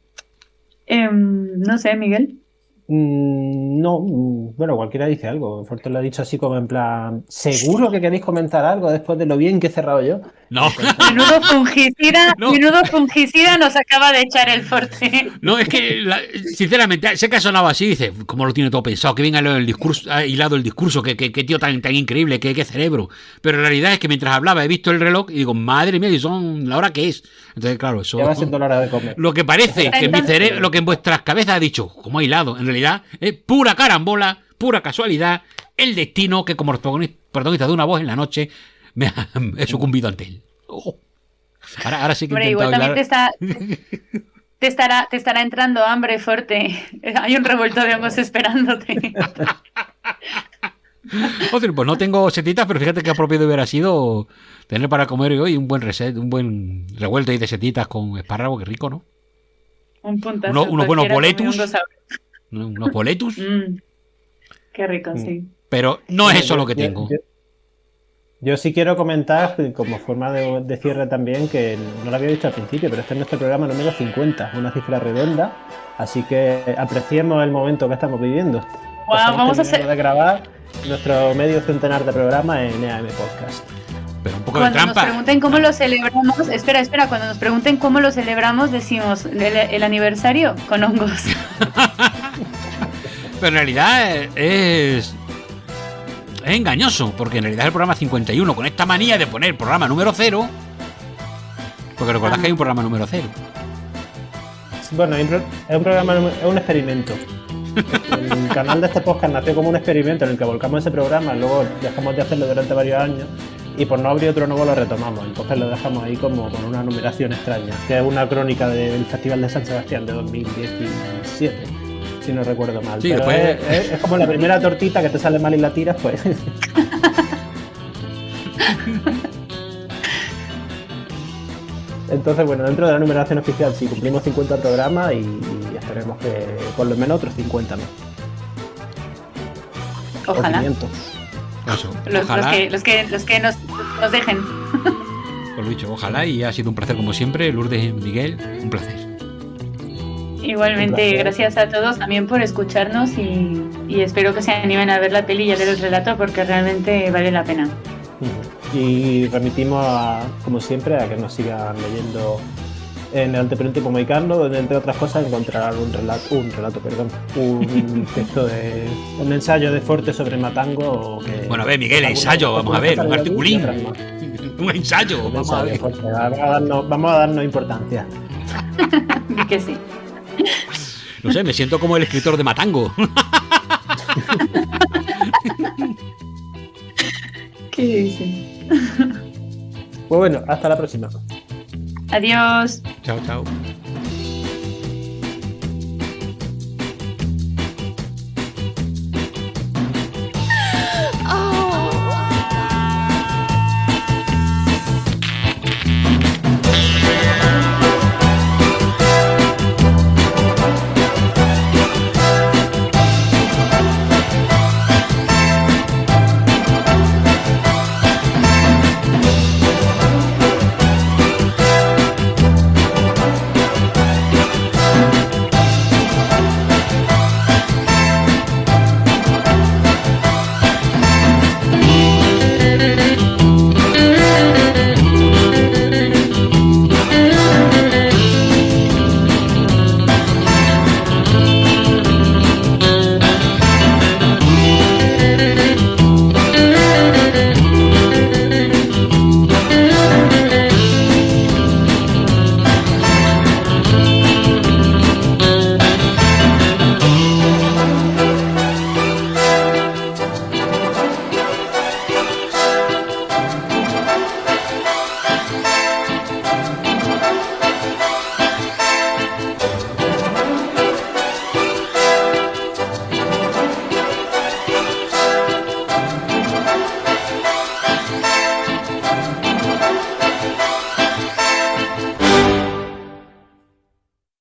S5: No sé, Miguel.
S4: No, bueno, cualquiera dice algo. Forte lo ha dicho así como en plan, ¿seguro que queréis comentar algo después de lo bien que he cerrado yo?
S2: No.
S5: Menudo fungicida nos acaba de echar el Forte.
S2: No, es que, sinceramente, sé que ha sonado así, dice, como lo tiene todo pensado, que bien ha hilado el discurso, que tío tan increíble, que cerebro. Pero la realidad es que mientras hablaba he visto el reloj y digo, madre mía, y son la hora que es. Entonces, claro, eso...
S4: Ya va siendo la hora de comer.
S2: Lo que parece que mi cerebro, lo que en vuestras cabezas ha dicho, como ha hilado, en realidad es pura carambola, pura casualidad, el destino que como protagonista de Una voz en la noche me he sucumbido ante él. Oh. Ahora sí que he intentado
S5: también te estará entrando hambre, Forte. Hay un revuelto de hongos esperándote.
S2: Joder, pues no tengo setitas, pero fíjate que apropiado hubiera sido tener para comer hoy un buen revuelto ahí de setitas con espárrago, que rico, ¿no?
S5: Un puntazo.
S2: Unos buenos boletus. Unos boletus.
S5: Qué rico, sí.
S2: Pero no es eso lo que tengo.
S4: Yo sí quiero comentar, como forma de cierre también, que no lo había dicho al principio, pero este es nuestro programa número 50, una cifra redonda, así que apreciemos el momento que estamos viviendo.
S5: Wow, vamos a hacer...
S4: de grabar nuestro medio centenar de programas en EAM Podcast.
S2: Pero un poco de
S5: Cuando nos
S2: trampa.
S5: pregunten cómo lo celebramos, espera, cuando nos pregunten cómo lo celebramos, decimos el aniversario con hongos.
S2: Pero en realidad es engañoso, porque en realidad es el programa 51, con esta manía de poner programa número 0, porque recordad que hay un programa número 0.
S4: Bueno, es un programa, es un experimento. El canal de este podcast nació como un experimento en el que volcamos ese programa, luego dejamos de hacerlo durante varios años y por no abrir otro nuevo lo retomamos. Entonces lo dejamos ahí como con una numeración extraña, que es una crónica del Festival de San Sebastián de 2017, si no recuerdo mal.
S2: Sí,
S4: pero
S2: después...
S4: es como la primera tortita que te sale mal y la tiras, pues. Entonces, bueno, dentro de la numeración oficial sí cumplimos 50 programas y esperemos que por lo menos otros 50 más.
S5: Ojalá.
S4: O 500.
S2: Eso,
S5: Los
S2: ojalá,
S5: que nos dejen.
S2: os lo he dicho, ojalá, y ha sido un placer como siempre. Lourdes y Miguel, un placer.
S5: Igualmente,
S4: Un placer.
S5: gracias a todos también por escucharnos y espero que se animen a ver la peli y a leer el relato porque realmente vale la pena.
S4: Y remitimos, como siempre, a que nos sigan leyendo en el antepenúltimo mohicano, donde entre otras cosas encontrarán un texto un ensayo de Forte sobre Matango.
S2: Bueno, a ver, Miguel, ensayo, vamos a ver, un articulín. Un ensayo,
S4: Un
S2: vamos a
S4: ensayo,
S2: ver.
S4: Forte. Vamos a darnos importancia.
S5: Y que sí.
S2: No sé, me siento como el escritor de Matango.
S5: ¿Qué dicen?
S4: Pues bueno, hasta la próxima.
S5: Adiós.
S2: Chao, chao.